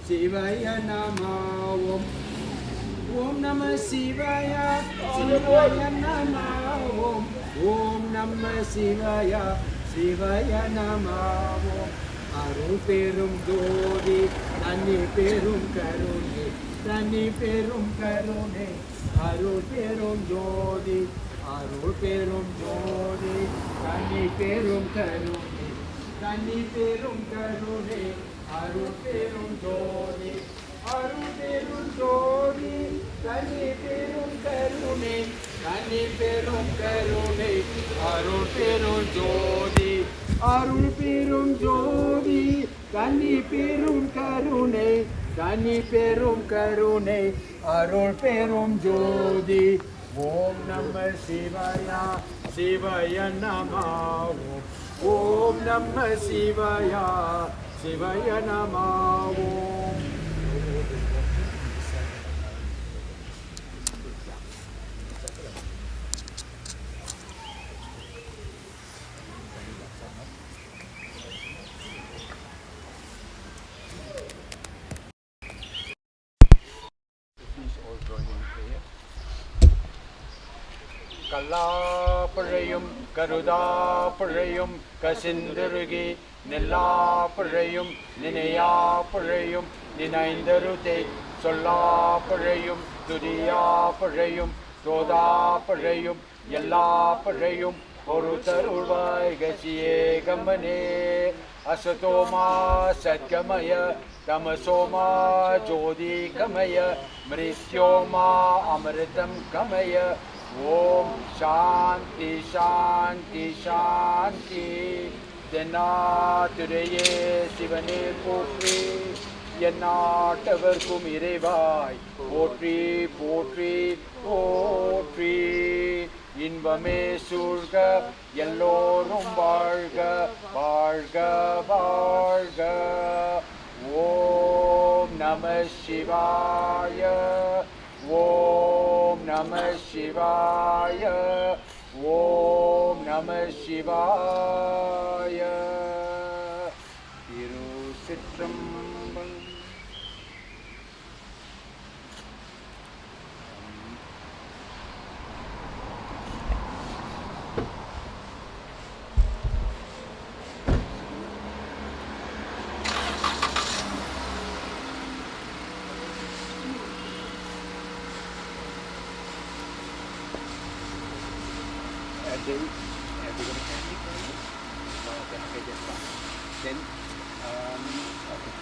Shivaya Namah. Om Namah Shivaya, Shivaya Namah. Om Namah Shivaya, Shivaya Namah. Arul perum jodi, tani perum karune, tani perum karune. Arul perum jodi, arul perum jodi, tani perum karune, tani perum karune. Arul perum jodi, arul perum jodi, tani perum karune, tani perum karune. Arul perum jodi, arul perum jodi, tani perum karune, tani perum karune. Arul perum jodi. Om Namah Shivaya, Shivaya Namah. Om Namah Shivaya, Shivaya Namah. Kalaparayum, Karudaparayum, Kasindarugi, Nilaparayum, Ninayaparayum, Ninaindarute, Solaparayum, Tudiyaparayum, Todaparayum, Yalaparayum, பொறுத்தருள்வாய் கசியே கம்பனே அசதோமா சத்கமய தமசோமா ஜோதி கமய மிருத்யோமா அமிர்தம் கமய ஓம் சாந்தி சாந்தி சாந்தி தென்னாட்டுடைய சிவனே போற்றி எந்நாட்டவர்க்கும் இறைவாய் போற்றி போற்றி போற்றி இன்பமே சூழ்க எல்லோரும் வாழ்க வாழ்க வாழ்க ஓம் நம சிவாய ஓம் நம சிவாய ஓம் நம சிவாய திருச்சிற்றம்பலம். Then, okay.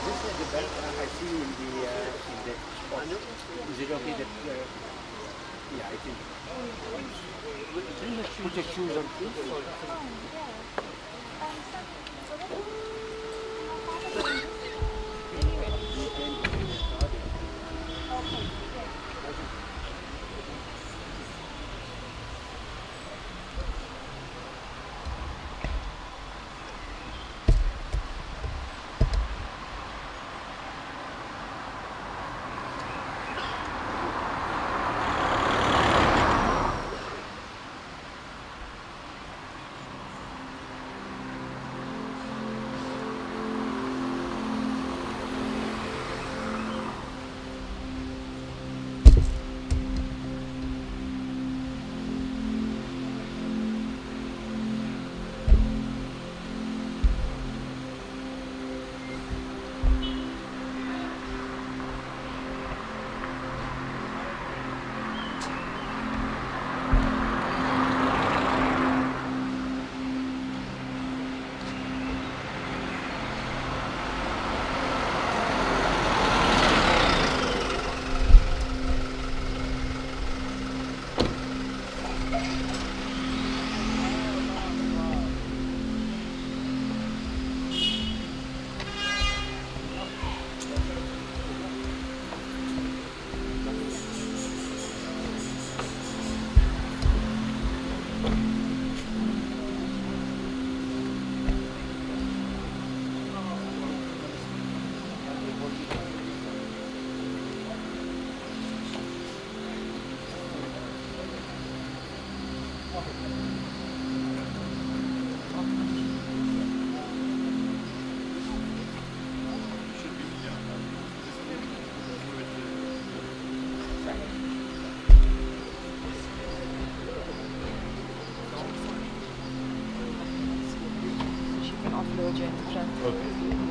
Just at the back, I see in that spot. Is it okay that? Yeah, I think. Put your shoes on, please. Eulogy in front. Okay.